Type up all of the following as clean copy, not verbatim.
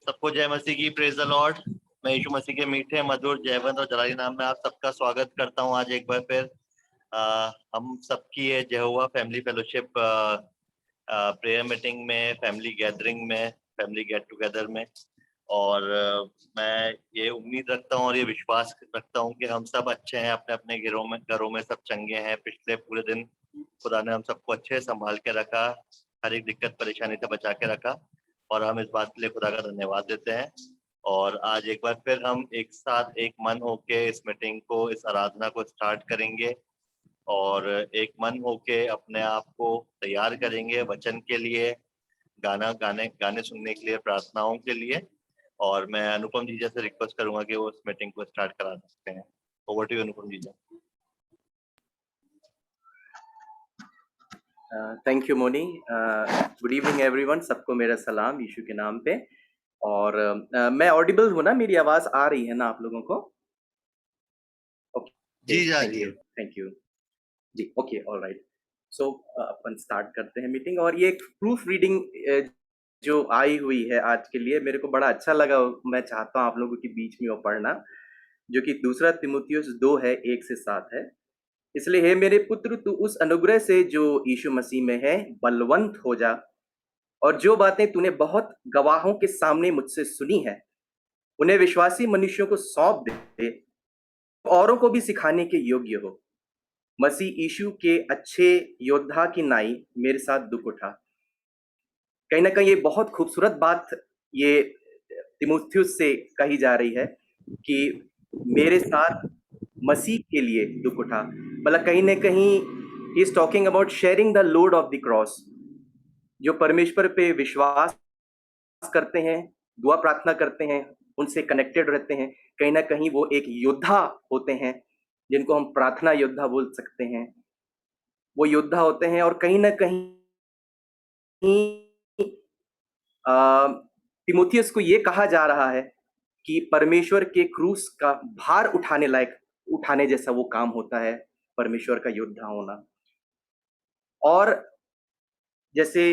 सबको जय मसीह की, प्रेज द लॉर्ड। मैं यीशु मसीह के मीठे मधुर जयवंत और जलाली नाम में आप सबका स्वागत करता हूं। आज एक बार फिर हम सबकी ये यहोवा फैमिली फेलोशिप प्रेयर मीटिंग में, फैमिली गैदरिंग में, फैमिली गेट टुगेदर में। और मैं ये उम्मीद रखता हूँ और ये विश्वास रखता हूँ कि हम सब अच्छे हैं, अपने अपने घरों में सब चंगे हैं। पिछले पूरे दिन खुदा ने हम सबको अच्छे संभाल के रखा, हर एक दिक्कत परेशानी से बचा के रखा, और हम इस बात के लिए खुदा का धन्यवाद देते हैं। और आज एक बार फिर हम एक साथ एक मन होके इस मीटिंग को, इस आराधना को स्टार्ट करेंगे और एक मन होके अपने आप को तैयार करेंगे वचन के लिए, गाने सुनने के लिए, प्रार्थनाओं के लिए। और मैं अनुपम जीजा से रिक्वेस्ट करूंगा कि वो इस मीटिंग को स्टार्ट करा सकते हैं। ओवर टू यू अनुपम जीजा। Thank you Moni. Good evening everyone, सबको मेरा सलाम यीशु के नाम पे। और मैं ऑडिबल हूँ ना, मेरी आवाज आ रही है ना आप लोगों को? जी थैंक यू जी। Okay, alright. सो अपन स्टार्ट करते हैं मीटिंग। और ये प्रूफ रीडिंग जो आई हुई है आज के लिए, मेरे को बड़ा अच्छा लगा। मैं चाहता हूँ आप लोगों के बीच में वो पढ़ना, जो कि 2 तीमुथियुस 2 है, 1 से 7 है। इसलिए हे मेरे पुत्र, तू उस अनुग्रह से जो यीशु मसीह में है बलवंत हो जा, और जो बातें तूने बहुत गवाहों के सामने मुझसे सुनी है उन्हें विश्वासी मनुष्यों को सौंप दे, औरों को भी सिखाने के योग्य हो। मसीह यीशु के अच्छे योद्धा की नाई मेरे साथ दुख उठा। कहीं ना कहीं ये बहुत खूबसूरत बात ये तीमुथियुस से कही जा रही है कि मेरे साथ मसीह के लिए दुख उठा। मतलब कहीं ना कहीं he is talking about sharing the load of the cross. जो परमेश्वर पे विश्वास करते हैं, दुआ प्रार्थना करते हैं, उनसे कनेक्टेड रहते हैं, कहीं ना कहीं वो एक योद्धा होते हैं, जिनको हम प्रार्थना योद्धा बोल सकते हैं। वो योद्धा होते हैं। और कहीं ना कहीं तीमुथियुस को ये कहा जा रहा है कि परमेश्वर के क्रूस का भार उठाने जैसा वो काम होता है, परमेश्वर का योद्धा होना। और जैसे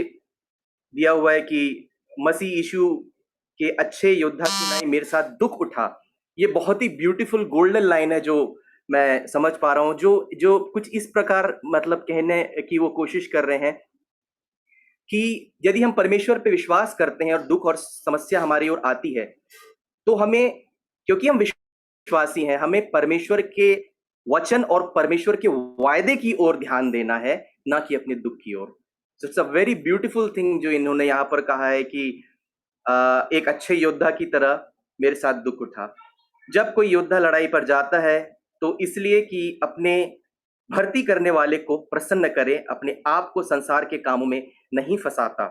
दिया हुआ है कि मसीह यीशु के अच्छे योद्धा की नाई मेरे साथ दुख उठा। ये बहुत ही ब्यूटीफुल गोल्डन लाइन है जो मैं समझ पा रहा हूँ, जो कुछ इस प्रकार मतलब कहने की वो कोशिश कर रहे हैं कि यदि हम परमेश्वर पे विश्वास करते हैं और दुख और समस्या हमारी ओर आती है, तो हमें, क्योंकि हम विश्वासी हैं, हमें परमेश्वर के वचन और परमेश्वर के वायदे की ओर ध्यान देना है, ना कि अपने दुख की ओर। It's a very beautiful thing जो इन्होंने यहाँ पर कहा है कि एक अच्छे योद्धा की तरह मेरे साथ दुख उठा। जब कोई योद्धा लड़ाई पर जाता है तो इसलिए कि अपने भर्ती करने वाले को प्रसन्न करे, अपने आप को संसार के कामों में नहीं फंसाता।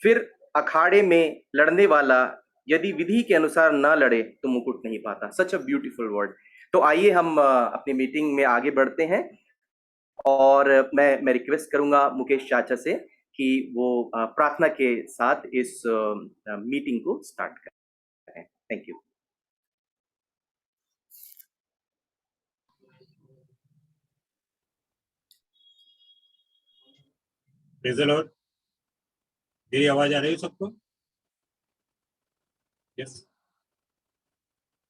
फिर अखाड़े में लड़ने वाला यदि विधि के अनुसार ना लड़े तो मुकुट नहीं पाता। सच अ ब्यूटीफुल वर्ड। तो आइए हम अपनी मीटिंग में आगे बढ़ते हैं। और मैं रिक्वेस्ट करूंगा मुकेश चाचा से कि वो प्रार्थना के साथ इस मीटिंग को स्टार्ट करें। Thank you. Praise the Lord. मेरी आवाज आ रही है सबको? यस।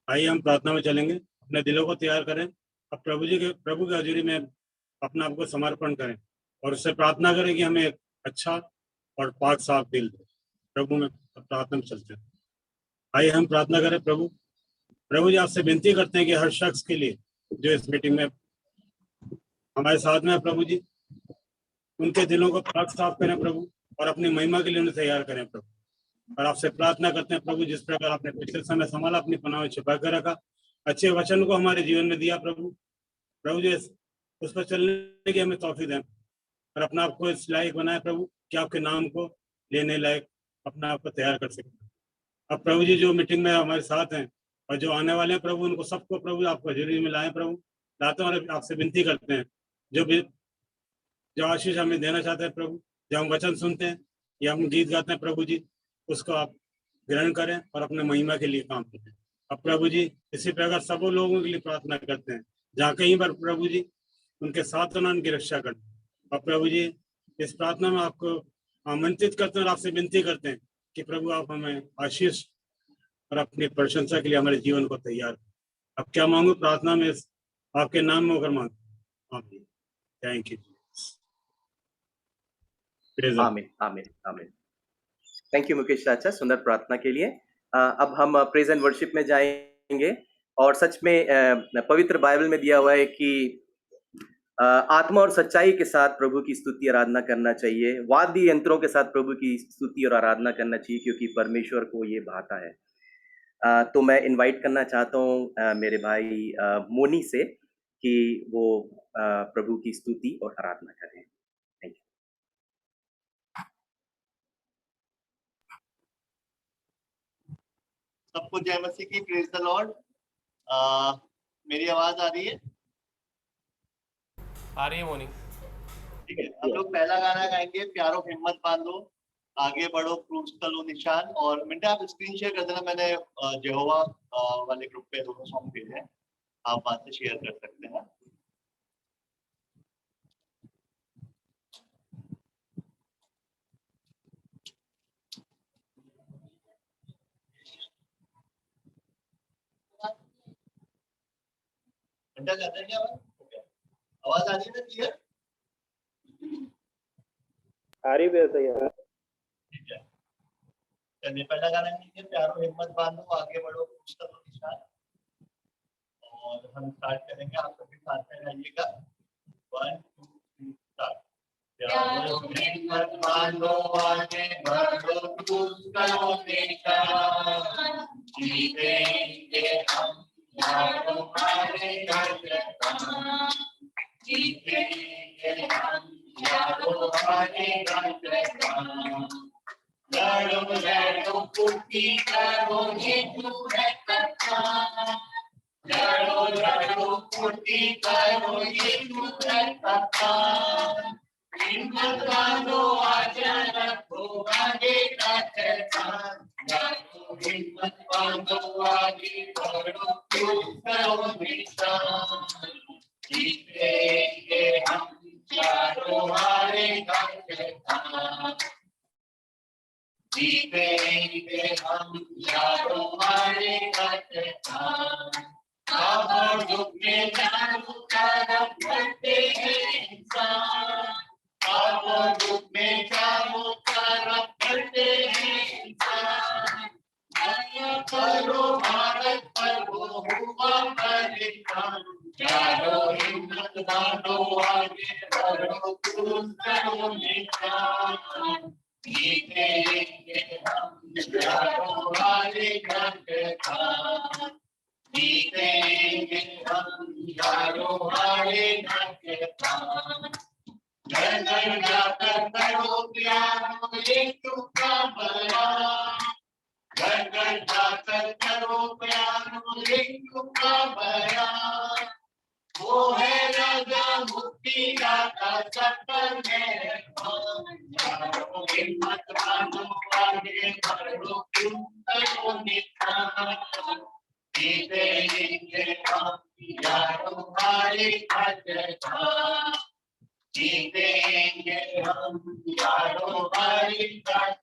आइए हम प्रार्थना में चलेंगे। अपने दिलों को तैयार करें। अब प्रभु की हजूरी में अपने आप को समर्पण करें और उससे प्रार्थना करें कि हमें एक अच्छा और पाक साफ दिल दे। प्रभु में प्रार्थना में चलते हैं। आइए हम प्रार्थना करें। प्रभु जी, आपसे विनती करते हैं कि हर शख्स के लिए जो इस मीटिंग में हमारे साथ में है, प्रभु जी, उनके दिलों को पाक साफ करें प्रभु, और अपनी महिमा के लिए उन्हें तैयार करें प्रभु। और आपसे प्रार्थना करते हैं प्रभु, जिस प्रकार आपने पिछले समय संभाला, अपनी पनाह में छिपा कर रखा, अच्छे वचन को हमारे जीवन में दिया प्रभु जी, उस पर चलने की हमें तौफीक दें और अपना आपको इस लायक बनाए प्रभु कि आपके नाम को लेने लायक अपना आपको तैयार कर सकें। अब प्रभु जी, जो मीटिंग में हमारे साथ हैं और जो आने वाले हैं प्रभु, उनको सबको प्रभु आपको हजूरी में लाएं प्रभु, लाते हैं। और आपसे विनती करते हैं जो आशीष हमें देना चाहते हैं प्रभु, जब हम वचन सुनते हैं या हम गीत गाते हैं प्रभु जी, उसको आप ग्रहण करें और अपने महिमा के लिए काम करें। अब प्रभु जी, इसी प्रकार सब लोगों के लिए प्रार्थना करते हैं जहाँ कहीं पर प्रभु जी उनके साथ होना, उनकी रक्षा करें। और प्रभु जी, इस प्रार्थना में आपको आमंत्रित करते हैं और आपसे विनती करते हैं कि प्रभु आप हमें आशीष और अपनी प्रशंसा के लिए हमारे जीवन को तैयार करें। अब क्या मांगू प्रार्थना में आपके नाम में होकर मांगू। आमीन। Thank you. आमीन आमीन आमीन। थैंक यू मुकेश चाचा सुंदर प्रार्थना के लिए। अब हम प्रेज एंड वर्शिप में जाएंगे और सच में पवित्र बाइबल में दिया हुआ है कि आत्मा और सच्चाई के साथ प्रभु की स्तुति आराधना करना चाहिए, वाद्य यंत्रों के साथ प्रभु की स्तुति और आराधना करना चाहिए, क्योंकि परमेश्वर को ये भाता है। तो मैं इनवाइट करना चाहता हूँ मेरे भाई मोनी से कि वो प्रभु की स्तुति और आराधना करें। Thank you. सबको जय मसीह की, प्रेज द लॉर्ड। मेरी आवाज आ रही है? आ रही है मोनी। ठीक है, हम लोग पहला गाना गाएंगे, प्यारो हिम्मत बांधो आगे बढ़ो क्रूस तलो निशान। और मिंटा आप स्क्रीन शेयर कर देना, मैंने यहोवा वाले ग्रुप पे दोनों सॉन्ग भेजे हैं, आप वहां से शेयर कर सकते हैं। मिंटा कर देंगे आवाज आ रही है ना क्लियर? आ रही है यार। ठीक है, चलिए पहला गाना लीजिए, प्यारो हिम्मत बांधो आगे बढ़ो क्रूस तलो निशान। और हम स्टार्ट करेंगे, आप सभी साथ में गाइएगा। 1 2 3 स्टार्ट। प्यारो हिम्मत बांधो आगे बढ़ो क्रूस तलो निशान, जीतेंगे हम यारो हमारे घर, जीतेंगे हम यारो हमारे घर। लड़ो लड़ो फुर्ती करो यीशु है कथा, लड़ो लड़ो फुर्ती करो यीशु है कथा। हिम्मत बांधो आशा रखो आगे का चलता, लड़ो हिम्मत बांधो आगे बढ़ो क्रूस तलो निशान, जीतेंगे हम यारो हमारे घर। जीतेंगे हम यारो हमारे घर। और दुख में चारों तरफ बढ़ते हैं इंसान, और दुख में चारों तरफ बढ़ते हैं इंसान। दया करो भारत पर वो हुआ परेशान, यारो हिम्मत बांधो आगे बढ़ो क्रूस तलो निशान, जीतेंगे हम यारो हमारे घर। जीतेंगे हम यारो हमारे घर। घर घर जाकर करो प्यारो यीशु का बयान, घर घर जाकर करो प्यारो यीशु का बयान। वो है राजा मुक्ति दाता सफल मेहमान, यारो हिम्मत बांधो आगे बढ़ो क्रूस तलो निशान, जीतेंगे हम यारो हमारे घर। जीतेंगे हम यारो हमारे घर।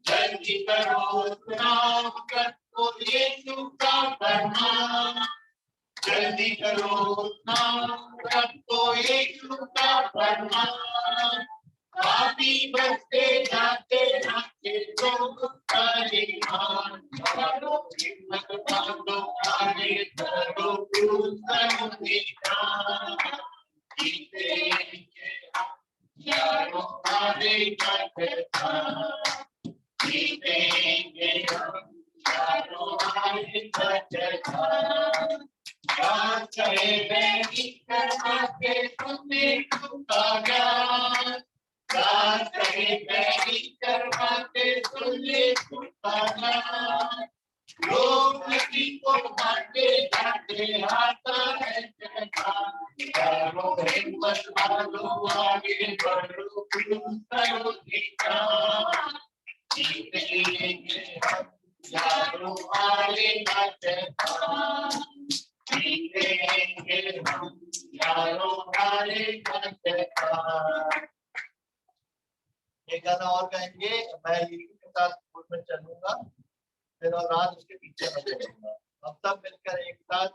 जल्दी करो सुनाओ सबको यीशु का फरमान, जल्दी करो सुनाओ सबको यीशु का फरमान। पापी बचते जाते जाते लोग परेशान, यारो हिम्मत बांधो आगे बढ़ो क्रूस तलो निशान, जीतेंगे हम यारो हमारे घर। जीतेंगे हम यारो हमारे घर। ज्ञान चाहे बैठी कर्मा के सुने का ज्ञान, ज्ञान चाहे बैठी कर्मा के सुने का ज्ञान। लोग नदी को बांटे जाते आता है जगह, यारो हिम्मत बांधो आगे बढ़ो क्रूस तलो निशान, जीतेंगे हम यारो हमारे घर। जीतेंगे हम एक गाना और गाएंगे, मैं यीशु के साथ स्कूल में चलूंगा, फिर और रात उसके पीछे मैं चलूंगा। हम सब मिलकर एक साथ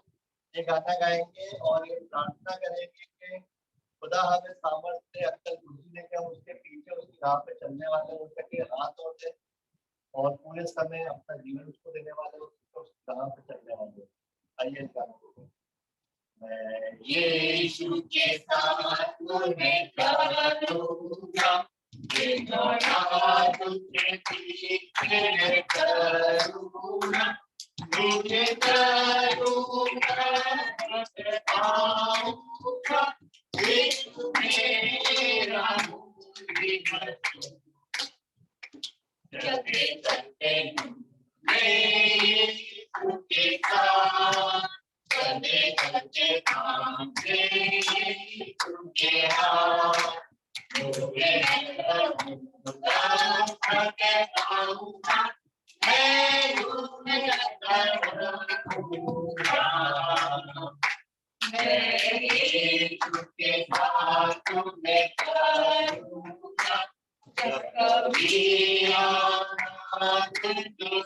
ये गाना गाएंगे और ये प्रार्थना करेंगे कि खुदा हमें सामर्थ्य, अक्ल, बुद्धि देके हम उसके पीछे उसकी राह पे चलने वाले हो सके, हाथ होते और पूरे समय अपना जीवन उसको देने वाले हो, उसकी राह पे चलने वाले हो। आइए इस गाना को। मैं यीशु के साथ तुम्हें करूंगा, ये दोहरा तुझे पीछे करूंगा, मुझे करूंगा आऊंगा, यीशु मेरा चलते चलते मैं यीशु के साथ, चलते चलते काम से यीशु के हाथ, मुझे करूंगा मैं करूंगा, मैं यीशु के साथ तुम्हें करूंगा, जब कभी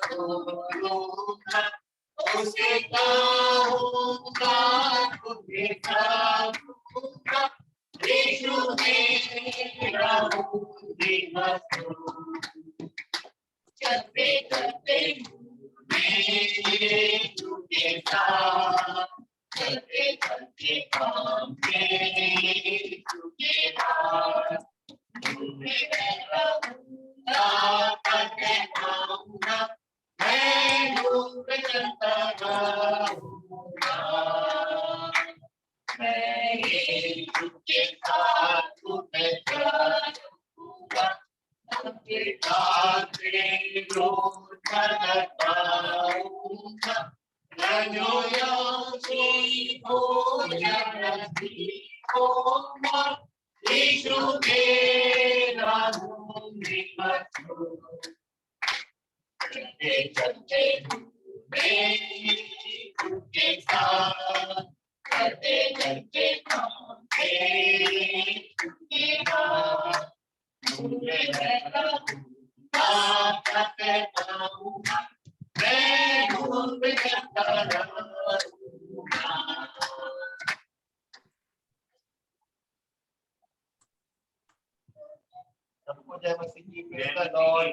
सुनूंगा उसे कहूंगा, तुम्हें कहूंगा, यीशु मेरा चलते चलते मैं यीशु के साथ, चलते चलते काम के यीशु के हाथ, मैं डूब चलता रहूंगा, मैं यीशु के साथ तुम्हें करूंगा, अपने साथ रोज लगाऊंगा, रजो यासी हो जगती होगा, यीशु मेरा चलते चलते मैं यीशु के साथ, चलते चलते काम के यीशु के हाथ, मुझे मैं डूब जाता रहूंगा। सबको जय मसीह की, प्रेज़ द लॉर्ड।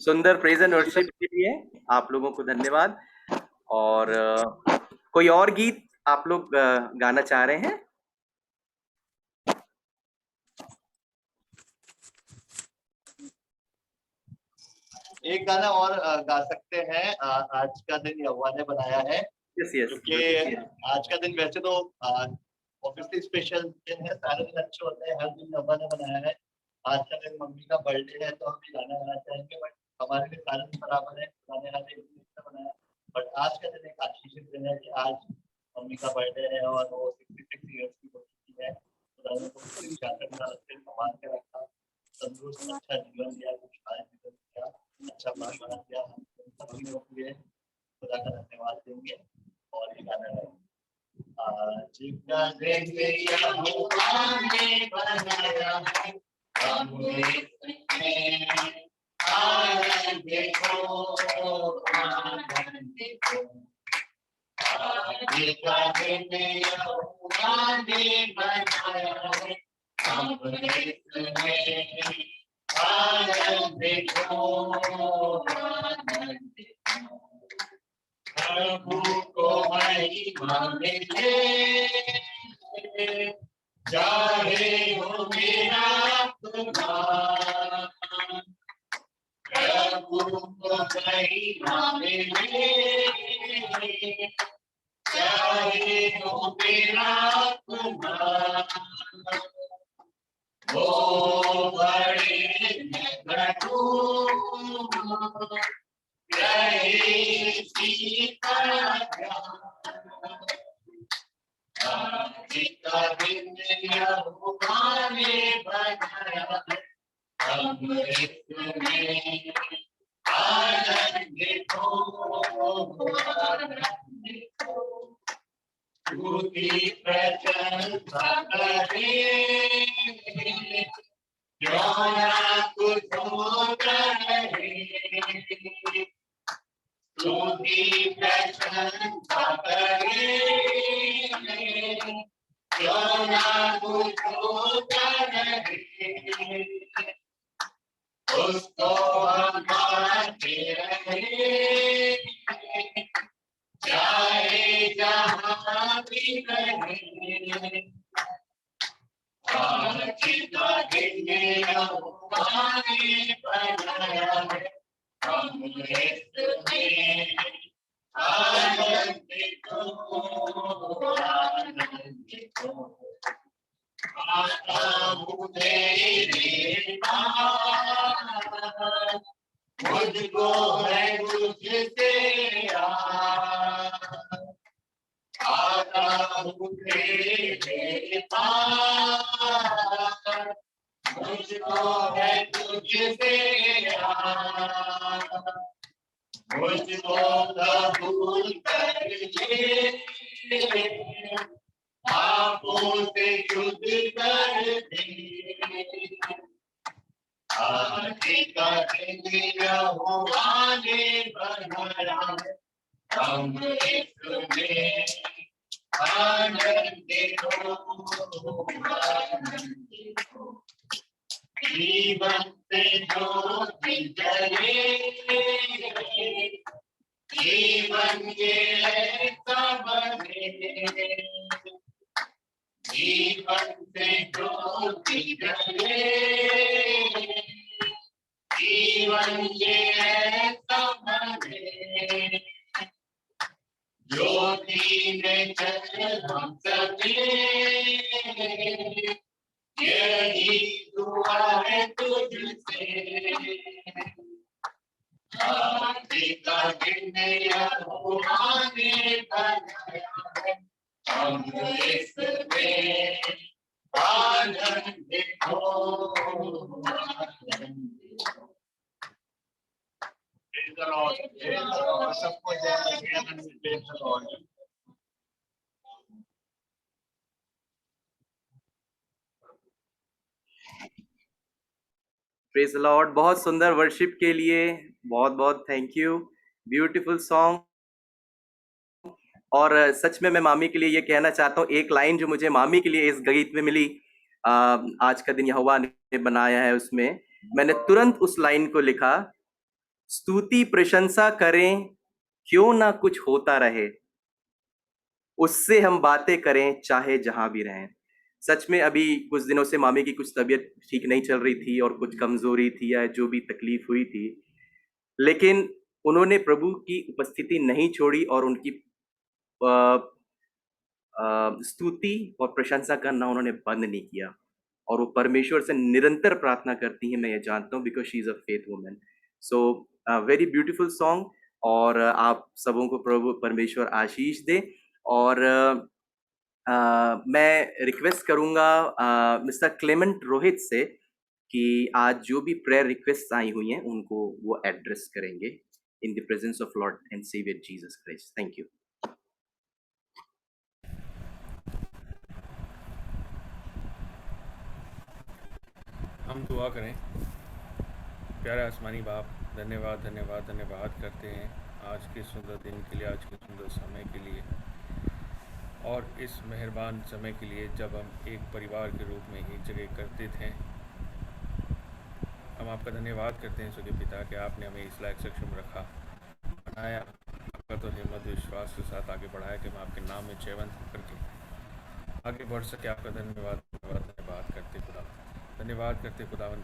सुंदर प्रेज एंड वर्शिप के लिए आप लोगों को धन्यवाद। और कोई और गीत आप लोग गाना चाह रहे हैं? एक गाना और गा सकते हैं, आज का दिन यहोवा ने बनाया है, क्योंकि आज का दिन वैसे तो ऑब्वियसली स्पेशल दिन है, सारे दिन अच्छे होते हैं, हर दिन यहोवा ने बनाया है। आज का दिन मम्मी का बर्थडे है तो हम भी गाना गाना चाहेंगे, बट हमारे लिए सारे दिन बराबर है, गाने गाने बनाया। बट आज का दिन एक आशीषित दिन है कि आज मम्मी का बर्थडे है और वो 66 ईयर्स की हो चुकी है। खुदा ने उनको संभाल के रखा, तंदुरुस्त अच्छा जीवन दिया, कुछ जीवन दिया, अच्छा बना दिया। हम सभी लोग के लिए खुदा का धन्यवाद देंगे और ये गाना गाएंगे। आज का दिन यहोवा ने बनाया है, हम इसमें आनंद को आनंद को। आज का दिन यहोवा ने बनाया है, हम इसमें आनंद को आनंद को। प्रभु को महिमा मिले, चाहे हो मेरा तुम्हारा। प्रभु को महिमा मिले, चाहे हो मेरा तुम्हारा। वो बड़े प्रभु आज का दिन यहोवा ने बनाया है, आनंदित हो, आनंदित हो, स्तुति प्रशंसा करें, क्यों ना कुछ होता रहे, स्तुति प्रशंसा करें, क्यों ना कुछ होता रहे, उसको हम मानते रहे, चाहे जहाँ भी रहे, आज का दिन हमारे बनाया है, हम इसमें आनंदित हो, आनंदित हो, आता हूँ तेरे पास, मुझको है तुझसे आता हूँ तेरे पास, मुझको है तुझसे मुझको कबूल कर ले, पापों से शुद्ध कर दे, आज का दिन यहोवा ने बनाया है, हम इसमें आनंदित हो, आनंदित हो, जीवन से ज्योति जले, जीवन के ऐसा बने, जीवन से ज्योति जले, जीवन के ऐसा बने, ज्योति में चल हम सके, यही दुआ है तुझसे, आज का दिन यहोवा ने बनाया है, हम इसमें आनंदित हो, आनंदित हो। Praise the Lord. Praise the Lord. सबको जय मसीह में praise the Lord. Praise the Lord. बहुत सुंदर वर्शिप के लिए बहुत बहुत थैंक यू, ब्यूटीफुल सॉन्ग। और सच में मैं मामी के लिए ये कहना चाहता हूँ, एक लाइन जो मुझे मामी के लिए इस गीत में मिली, आज का दिन यहोवा ने बनाया है, उसमें मैंने तुरंत उस लाइन को लिखा, स्तुति प्रशंसा करें क्यों ना कुछ होता रहे, उससे हम बातें करें चाहे जहां भी रहें। सच में अभी कुछ दिनों से मामी की कुछ तबीयत ठीक नहीं चल रही थी और कुछ कमजोरी थी या जो भी तकलीफ हुई थी, लेकिन उन्होंने प्रभु की उपस्थिति नहीं छोड़ी और उनकी स्तुति और प्रशंसा करना उन्होंने बंद नहीं किया, और वो परमेश्वर से निरंतर प्रार्थना करती है, मैं ये जानता हूँ, because she is a faith woman. So very beautiful song, और आप सबों को प्रभु परमेश्वर आशीष दे। और मैं रिक्वेस्ट करूंगा मिस्टर क्लेमेंट रोहित से कि आज जो भी प्रेयर रिक्वेस्ट आई हुई हैं उनको वो एड्रेस करेंगे in the presence of Lord and Saviour Jesus Christ. Thank you. हम दुआ करें। प्यारे आसमानी बाप, धन्यवाद धन्यवाद धन्यवाद करते हैं आज के सुंदर दिन के लिए, आज के सुंदर समय के लिए, और इस मेहरबान समय के लिए जब हम एक परिवार के रूप में एक जगह एकत्रित हैं। हम आपका धन्यवाद करते हैं स्वर्गीय पिता कि आपने हमें इस लायक सक्षम रखा, बनाया, ताकत और हिम्मत विश्वास के साथ आगे बढ़ाया कि हम आपके नाम में जयवंत होकर के आगे बढ़ सके। आपका धन्यवाद धन्यवाद धन्यवाद करते खुदा, धन्यवाद करते खुदावन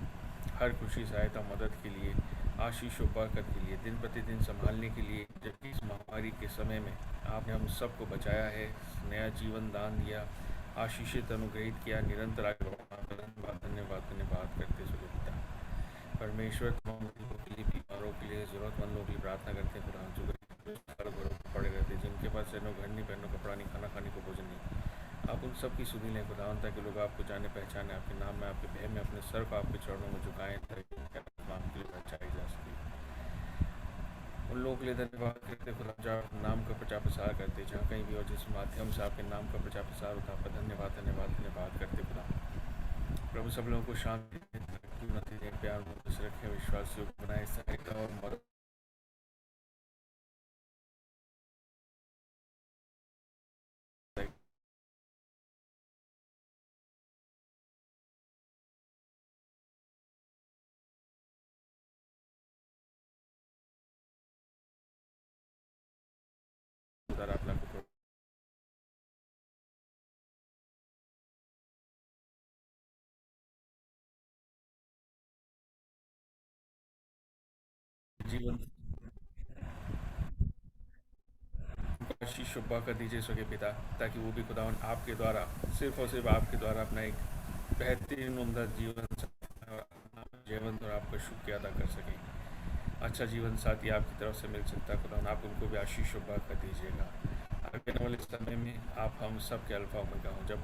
हर खुशी, सहायता, मदद के लिए, आशीष और बरकत के लिए, दिन प्रतिदिन संभालने के लिए, जबकि इस महामारी के समय में आपने हम सबको बचाया है, नया जीवन दान दिया, आशीषित अनुग्रहित किया, निरंतर आगे बढ़ाना। धन्यवाद धन्यवाद धन्यवाद करते स्वर्गीय पिता परमेश्वर। तमाम लोगों के लिए, बीमारों के लिए, जरूरतमंद लोगों के लिए प्रार्थना करते हैं खुदा, जो घरों पर पड़े रहते, जिनके पास रहने घर नहीं, पहनने कपड़ा नहीं, खाना खाने को भोजन नहीं, आप उन सब की सुनी लें खुदा, ताकि लोग आपको जाने पहचाने, आपके नाम में, आपके भय में अपने सर को आपके चरणों में झुकाएं, ताकि आपके लिए बचाई जा उन लोगों के लिए धन्यवाद करते खुदा, जो आप नाम का प्रचार प्रसार करते, जहाँ कहीं भी हो जिस माध्यम से आपके नाम का प्रचार प्रसार होता, आपका धन्यवाद धन्यवाद धन्यवाद करते खुदा। प्रभु सब लोगों को शांति दें, तरक्की, उन्नति दें, प्यार मुझ से रखें, विश्वास योग्य बनाए, सहायता और मदद खुदा आप लोगों को जीवन आशीष शुभा कर दीजिए सके पिता, ताकि वो भी खुदावन आपके द्वारा, सिर्फ और सिर्फ आपके द्वारा अपना एक बेहतरीन उम्दा जीवन जीवन और आपका शुक्रिया अदा कर सके। अच्छा जीवन साथी आपकी तरफ से मिल सकता है खुदावन, आप उनको भी आशीष शुभा कर दीजिएगा। आगे वाले समय में आप हम सब के अल्फा ओमेगा हों, जब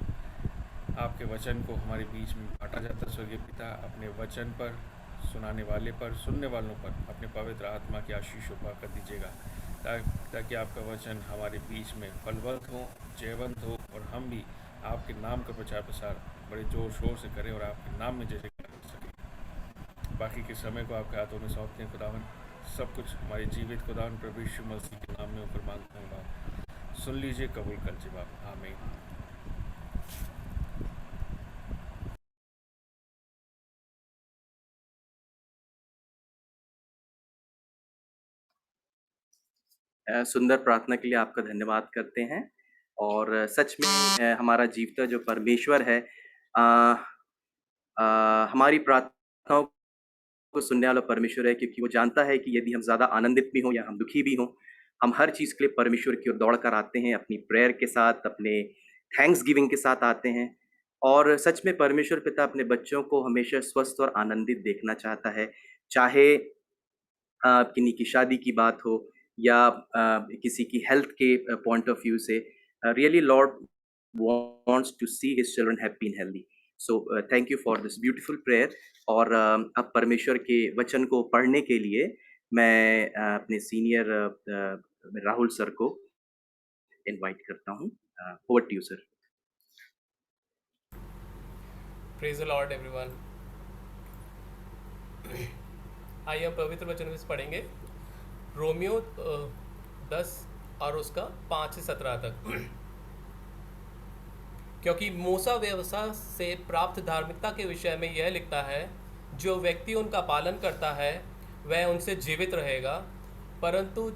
आपके वचन को हमारे बीच में बांटा जाता स्वर्गीय पिता, अपने वचन पर, सुनाने वाले पर, सुनने वालों पर अपने पवित्र आत्मा की आशीष शुभा कर दीजिएगा, ताकि आपका वचन हमारे बीच में फलवंत हो, जयवंत हो, और हम भी आपके नाम का प्रचार प्रसार बड़े जोर शोर से करें और आपके नाम में जय जयकार कर सकें। बाकी के समय को आपके हाथों में सौंपते हैं खुदावन, सब कुछ हमारे जीवित खुदावन प्रभु यीशु मसीह के नाम में ऊपर मांगता हूँ बाप, सुन लीजिए, कबूल कर लीजिए बाप, आमीन। सुंदर प्रार्थना के लिए आपका धन्यवाद करते हैं। और सच में हमारा जीवता जो परमेश्वर है, हमारी प्रार्थनाओं को सुनने वाला परमेश्वर है, क्योंकि वो जानता है कि यदि हम ज़्यादा आनंदित भी हों या हम दुखी भी हों, हम हर चीज़ के लिए परमेश्वर की ओर दौड़ कर आते हैं, अपनी प्रेयर के साथ, अपने थैंक्स गिविंग के साथ आते हैं। और सच में परमेश्वर पिता अपने बच्चों को हमेशा स्वस्थ और आनंदित देखना चाहता है, चाहे किन्हीं की शादी की बात हो या किसी की हेल्थ के पॉइंट ऑफ व्यू से। Really Lord wants to see his children happy and healthy. So thank you for this beautiful prayer. और अब परमेश्वर के वचन को पढ़ने के लिए मैं अपने सीनियर राहुल सर को इनवाइट करता हूँ। Over to you sir. Praise the Lord everyone. आइए हम पवित्र वचन में पढ़ेंगे रोमियो 10 और उसका 5 से 17 तक। क्योंकि मूसा व्यवस्था से प्राप्त धार्मिकता के विषय में यह लिखता है, जो व्यक्ति उनका पालन करता है वह उनसे जीवित रहेगा, परंतु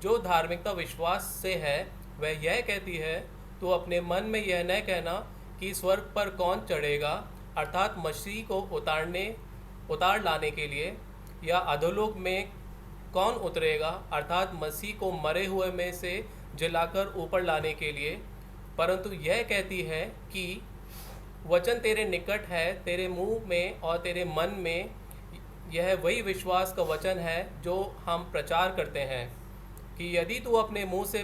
जो धार्मिकता विश्वास से है वह यह कहती है, तो अपने मन में यह न कहना कि स्वर्ग पर कौन चढ़ेगा, अर्थात मसीह को उतार लाने के लिए, या अधोलोक में कौन उतरेगा, अर्थात मसीह को मरे हुए में से जलाकर ऊपर लाने के लिए, परंतु यह कहती है कि वचन तेरे निकट है, तेरे मुंह में और तेरे मन में। यह वही विश्वास का वचन है जो हम प्रचार करते हैं, कि यदि तू अपने मुंह से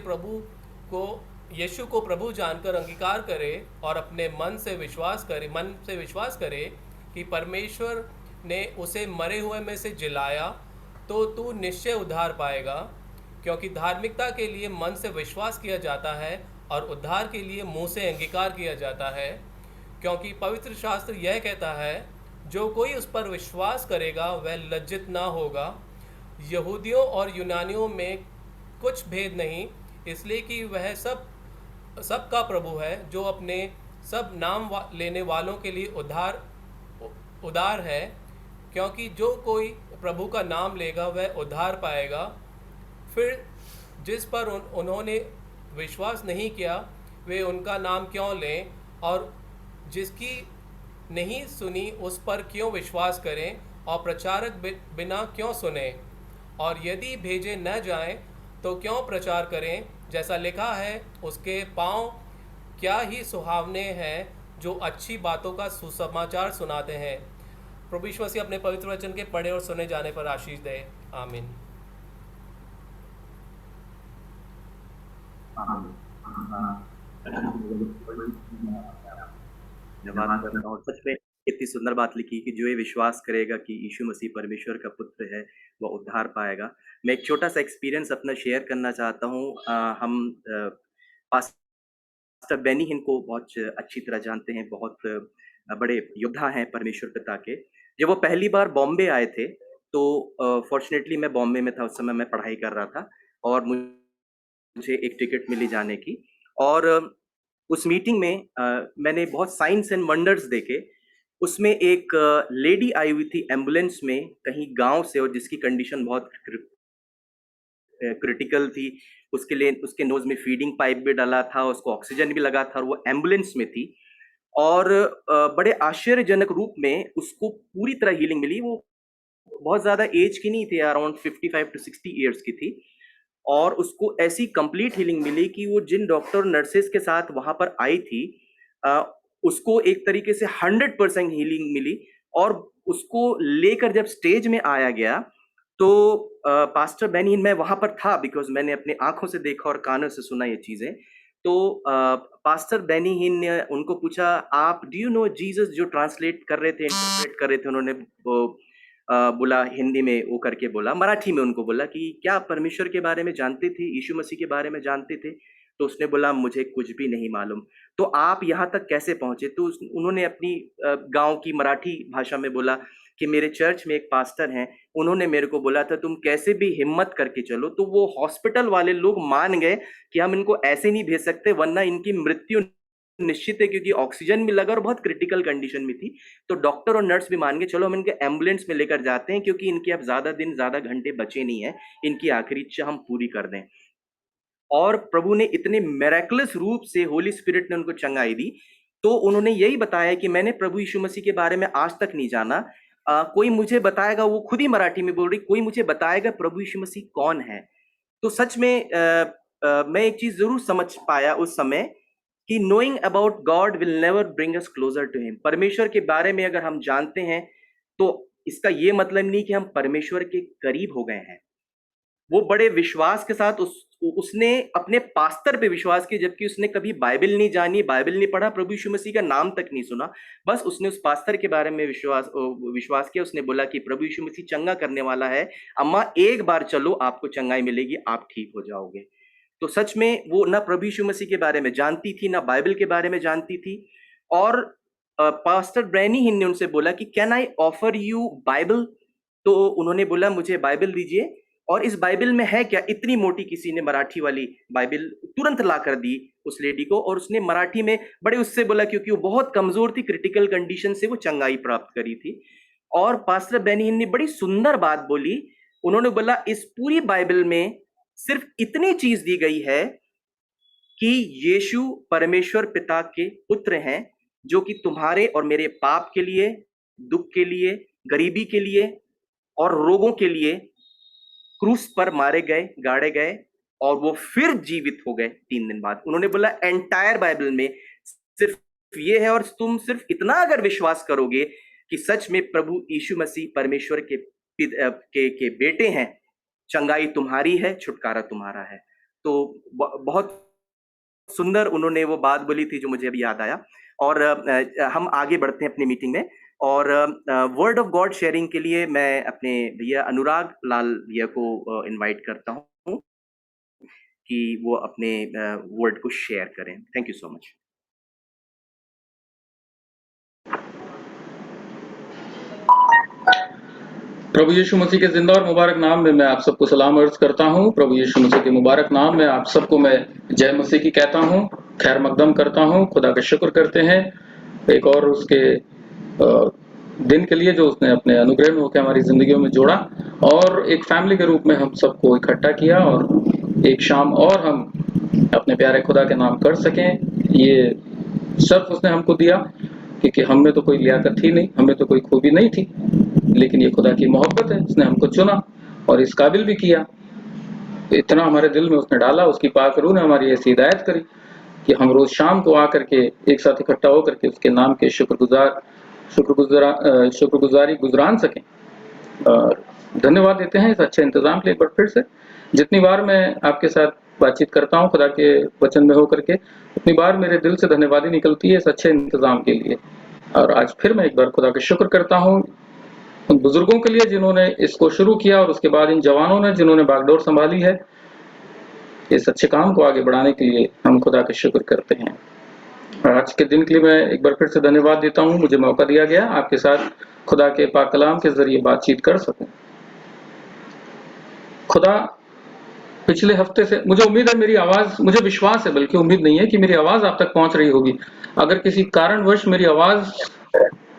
यीशु को प्रभु जानकर अंगीकार करे और अपने मन से विश्वास करे कि परमेश्वर ने उसे मरे हुए में से जिलाया, तो तू निश्चय उद्धार पाएगा। क्योंकि धार्मिकता के लिए मन से विश्वास किया जाता है और उद्धार के लिए मुंह से अंगीकार किया जाता है। क्योंकि पवित्र शास्त्र यह कहता है, जो कोई उस पर विश्वास करेगा वह लज्जित ना होगा। यहूदियों और यूनानियों में कुछ भेद नहीं, इसलिए कि वह सबका प्रभु है, जो अपने सब नाम लेने वालों के लिए उदार है। क्योंकि जो कोई प्रभु का नाम लेगा वह उद्धार पाएगा। फिर जिस पर उन्होंने विश्वास नहीं किया वे उनका नाम क्यों लें, और जिसकी नहीं सुनी उस पर क्यों विश्वास करें, और प्रचारक बिना क्यों सुने। और यदि भेजे न जाएं तो क्यों प्रचार करें। जैसा लिखा है, उसके पाँव क्या ही सुहावने हैं जो अच्छी बातों का सुसमाचार सुनाते हैं। प्रभु यीशु मसीह अपने पवित्र वचन के पढ़े और सुने जाने पर आशीष दे। आमीन। धन्यवाद करता हूँ। सच में इतनी सुंदर बात लिखी कि जो ये विश्वास करेगा कि यीशु मसीह परमेश्वर का पुत्र है वो उद्धार पाएगा। मैं एक छोटा सा एक्सपीरियंस अपना शेयर करना चाहता हूँ। हम पास्टर बेनी हिन को बहुत अच्छी तरह जानते हैं, बहुत बड़े योद्धा हैं परमेश्वर पिता के। जब वो पहली बार बॉम्बे आए थे तो फॉर्चुनेटली मैं बॉम्बे में था, उस समय मैं पढ़ाई कर रहा था और मुझे एक टिकट मिली जाने की। और उस मीटिंग में मैंने बहुत साइंस एंड वंडर्स देखे। उसमें एक लेडी आई हुई थी एम्बुलेंस में कहीं गांव से, और जिसकी कंडीशन बहुत क्रिटिकल थी। उसके लिए उसके नोज में फीडिंग पाइप भी डाला था, उसको ऑक्सीजन भी लगा था और वो एम्बुलेंस में थी। और बड़े आश्चर्यजनक रूप में उसको पूरी तरह हीलिंग मिली। वो बहुत ज्यादा एज की नहीं थी, अराउंड 55 to 60 ईयर्स की थी। और उसको ऐसी कंप्लीट हीलिंग मिली कि वो जिन डॉक्टर नर्सेस के साथ वहां पर आई थी उसको एक तरीके से 100% हीलिंग मिली। और उसको लेकर जब स्टेज में आया गया तो पास्टर बेनी हिन, मैं वहां पर था बिकॉज मैंने अपने आंखों से देखा और कानों से सुना ये चीजें। तो पास्टर बेनी हिन ने उनको पूछा, आप डू यू नो जीसस, जो ट्रांसलेट कर रहे थे, इंटरप्रेट कर रहे थे, उन्होंने बोला हिंदी में, वो करके बोला, मराठी में उनको बोला कि क्या आप परमेश्वर के बारे में जानते थे, यीशु मसीह के बारे में जानते थे? तो उसने बोला मुझे कुछ भी नहीं मालूम। तो आप यहाँ तक कैसे पहुंचे? तो उन्होंने अपनी गांव की मराठी भाषा में बोला कि मेरे चर्च में एक पास्टर हैं, उन्होंने मेरे को बोला था तुम कैसे भी हिम्मत करके चलो। तो वो हॉस्पिटल वाले लोग मान गए कि हम इनको ऐसे नहीं भेज सकते वरना इनकी मृत्यु निश्चित है, क्योंकि ऑक्सीजन भी लगा और बहुत क्रिटिकल कंडीशन में थी। तो डॉक्टर और नर्स भी मान गए, चलो हम इनके एम्बुलेंस में लेकर जाते हैं क्योंकि इनके अब ज्यादा दिन ज्यादा घंटे बचे नहीं है, इनकी आखिरी इच्छा हम पूरी कर दें। और प्रभु ने इतने मिरेकलस रूप से, होली स्पिरिट ने उनको चंगाई दी। तो उन्होंने यही बताया कि मैंने प्रभु यीशु मसीह के बारे में आज तक नहीं जाना, कोई मुझे बताएगा, वो खुद ही मराठी में बोल रही, कोई मुझे बताएगा प्रभु यीशु मसीह कौन है। तो सच में मैं एक चीज जरूर समझ पाया उस समय कि knowing about God will never bring us closer to him. परमेश्वर के बारे में अगर हम जानते हैं तो इसका ये मतलब नहीं कि हम परमेश्वर के करीब हो गए हैं। वो बड़े विश्वास के साथ उसने अपने पास्टर पे विश्वास किया, जबकि उसने कभी बाइबल नहीं जानी, बाइबल नहीं पढ़ा, प्रभु यीशु मसीह का नाम तक नहीं सुना। बस उसने उस पास्टर के बारे में विश्वास किया। उसने बोला कि प्रभु यीशु मसीह चंगा करने वाला है, अम्मा एक बार चलो आपको चंगाई मिलेगी, आप ठीक हो जाओगे। तो सच में वो ना प्रभु यीशु मसीह के बारे में जानती थी, ना बाइबल के बारे में जानती थी। और पास्टर बेनी हिन ने उनसे बोला कि can I offer you Bible? तो उन्होंने बोला मुझे बाइबल दीजिए। और इस बाइबल में है क्या? इतनी मोटी किसी ने मराठी वाली बाइबल तुरंत ला कर दी उस लेडी को, और उसने मराठी में बड़े उससे बोला, क्योंकि वो बहुत कमजोर थी, क्रिटिकल कंडीशन से वो चंगाई प्राप्त करी थी। और पास्टर बेनी हिन ने बड़ी सुंदर बात बोली। उन्होंने बोला इस पूरी बाइबल में सिर्फ इतनी चीज दी गई है कि यीशु परमेश्वर पिता के पुत्र हैं, जो कि तुम्हारे और मेरे पाप के लिए, दुख के लिए, गरीबी के लिए और रोगों के लिए क्रूस पर मारे गए, गाड़े गए, और वो फिर जीवित हो गए 3 दिन बाद। उन्होंने बोला एंटायर बाइबल में सिर्फ ये है, और तुम सिर्फ इतना अगर विश्वास करोगे कि सच में प्रभु यीशु मसीह परमेश्वर के बेटे हैं, चंगाई तुम्हारी है, छुटकारा तुम्हारा है। तो बहुत सुंदर उन्होंने वो बात बोली थी जो मुझे अभी याद आया। और हम आगे बढ़ते हैं अपनी मीटिंग में। और वर्ड ऑफ गॉड शेयरिंग के लिए मैं अपने भैया अनुराग लाल भैया को इनवाइट करता हूं कि वो अपने वर्ड को शेयर करें। Thank you so much. प्रभु यीशु मसीह के जिंदा और मुबारक नाम में मैं आप सबको सलाम अर्ज करता हूं। प्रभु यीशु मसीह के मुबारक नाम में आप सबको मैं जय मसीह की कहता हूं, खैर मकदम करता हूं। खुदा का शुक्र करते हैं एक और उसके दिन के लिए जो उसने अपने अनुग्रह में होकर हमारी जिंदगियों में जोड़ा, और एक फैमिली के रूप में हम सबको इकट्ठा किया, और एक शाम और हम अपने प्यारे खुदा के नाम कर सकें। ये सब उसने हमको दिया, क्योंकि हम में तो कोई लियाकत थी नहीं, हमें तो कोई खूबी नहीं थी, लेकिन ये खुदा की मोहब्बत है, उसने हमको चुना और इस काबिल भी किया। इतना हमारे दिल में उसने डाला, उसकी पाक रूह ने हमारी ऐसी हिदायत करी कि हम रोज शाम को आकर के एक साथ इकट्ठा होकर के उसके नाम के शुक्रगुजारी गुजरान सकें। और धन्यवाद देते हैं इस अच्छे इंतजाम के लिए एक बार फिर से। जितनी बार मैं आपके साथ बातचीत करता हूँ खुदा के वचन में होकर के, उतनी बार मेरे दिल से धन्यवाद ही निकलती है इस अच्छे इंतजाम के लिए। और आज फिर मैं एक बार खुदा का शुक्र करता हूँ उन बुजुर्गों के लिए जिन्होंने इसको शुरू किया और उसके बाद इन जवानों ने जिन्होंने बागडोर संभाली है। इस अच्छे काम को आगे बढ़ाने के लिए हम खुदा का शुक्र करते हैं। और आज के दिन के लिए मैं एक बार फिर से धन्यवाद देता हूँ, मुझे मौका दिया गया आपके साथ खुदा के पाक कलाम के जरिए बातचीत कर सकूं। खुदा पिछले हफ्ते से मुझे उम्मीद है मेरी आवाज, मुझे विश्वास है बल्कि उम्मीद नहीं है कि मेरी आवाज आप तक पहुंच रही होगी। अगर किसी कारणवश मेरी आवाज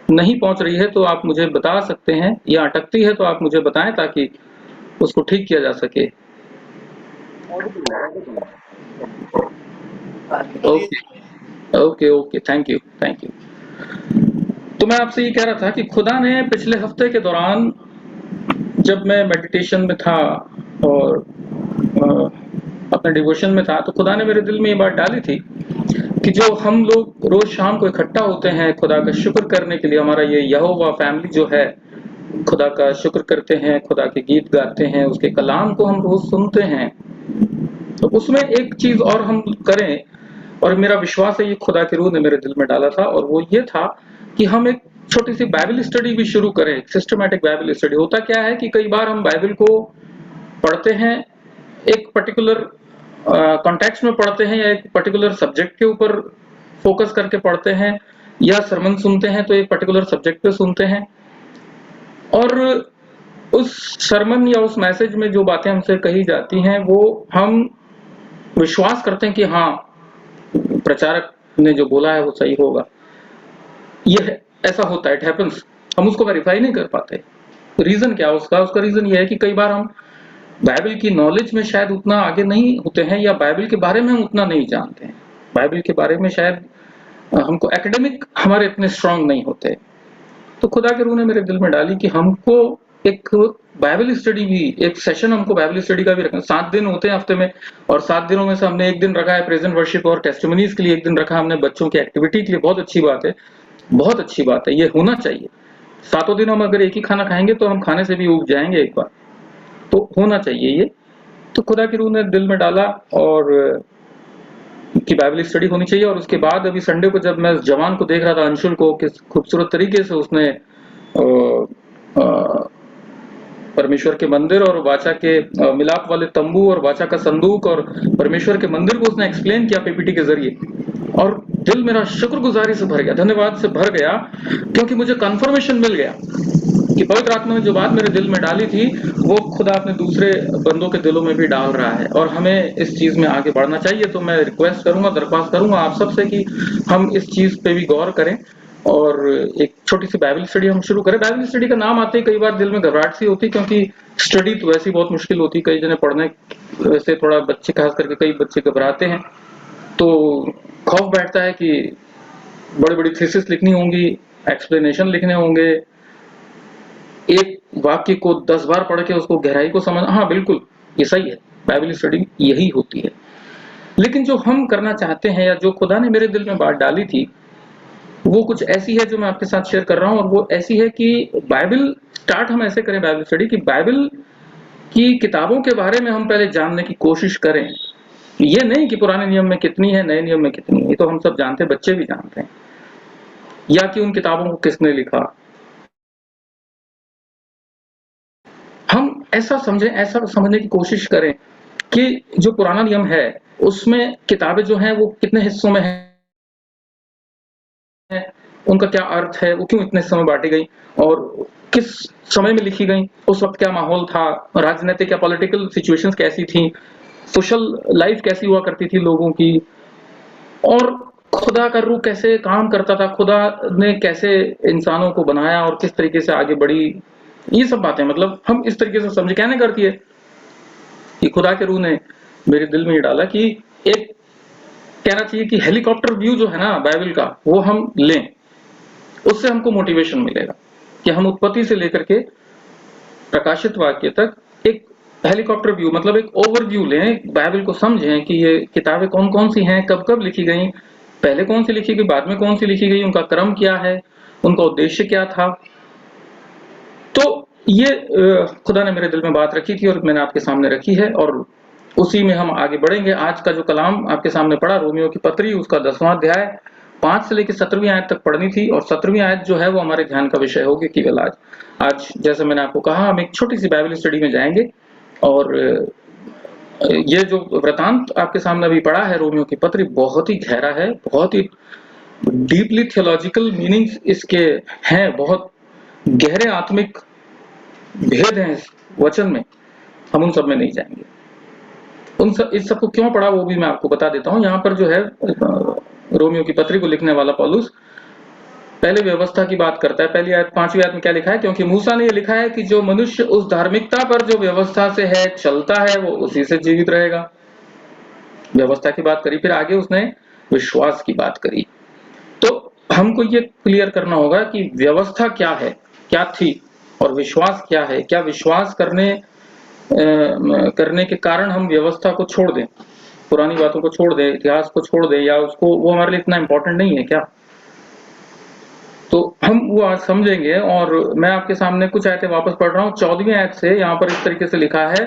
नहीं पहुंच रही है तो आप मुझे बता सकते हैं, या अटकती है तो आप मुझे बताएं ताकि उसको ठीक किया जा सके। Okay, thank you. तो मैं आपसे ये कह रहा था कि खुदा ने पिछले हफ्ते के दौरान जब मैं मेडिटेशन में था और अपने डिवोशन में था, तो खुदा ने मेरे दिल में ये बात डाली थी कि जो हम लोग रोज शाम को इकट्ठा होते हैं खुदा का शुक्र करने के लिए, हमारा ये यहोवा फैमिली जो है, खुदा का शुक्र करते हैं, खुदा के गीत गाते हैं, उसके कलाम को हम रोज सुनते हैं, तो उसमें एक चीज और हम करें, और मेरा विश्वास है ये खुदा की रूह ने मेरे दिल में डाला था, और वो ये था कि हम एक छोटी सी बाइबल स्टडी भी शुरू करें। सिस्टमैटिक बाइबल स्टडी होता क्या है कि कई बार हम बाइबल को पढ़ते हैं, एक पर्टिकुलर कॉन्टेक्स्ट में पढ़ते हैं, या एक पर्टिकुलर सब्जेक्ट के ऊपर फोकस करके पढ़ते हैं, या सरमन सुनते हैं तो एक पर्टिकुलर सब्जेक्ट पे सुनते हैं, और उस सरमन या उस मैसेज में जो बातें हमसे कही जाती हैं वो हम विश्वास करते हैं कि हाँ प्रचारक ने जो बोला है वो सही होगा। ये ऐसा होता है, इट हैपेंस। हम उसको वेरीफाई नहीं कर पाते। रीजन क्या उसका रीजन ये है कि कई बार हम बाइबल की नॉलेज में शायद उतना आगे नहीं होते हैं, या बाइबल के बारे में हम उतना नहीं जानते हैं। बाइबल के बारे में शायद हमको एकेडमिक हमारे इतने स्ट्रांग नहीं होते। तो खुदा के रूह ने मेरे दिल में डाली कि हमको एक बाइबल स्टडी भी, एक सेशन हमको बाइबल स्टडी का भी रखना। 7 दिन होते हैं हफ्ते में, और 7 दिनों में से हमने एक दिन रखा है प्रेजेंट वर्शिप और टेस्टिमनीज के लिए, एक दिन रखा हमने बच्चों की एक्टिविटी के लिए। बहुत अच्छी बात है, बहुत अच्छी बात है, ये होना चाहिए। 7 दिन हम अगर एक ही खाना खाएंगे तो हम खाने से भी उब जाएंगे एक बार, तो होना चाहिए ये। तो खुदा की रूह ने दिल में डाला और कि बाइबल स्टडी होनी चाहिए। और उसके बाद अभी संडे को जब मैं जवान को देख रहा था, अंशुल को, किस खूबसूरत तरीके से उसने परमेश्वर के मंदिर और वाचा के मिलाप वाले तंबू और वाचा का संदूक और परमेश्वर के मंदिर को उसने एक्सप्लेन किया पीपीटी के जरिए, और दिल मेरा शुक्रगुजारी से भर गया, धन्यवाद से भर गया, क्योंकि मुझे कंफर्मेशन मिल गया कि पवित्र आत्मा ने जो बात मेरे दिल में डाली थी वो खुदा अपने दूसरे बंदों के दिलों में भी डाल रहा है, और हमें इस चीज में आगे बढ़ना चाहिए। तो मैं रिक्वेस्ट करूंगा, दरख्वास्त करूंगा आप सबसे कि हम इस चीज पे भी गौर करें और एक छोटी सी बाइबल स्टडी हम शुरू करें। बाइबल स्टडी का नाम आते ही कई बार दिल में घबराहट सी होती, क्योंकि स्टडी तो वैसी बहुत मुश्किल होती, कई जने पढ़ने से थोड़ा, बच्चे खास करके कई बच्चे घबराते हैं, तो खौफ बैठता है कि बड़ी बड़ी थीसिस लिखनी होंगी, एक्सप्लेनेशन लिखने होंगे, एक वाक्य को 10 बार पढ़ के उसको गहराई को समझ। हाँ बिल्कुल, ये सही है, बाइबल स्टडी यही होती है। लेकिन जो हम करना चाहते हैं, या जो खुदा ने मेरे दिल में बात डाली थी, वो कुछ ऐसी है जो मैं आपके साथ शेयर कर रहा हूं। और वो ऐसी है कि बाइबल स्टार्ट हम ऐसे करें बाइबल स्टडी कि बाइबल की किताबों के बारे में हम पहले जानने की कोशिश करें। ये नहीं कि पुराने नियम में कितनी है, नए नियम में कितनी है, ये तो हम सब जानते हैं, बच्चे भी जानते हैं, या कि उन किताबों को किसने लिखा। हम ऐसा समझें, ऐसा समझने की कोशिश करें कि जो पुराना नियम है उसमें किताबें जो हैं वो कितने हिस्सों में हैं, उनका क्या अर्थ है, वो क्यों इतने समय बांटी गई, और किस समय में लिखी गई, उस वक्त क्या माहौल था, राजनीतिक या पॉलिटिकल सिचुएशंस कैसी थी, सोशल लाइफ कैसी हुआ करती थी लोगों की, और खुदा का रूह कैसे काम करता था, खुदा ने कैसे इंसानों को बनाया और किस तरीके से आगे बढ़ी। ये सब बातें मतलब हम इस तरीके से समझे। कहने करती है कि खुदा के रूह ने मेरे दिल में ये डाला कि एक कहना चाहिए कि हेलीकॉप्टर व्यू जो है ना बाइबल का, वो हम लें, उससे हमको मोटिवेशन मिलेगा कि हम उत्पत्ति से लेकर के प्रकाशित वाक्य तक एक हेलीकॉप्टर व्यू, मतलब एक ओवरव्यू लें, बाइबल को समझें कि ये किताबें कौन कौन सी हैं, कब कब लिखी गई, पहले कौन सी लिखी गई, बाद में कौन सी लिखी गई, उनका क्रम क्या है, उनका उद्देश्य क्या था। तो ये खुदा ने मेरे दिल में बात रखी थी और मैंने आपके सामने रखी है, और उसी में हम आगे बढ़ेंगे। आज का जो कलाम आपके सामने पड़ा, रोमियो की पत्री, उसका 10वां अध्याय 5 से लेकर 17वीं आयत तक पढ़नी थी और 17वीं आयत जो है वो हमारे ध्यान का विषय होगी केवल आज जैसे मैंने आपको कहा हम एक छोटी सी बाइबल स्टडी में जाएंगे और ये जो वृतांत आपके सामने अभी पढ़ा है रोमियो की पत्री बहुत ही गहरा है, बहुत ही डीपली थियोलॉजिकल मीनिंग्स इसके हैं, बहुत गहरे आत्मिक भेद हैं इस वचन में। हम उन सब में नहीं जाएंगे, इस सब को क्यों पढ़ा वो भी मैं आपको बता देता हूं। यहाँ पर जो है रोमियो की पत्री को लिखने वाला पौलुस पहले व्यवस्था की बात करता है। पहली आयत 5वीं आयत में क्या लिखा है, क्योंकि मूसा ने ये लिखा है कि जो मनुष्य उस धार्मिकता पर जो व्यवस्था से है चलता है वो उसी से जीवित रहेगा। व्यवस्था की बात करी, फिर आगे उसने विश्वास की बात करी। तो हमको ये क्लियर करना होगा कि व्यवस्था क्या है, क्या थी, और विश्वास क्या है। क्या विश्वास करने के कारण हम व्यवस्था को छोड़ दें, पुरानी बातों को छोड़ दें, इतिहास को छोड़ दें, या उसको वो हमारे लिए इतना इंपॉर्टेंट नहीं है क्या? तो हम वो आज समझेंगे। और मैं आपके सामने कुछ आयतें वापस पढ़ रहा हूँ। 14वीं आयत से यहाँ पर इस तरीके से लिखा है,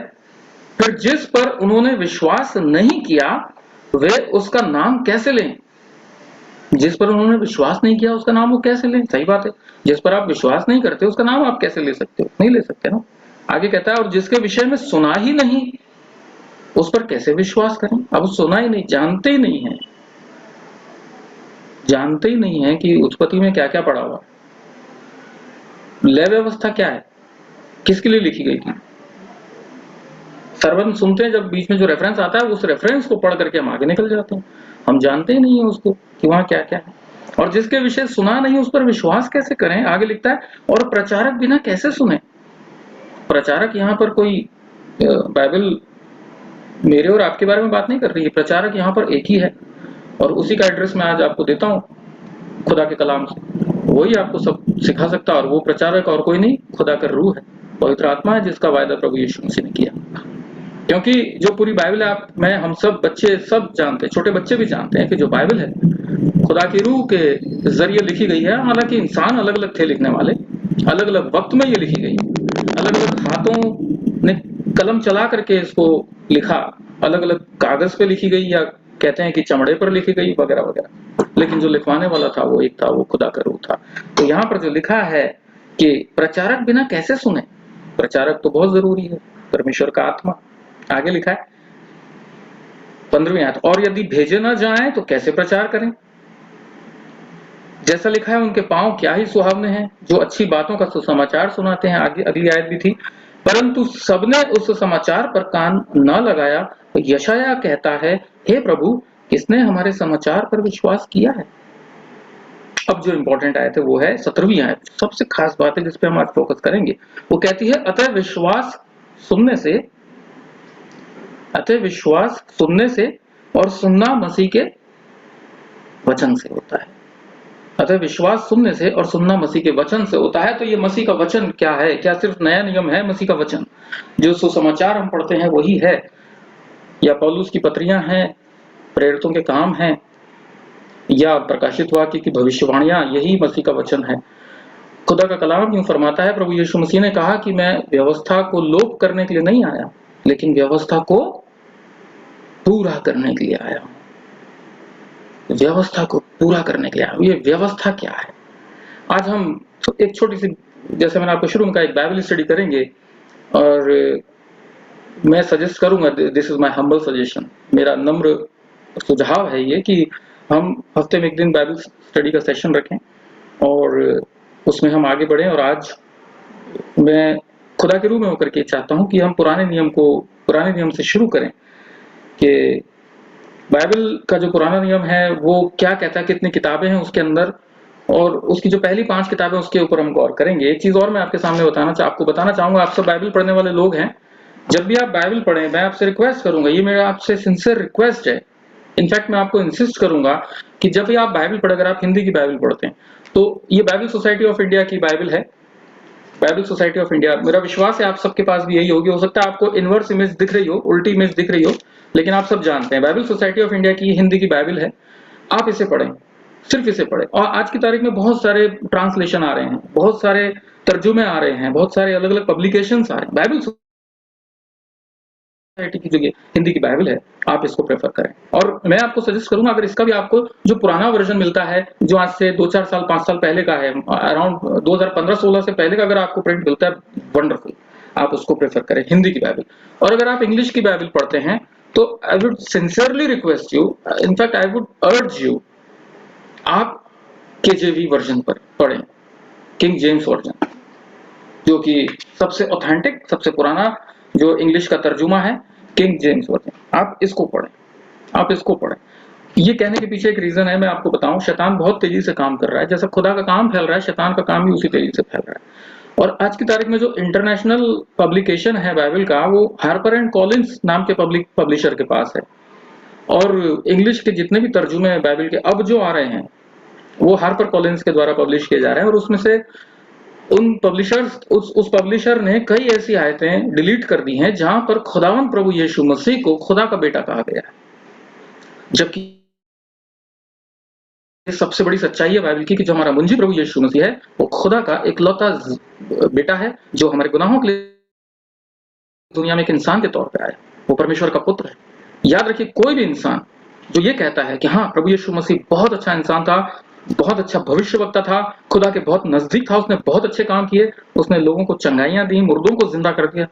फिर जिस पर उन्होंने विश्वास नहीं किया वे उसका नाम कैसे लें? जिस पर उन्होंने विश्वास नहीं किया उसका नाम वो कैसे लें? सही बात है, जिस पर आप विश्वास नहीं करते उसका नाम आप कैसे ले सकते हो? नहीं ले सकते ना। आगे कहता है, और जिसके विषय में सुना ही नहीं उस पर कैसे विश्वास करें? अब सुना ही नहीं, जानते ही नहीं है, जानते ही नहीं है कि उत्पत्ति में क्या क्या पड़ा हुआ। लय व्यवस्था क्या है, किसके लिए लिखी गई थी? सर्वन सुनते हैं जब बीच में जो रेफरेंस आता है उस रेफरेंस को पढ़ करके हम आगे निकल जाते हैं। हम जानते ही नहीं है उसको कि वहां क्या क्या है। और जिसके विषय सुना नहीं उस पर विश्वास कैसे करें? आगे लिखता है, और प्रचारक बिना कैसे सुने? प्रचारक यहाँ पर कोई बाइबल मेरे और आपके बारे में बात नहीं कर रही है। प्रचारक यहाँ पर एक ही है और उसी का एड्रेस मैं आज आपको देता हूँ खुदा के कलाम से। वही आपको सब सिखा सकता है और वो प्रचारक और कोई नहीं, खुदा का रूह है, पवित्र आत्मा है, जिसका वायदा प्रभु यीशु मसीह ने किया। क्योंकि जो पूरी बाइबल है मैं हम सब बच्चे सब जानते हैं, छोटे बच्चे भी जानते हैं कि जो बाइबल है खुदा की रूह के जरिए लिखी गई है। हालांकि इंसान अलग अलग थे लिखने वाले, अलग अलग वक्त में ये लिखी गई, अलग अलग हाथों ने कलम चला करके इसको लिखा, अलग अलग कागज पे लिखी गई, या कहते हैं कि चमड़े पर लिखी गई वगैरह वगैरह, लेकिन जो लिखवाने वाला था वो एक था, वो खुदा का रूह था। तो यहाँ पर जो लिखा है कि प्रचारक बिना कैसे सुने, प्रचारक तो बहुत जरूरी है, परमेश्वर का आत्मा। आगे लिखा है 15वीं आयत, और यदि भेजे ना जाएं तो कैसे प्रचार करें? जैसा लिखा है, उनके पांव क्या ही सुहावने हैं जो अच्छी बातों का सुसमाचार सुनाते हैं। आगे अगली आयत भी थी, परंतु सबने उस समाचार पर कान न लगाया। तो यशायाह कहता है, हे प्रभु किसने हमारे समाचार पर विश्वास किया है? अब जो इंपॉर्टेंट आयत है वो है 17वीं आयत, सबसे खास बात है जिस पे हम आज फोकस करेंगे। वो कहती है, अतः विश्वास सुनने से और सुनना मसीह के वचन से होता है। अतः विश्वास सुनने से और सुनना मसीह के वचन से होता है। तो ये मसीह का वचन क्या है? क्या सिर्फ नया नियम है? मसीह का वचन जो सुसमाचार हम पढ़ते हैं वही है, या पौलुस की पत्रियां हैं, प्रेरितों के काम हैं, या प्रकाशित वाक्य की भविष्यवाणियां, यही मसीह का वचन है। खुदा का कलाम यूं फरमाता है, प्रभु यीशु मसीह ने कहा कि मैं व्यवस्था को लोप करने के लिए नहीं आया, लेकिन व्यवस्था को पूरा करने के लिए आया हूं। व्यवस्था को पूरा करने के लिए आया। ये व्यवस्था क्या है? आज हम एक छोटी सी, जैसे मैंने आपको शुरू में कहा, एक बाइबल स्टडी करेंगे और मैं सजेस्ट करूंगा, this is my humble suggestion, मेरा नम्र सुझाव है ये कि हम हफ्ते में एक दिन बाइबल स्टडी का सेशन रखें और उसमें हम आगे बढ़ें। और आज मैं खुदा के रूह में होकर के चाहता हूं कि हम पुराने नियम से शुरू करें कि बाइबल का जो पुराना नियम है वो क्या कहता है, कितनी किताबें हैं उसके अंदर, और उसकी जो पहली 5 किताबें उसके ऊपर हम गौर करेंगे। एक चीज और मैं आपके सामने आपको बताना चाहूंगा, आप सब बाइबल पढ़ने वाले लोग हैं, जब भी आप बाइबल पढ़ें मैं आपसे रिक्वेस्ट करूंगा, ये मेरा आपसे सिंसियर रिक्वेस्ट है, इनफैक्ट मैं आपको इंसिस्ट करूंगा कि जब भी आप बाइबल पढ़े, अगर आप हिंदी की बाइबल पढ़ते हैं तो ये बाइबल सोसाइटी ऑफ इंडिया की बाइबल है, बाइबल सोसाइटी ऑफ इंडिया। मेरा विश्वास है आप सबके पास भी यही होगी। हो सकता है आपको इनवर्स इमेज दिख रही हो, उल्टी इमेज दिख रही हो, लेकिन आप सब जानते हैं बाइबल सोसाइटी ऑफ इंडिया की हिंदी की बाइबल है। आप इसे पढ़ें, सिर्फ इसे पढ़ें। और आज की तारीख में बहुत सारे ट्रांसलेशन आ रहे हैं, बहुत सारे तर्जुमे आ रहे हैं, बहुत सारे अलग अलग पब्लिकेशंस आ रहे हैं। बाइबल की जो हिंदी की बाइबल है आप इसको प्रेफर करें। और मैं आपको सजेस्ट करूंगा अगर इसका भी आपको जो पुराना वर्जन मिलता है जो आज से 2-4 साल 5 साल पहले का है, अराउंड 2015-16 से पहले का अगर आपको प्रिंट मिलता है, वंडरफुल, आप उसको प्रेफर करें हिंदी की बाइबल। और अगर आप इंग्लिश की बाइबल पढ़ते हैं तो I would sincerely request you, in fact I would urge you, आप केजेवी वर्जन पर पढ़ें, किंग जेम्स वर्जन, जो कि सबसे ऑथेंटिक, सबसे पुराना जो इंग्लिश का तर्जुमा है, किंग जेम्स वर्जन, आप इसको पढ़ें, आप इसको पढ़ें। ये कहने के पीछे एक रीजन है, मैं आपको बताऊं, शैतान बहुत तेजी से काम कर रहा है, जैसा खुदा का काम फैल रहा है, शैतान का काम भी उसी तेजी से फैल रहा है। और आज की तारीख में जो इंटरनेशनल पब्लिकेशन है बाइबल का, वो हार्पर एंड कॉलिंस नाम के पब्लिशर के पास है। और इंग्लिश के जितने भी तर्जुमे बाइबल के अब जो आ रहे हैं वो हार्पर कॉलिंस के द्वारा पब्लिश किए जा रहे हैं। और उसमें से उन पब्लिशर्स उस पब्लिशर ने कई ऐसी आयतें डिलीट कर दी हैं जहां पर खुदावंद प्रभु यीशु मसीह को खुदा का बेटा कहा गया है, जबकि सबसे बड़ी सच्चाई है बाइबल की कि जो हमारा मुंजी प्रभु यीशु मसीह है वो खुदा का इकलौता बेटा है, जो हमारे गुनाहों के लिए दुनिया में एक इंसान के तौर पे आया, वो परमेश्वर का पुत्र है। याद रखिए, कोई भी इंसान जो ये कहता है कि हाँ प्रभु यीशु मसीह बहुत अच्छा इंसान था, बहुत अच्छा भविष्यवक्ता था, खुदा के बहुत नजदीक था, उसने बहुत अच्छे काम किए, उसने लोगों को चंगाइयां दी, मुर्दों को जिंदा कर दिया,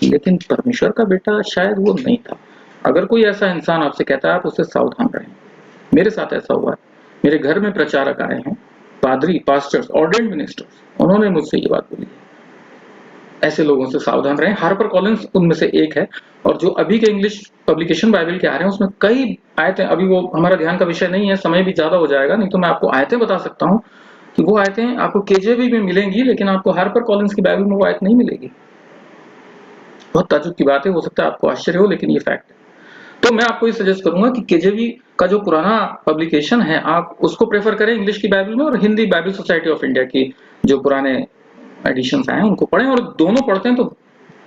लेकिन परमेश्वर का बेटा शायद वो नहीं था। अगर कोई ऐसा इंसान आपसे कहता है, आप उससे सावधान रहें। मेरे साथ ऐसा हुआ है, मेरे घर में प्रचारक आए हैं, पादरी, पास्टर्स, ऑर्डेंड मिनिस्टर्स, उन्होंने मुझसे ये बात बोली। ऐसे लोगों से सावधान रहें। हार्पर कॉलिंस उनमें से एक है। और जो अभी के इंग्लिश पब्लिकेशन बाइबल के आ रहे हैं उसमें कई आयतें, अभी वो हमारा ध्यान का विषय नहीं है, समय भी ज्यादा हो जाएगा, नहीं तो मैं आपको आयतें बता सकता हूँ कि वो आयतें आपको केजेवी में मिलेंगी, लेकिन आपको हार्पर कॉलिंस की बाइबल में वो आयत नहीं मिलेगी। बहुत ताज्जुब की बात है, हो सकता है आपको आश्चर्य हो, लेकिन ये फैक्ट है। तो मैं आपको ये सजेस्ट करूंगा कि केजेवी का जो पुराना पब्लिकेशन है आप उसको प्रेफर करें इंग्लिश की बाइबल में, और Hindi Bible society of India की जो पुराने एडिशंस आए हैं उनको पढ़ें। और दोनों पढ़ते हैं तो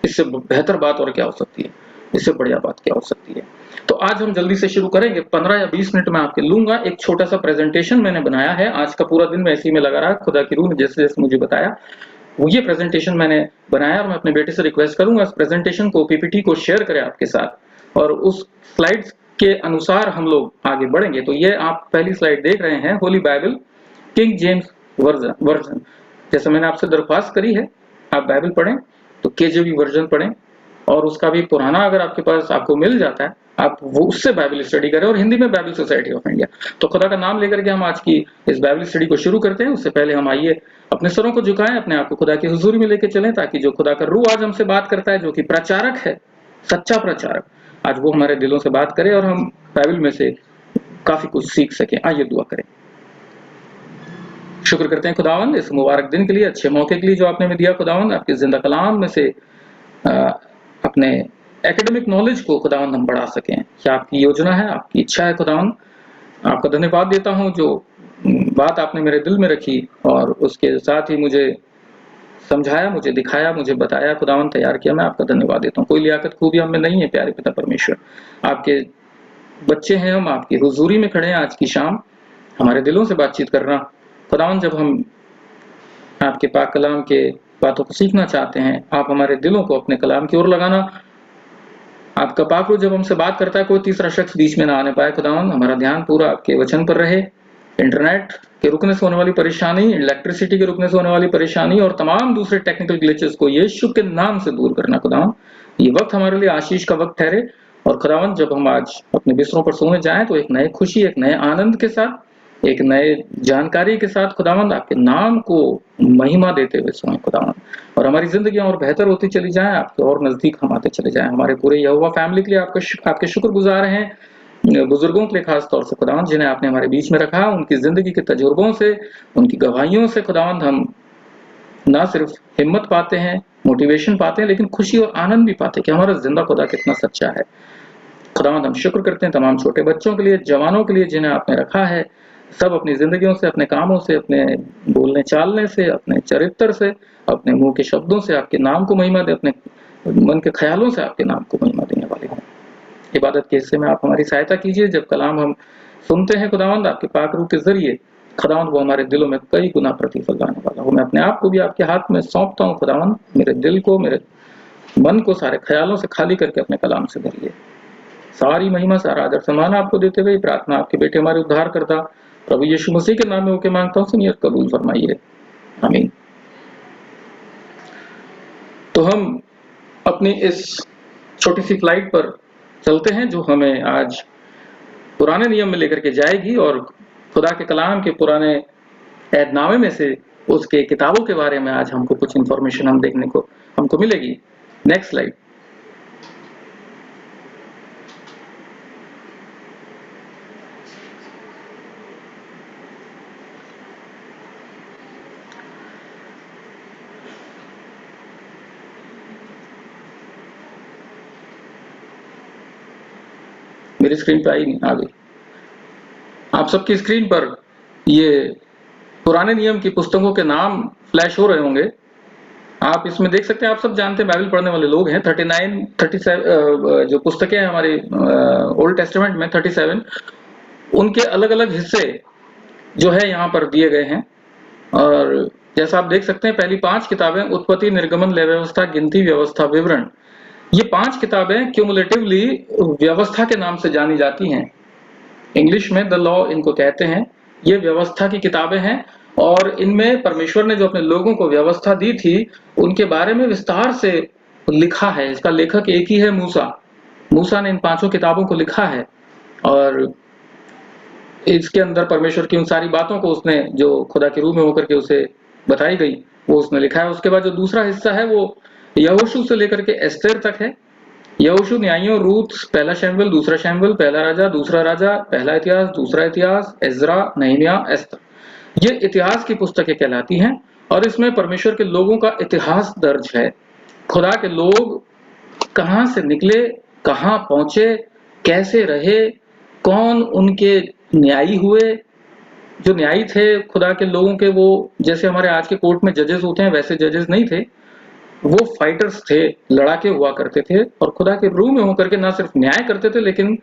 इससे बेहतर बात और क्या हो सकती है, इससे बढ़िया बात क्या हो सकती है। तो आज हम जल्दी से शुरू करेंगे, 15 या 20 मिनट में आपके लूंगा। एक छोटा सा प्रेजेंटेशन मैंने बनाया है, आज का पूरा दिन मैं इसी में लगा रहा, खुदा की रूह ने जैसे जैसे मुझे बताया वो ये प्रेजेंटेशन मैंने बनाया, और मैं अपने बेटे से रिक्वेस्ट करूंगा इस प्रेजेंटेशन को, पीपीटी को शेयर करें आपके साथ, और उस स्लाइड्स के अनुसार हम लोग आगे बढ़ेंगे। तो ये आप पहली स्लाइड देख रहे हैं, Holi Bible king James version. जैसे मैंने आपसे दरख्वास्त करी है आप बाइबल पढ़ें तो केजेवी वर्जन पढ़ें, और उसका भी पुराना अगर आपके पास आपको मिल जाता है आप वो उससे बाइबल स्टडी करें, और हिंदी में बाइबल सोसाइटी ऑफ इंडिया। तो खुदा का नाम लेकर के हम आज की इस बाइबल स्टडी को शुरू करते हैं। उससे पहले हम आइए अपने सरों को झुकाएं, अपने आप को खुदा की हुजूरी में लेके चलें, ताकि जो खुदा का रूह आज हमसे बात करता है, जो कि प्रचारक है, सच्चा प्रचारक, आज वो हमारे दिलों से बात करे और हम बाइबल में से काफी कुछ सीख सकें। आइए दुआ करें। शुक्र करते हैं खुदावंद इस मुबारक दिन के लिए, अच्छे मौके के लिए जो आपने हमें दिया खुदावंद। आपके जिंदा कलाम में से अपने एकेडमिक नॉलेज को खुदावंद हम बढ़ा सकें, क्या आपकी योजना है, आपकी इच्छा है खुदावंद। आपका धन्यवाद देता हूं जो बात आपने मेरे दिल में रखी और उसके साथ ही मुझे समझाया, मुझे दिखाया, मुझे बताया खुदावंद, तैयार किया, मैं आपका धन्यवाद देता हूँ। कोई लियाकत खूबी हम में नहीं है प्यारे पिता परमेश्वर, आपके बच्चे हैं हम, आपकी हुजूरी में खड़े हैं आज की शाम, हमारे दिलों से बातचीत करना खुदावंद। जब हम आपके पाक कलाम के बातों को सीखना चाहते हैं, आप हमारे दिलों को अपने कलाम की ओर लगाना। आपका पाक रूह जब हमसे बात करता है कोई तीसरा शख्स बीच में ना आने पाए खुदावंद, हमारा ध्यान पूरा आपके वचन पर रहे। इंटरनेट के रुकने से होने वाली परेशानी, इलेक्ट्रिसिटी के रुकने से होने वाली परेशानी और तमाम दूसरे टेक्निकल ग्लिचेस को यीशु के नाम से दूर करना खुदावंद। ये वक्त हमारे लिए आशीष का वक्त ठहरे, और खुदावंद जब हम आज अपने बिस्तरों पर सोने जाएं तो एक नए खुशी, एक नए आनंद के साथ, एक नए जानकारी के साथ खुदावंद आपके नाम को महिमा देते हुए सोएं खुदावंद, और हमारी जिंदगियां और बेहतर होती चली जाएं, आपके और नजदीक हम आते चले जाएं। हमारे पूरे यहोवा फैमिली के लिए आपके शुक्रगुजार हैं, बुजुर्गों के लिए खास तौर से खुदावंद जिन्हें आपने हमारे बीच में रखा, उनकी जिंदगी के तजुर्बों से, उनकी गवाहियों से खुदावंद हम ना सिर्फ हिम्मत पाते हैं, मोटिवेशन पाते हैं, लेकिन खुशी और आनंद भी पाते हैं कि हमारा जिंदा खुदा कितना सच्चा है। खुदावंद हम शुक्र करते हैं तमाम छोटे बच्चों के लिए, जवानों के लिए जिन्हें आपने रखा है, सब अपनी जिंदगियों से, अपने कामों से, अपने बोलने चालने से, अपने चरित्र से, अपने मुंह के शब्दों से आपके नाम को महिमा दे, अपने मन के ख्यालों से आपके नाम को महिमा देने वाले हों। इबादत के हिस्से में आप हमारी सहायता कीजिए, जब कलाम हम सुनते हैं खुदावंद आपके पाक रूह के जरिए, खुदावंद वो हमारे दिलों में कई गुना प्रतिफल लाने वाला हो। मैं अपने आप को भी आपके हाथ में सौंपता हूँ खुदावंद, मेरे दिल को, मेरे मन को सारे ख्यालों से खाली करके अपने कलाम से भरिए। सारी महिमा सारा आदर सम्मान आपको देते हुए प्रार्थना आपके बेटे हमारे उद्धार करता प्रभु यीशु मसीह के नाम में होके मांगता हूँ, सुनिए कबूल फरमाइए, आमीन। तो हम अपनी इस छोटी सी फ्लाइट पर चलते हैं जो हमें आज पुराने नियम में लेकर के जाएगी और खुदा के कलाम के पुराने ऐदनामे में से उसके किताबों के बारे में आज हमको कुछ इंफॉर्मेशन हम देखने को हमको मिलेगी। Next slide. मेरी स्क्रीन पे आई नहीं, आ गई। आप सबकी स्क्रीन पर ये पुराने नियम की पुस्तकों के नाम फ्लैश हो रहे होंगे। आप इसमें देख सकते हैं, आप सब जानते हैं, बाइबल पढ़ने वाले लोग हैं। 37 जो पुस्तकें हैं हमारी ओल्ड टेस्टामेंट में 37, उनके अलग अलग हिस्से जो है यहाँ पर दिए गए हैं। और जैसा आप देख सकते हैं, पहली 5 किताबें उत्पत्ति, निर्गमन, लय व्यवस्था, गिनती, व्यवस्था, विवरण, ये 5 किताबें क्यूमुलेटिवली व्यवस्था के नाम से जानी जाती हैं। इंग्लिश में द लॉ इनको कहते हैं। ये व्यवस्था की किताबें हैं और इनमें परमेश्वर ने जो अपने लोगों को व्यवस्था दी थी उनके बारे में विस्तार से लिखा है। इसका लेखक एक ही है, मूसा ने इन 5 किताबों को लिखा है और इसके अंदर परमेश्वर की उन सारी बातों को उसने जो खुदा के रूह में होकर के उसे बताई गई वो उसने लिखा है। उसके बाद जो दूसरा हिस्सा है वो यहोशू से लेकर के एस्तेर तक है। यहोशू, न्यायों, रूत, पहला शमूएल, दूसरा शमूएल, पहला राजा, दूसरा राजा, पहला इतिहास, दूसरा इतिहास, एज्रा, नहम्याह, एस्तर, ये इतिहास की पुस्तकें कहलाती हैं और इसमें परमेश्वर के लोगों का इतिहास दर्ज है। खुदा के लोग कहां से निकले, कहां पहुंचे, कैसे रहे, कौन उनके न्यायी हुए। जो न्यायी थे खुदा के लोगों के, वो जैसे हमारे आज के कोर्ट में जजेस होते हैं वैसे जजेस नहीं थे, वो फाइटर्स थे, लड़ाके हुआ करते थे और खुदा के रूह में होकर के ना सिर्फ न्याय करते थे लेकिन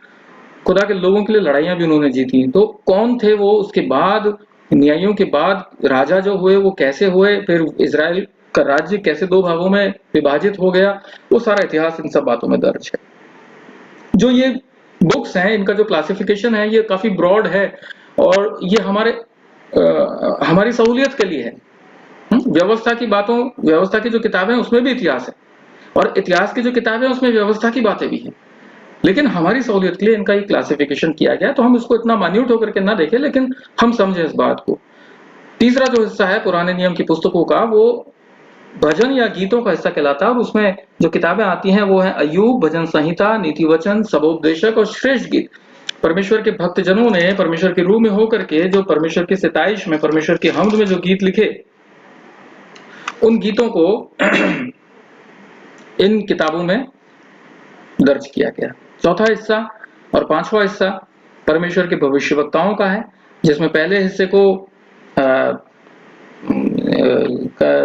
खुदा के लोगों के लिए लड़ाइयां भी उन्होंने जीती। तो कौन थे वो, उसके बाद न्यायों के बाद राजा जो हुए वो कैसे हुए, फिर इजराइल का राज्य कैसे 2 भागों में विभाजित हो गया, वो सारा इतिहास इन सब बातों में दर्ज है। जो ये बुक्स हैं इनका जो क्लासिफिकेशन है ये काफी ब्रॉड है और ये हमारी सहूलियत के लिए है। व्यवस्था की बातों, व्यवस्था की जो किताबें उसमें भी इतिहास है और इतिहास की जो किताबें उसमें व्यवस्था की बातें भी हैं, लेकिन हमारी सहूलियत के लिए इनका एक क्लासिफिकेशन किया गया तो हम इसको इतना मान्यूट होकर के ना देखें लेकिन हम समझे इस बात को। तीसरा जो हिस्सा है पुराने नियम की पुस्तकों का वो भजन या गीतों का हिस्सा कहलाता है और उसमें जो किताबें आती हैं वो है अय्यूब, भजन संहिता, नीति वचन, सबोपदेशक और श्रेष्ठ गीत। परमेश्वर के भक्तजनों ने परमेश्वर के रूह में होकर के जो परमेश्वर की सिताइश में, परमेश्वर के हम्द में जो गीत लिखे, उन गीतों को इन किताबों में दर्ज किया गया। चौथा हिस्सा और 5वां हिस्सा परमेश्वर के भविष्यवक्ताओं का है, जिसमें पहले हिस्से को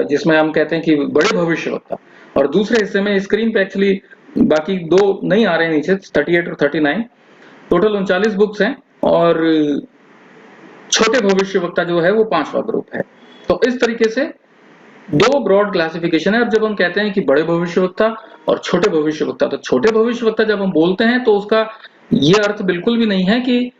जिसमें हम कहते हैं कि बड़े भविष्यवक्ता, और दूसरे हिस्से में स्क्रीन पे एक्चुअली बाकी 2 नहीं आ रहे नीचे, 38 और 39, टोटल 39 बुक्स हैं और छोटे भविष्यवक्ता जो है वो 5वां ग्रुप है। तो इस तरीके से 2 ब्रॉड क्लासिफिकेशन है। अब जब हम कहते हैं कि बड़े भविष्यवक्ता और छोटे भविष्यवक्ता, तो छोटे भविष्यवक्ता जब हम बोलते हैं तो उसका ये अर्थ बिल्कुल भी नहीं है कि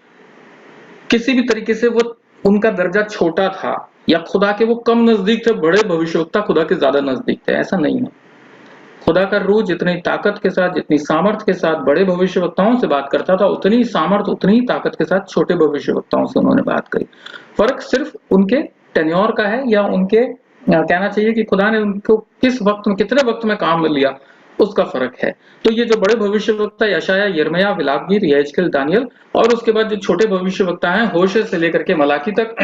किसी भी तरीके से वो उनका दर्जा छोटा था या खुदा के वो कम नजदीक थे। बड़े भविष्यवक्ता खुदा के ज्यादा नजदीक थे, ऐसा नहीं है। खुदा का रूह जितनी ताकत के साथ, जितनी सामर्थ के साथ बड़े भविष्यवक्ताओं से बात करता था, उतनी सामर्थ, उतनी ही ताकत के साथ छोटे भविष्यवक्ताओं से उन्होंने बात करी। फर्क सिर्फ उनके टेन्योर का है या उनके कहना चाहिए कि खुदा ने उनको किस वक्त में, कितने वक्त में काम में लिया, उसका फर्क है। तो ये जो बड़े भविष्यवक्ता यशायाह, यिर्मयाह, विलापगीत, यहेजकेल, दानियल, और उसके बाद जो छोटे भविष्यवक्ता हैं होशे से लेकर के मलाकी तक,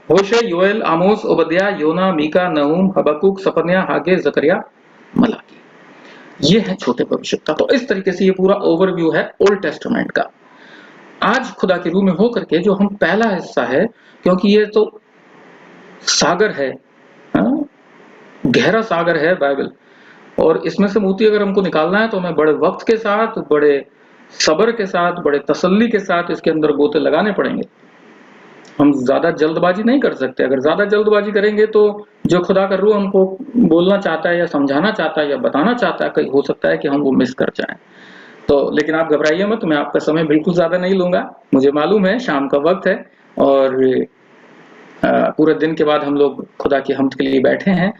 होशे, योएल, आमोस, ओबद्याह, योना, मीका, नहूम, हबक्कुक, सफन्याह, हागे, जकरिया, मलाकी, ये है छोटे भविष्यवक्ता। तो इस तरीके से ये पूरा ओवरव्यू है ओल्ड टेस्टामेंट का। आज खुदा के रूह में होकर के जो हम पहला हिस्सा है, क्योंकि ये तो सागर है, गहरा सागर है बाइबल, और इसमें से मोती अगर हमको निकालना है तो हमें बड़े वक्त के साथ, बड़े सब्र के साथ, बड़े तसल्ली के साथ इसके अंदर गोते लगाने पड़ेंगे। हम ज्यादा जल्दबाजी नहीं कर सकते। अगर ज्यादा जल्दबाजी करेंगे तो जो खुदा का रूह हमको बोलना चाहता है या समझाना चाहता है या बताना चाहता है, कहीं हो सकता है कि हम वो मिस कर जाएं। तो लेकिन आप घबराइए मत, मैं आपका समय बिल्कुल ज्यादा नहीं लूंगा। मुझे मालूम है शाम का वक्त है और पूरे दिन के बाद हम लोग खुदा की हमद के लिए बैठे हैं,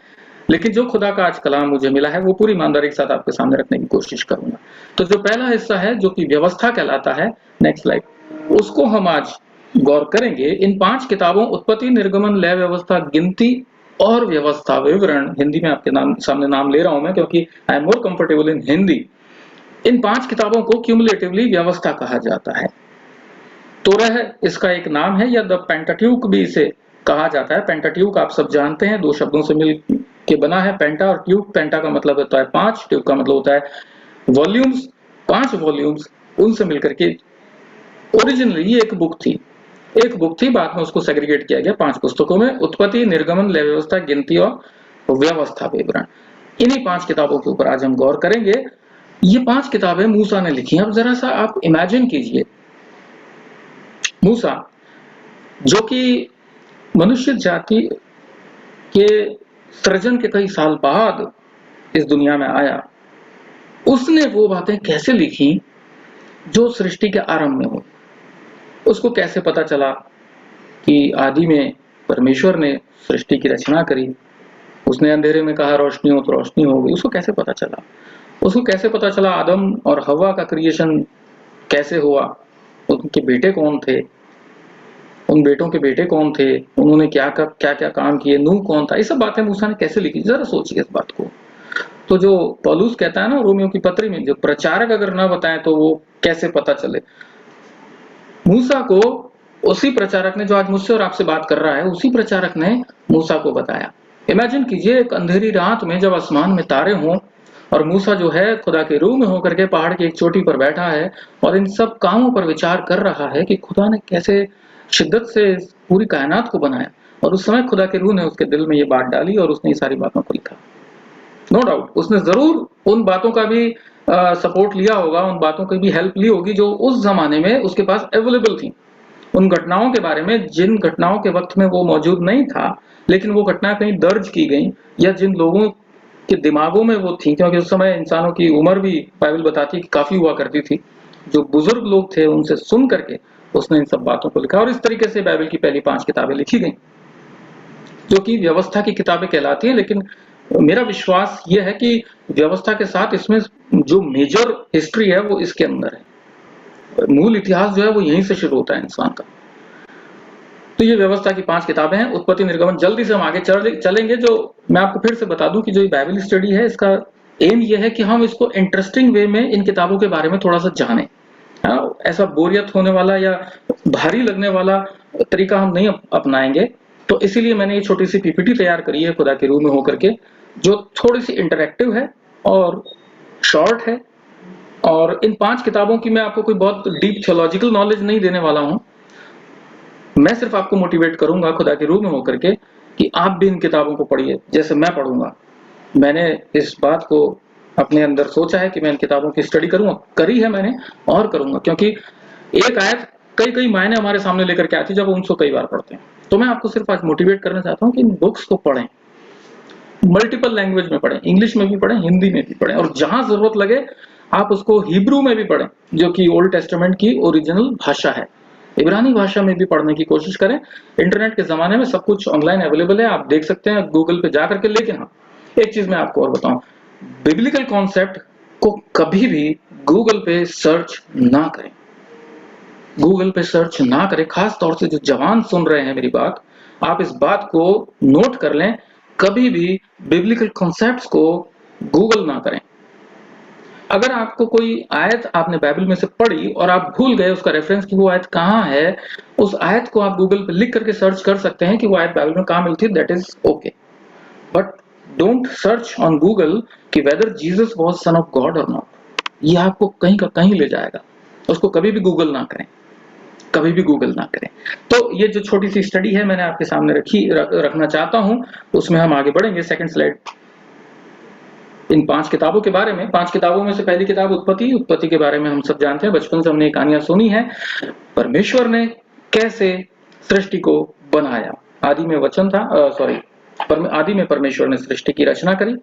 लेकिन जो खुदा का आज कलाम मुझे मिला है वो पूरी ईमानदारी के साथ आपके सामने रखने की कोशिश करूंगा। तो जो पहला हिस्सा है जो कि व्यवस्था कहलाता है, नेक्स्ट स्लाइड, उसको हम आज गौर करेंगे। इन 5 किताबों उत्पत्ति, निर्गमन, लय व्यवस्था, गिनती और व्यवस्था विवरण, हिंदी में आपके सामने नाम ले रहा हूं मैं क्योंकि I am more comfortable in Hindi. इन 5 किताबों को क्यूमुलेटिवली व्यवस्था कहा जाता है। तोरह इसका एक नाम है, या द पेंटाट्यूक भी इसे कहा जाता है। पेंटाट्यूक आप सब जानते हैं, 2 शब्दों से मिल के बना है, पेंटा और ट्यूक। पेंटा का मतलब होता है 5, ट्यूक का मतलब होता है वॉल्यूम्स, 5 वॉल्यूम्स, उनसे मिलकर के ओरिजिनली ये एक बुक थी, बाद में उसको सेग्रीगेट किया गया 5 पुस्तकों में, उत्पत्ति, निर्गमन, लय व्यवस्था, गिनती और व्यवस्था विवरण। इन्हीं 5 किताबों के ऊपर आज हम गौर करेंगे। ये 5 किताबें मूसा ने लिखी। अब जरा सा आप इमेजिन कीजिए, मूसा जो कि मनुष्य जाति के सृजन के कई साल बाद इस दुनिया में आया, उसने वो बातें कैसे लिखी जो सृष्टि के आरंभ में हुई। उसको कैसे पता चला कि आदि में परमेश्वर ने सृष्टि की रचना करी, उसने अंधेरे में कहा रोशनी हो तो रोशनी हो गई। उसको कैसे पता चला? उसको कैसे पता चला आदम और हवा का क्रिएशन कैसे हुआ, उनके बेटे कौन थे, उन बेटों के बेटे कौन थे, उन्होंने क्या क्या काम किए, नूह कौन था, ये सब बातें मूसा ने कैसे लिखी? जरा सोचिए इस बात को। तो जो पौलुस कहता है ना रोमियो की पत्री में, जो प्रचारक अगर ना बताएं तो वो कैसे पता चले। मूसा को उसी प्रचारक ने, जो आज मुझसे और आपसे बात कर रहा है, उसी प्रचारक ने मूसा को बताया। इमेजिन कीजिए एक अंधेरी रात में जब आसमान में तारे हों और मूसा जो है खुदा के रूह में होकर के पहाड़ की एक चोटी पर बैठा है और इन सब कामों पर विचार कर रहा है कि खुदा ने कैसे शिद्दत से पूरी कायनात को बनाया, और उस समय खुदा के रूह ने उसके दिल में ये बात डाली और उसने ये सारी बातों को लिखा। नो डाउट उसने जरूर उन बातों का भी सपोर्ट लिया होगा, उन बातों की भी हेल्प ली होगी जो उस जमाने में उसके पास अवेलेबल थी, उन घटनाओं के बारे में जिन घटनाओं के वक्त में वो मौजूद नहीं था, लेकिन वो घटनाएं कहीं दर्ज की गई, या जिन लोगों के दिमागों में वो थी, क्योंकि उस समय इंसानों की उम्र भी बाइबल बताती है कि काफी हुआ करती थी। जो बुजुर्ग लोग थे उनसे सुन करके उसने इन सब बातों को लिखा, और इस तरीके से बाइबल की पहली 5 किताबें लिखी गई जो कि व्यवस्था की किताबें कहलाती हैं। लेकिन मेरा विश्वास यह है कि व्यवस्था के साथ इसमें जो मेजर हिस्ट्री है वो इसके अंदर है, मूल इतिहास जो है वो यहीं से शुरू होता है इंसान का। तो ये व्यवस्था की 5 किताबें हैं, उत्पत्ति, निर्गमन। जल्दी से हम आगे चलेंगे। जो मैं आपको फिर से बता दूं कि जो ये बाइबल स्टडी है इसका एम ये है कि हम इसको इंटरेस्टिंग वे में इन किताबों के बारे में थोड़ा सा जानें। ऐसा बोरियत होने वाला या भारी लगने वाला तरीका हम नहीं अपनाएंगे। तो इसीलिए मैंने ये छोटी सी पीपीटी तैयार करी है खुदा के रूह में होकर के, जो थोड़ी सी इंटरैक्टिव है और शॉर्ट है। और इन 5 किताबों की मैं आपको कोई बहुत डीप थियोलॉजिकल नॉलेज नहीं देने वाला हूं, मैं सिर्फ आपको मोटिवेट करूंगा खुदा के रूह में होकर के कि आप भी इन किताबों को पढ़िए जैसे मैं पढ़ूंगा। मैंने इस बात को अपने अंदर सोचा है कि मैं इन किताबों की स्टडी करूंगा, करी है मैंने और करूंगा, क्योंकि एक आयत कई मायने हमारे सामने लेकर के आती है जब हम उसको कई बार पढ़ते हैं। तो मैं आपको सिर्फ आज मोटिवेट करना चाहता हूं कि इन बुक्स को पढ़ें, मल्टीपल लैंग्वेज में पढ़ें, इंग्लिश में भी पढ़ें, हिंदी में भी पढ़ें, और जहां जरूरत लगे आप उसको हिब्रू में भी पढ़ें जो कि ओल्ड टेस्टामेंट की ओरिजिनल भाषा है। इब्रानी भाषा में भी पढ़ने की कोशिश करें। इंटरनेट के जमाने में सब कुछ ऑनलाइन अवेलेबल है, आप देख सकते हैं गूगल पे जाकर के। लेकिन हाँ, एक चीज मैं आपको और बताऊं, बिब्लिकल कॉन्सेप्ट को कभी भी गूगल पे सर्च ना करें, गूगल पे सर्च ना करें। खास तौर से जो जवान सुन रहे हैं मेरी बात, आप इस बात को नोट कर लें, कभी भी बिब्लिकल कॉन्सेप्ट्स को गूगल ना करें। अगर आपको कोई आयत आपने बाइबल में से पढ़ी और आप भूल गए उसका रेफरेंस कि वो आयत कहाँ है, उस आयत को आप गूगल पे लिख करके सर्च कर सकते हैं कि वो आयत बाइबल में कहाँ मिलती है, that is okay. But don't search on Google कि whether Jesus was son of God और नॉट। ये आपको कहीं का कहीं ले जाएगा, उसको कभी भी गूगल ना करें, कभी भी गूगल ना करें। तो ये जो छोटी सी स्टडी है मैंने आपके सामने रखना चाहता हूं, उसमें हम आगे बढ़ेंगे। सेकंड स्लाइड, इन 5 किताबों के बारे में। 5 किताबों में से पहली किताब उत्पत्ति के बारे में हम सब जानते हैं, बचपन से हमने कहानियां सुनी है। परमेश्वर ने कैसे सृष्टि को बनाया। आदि में वचन था, आदि में परमेश्वर ने सृष्टि की रचना करी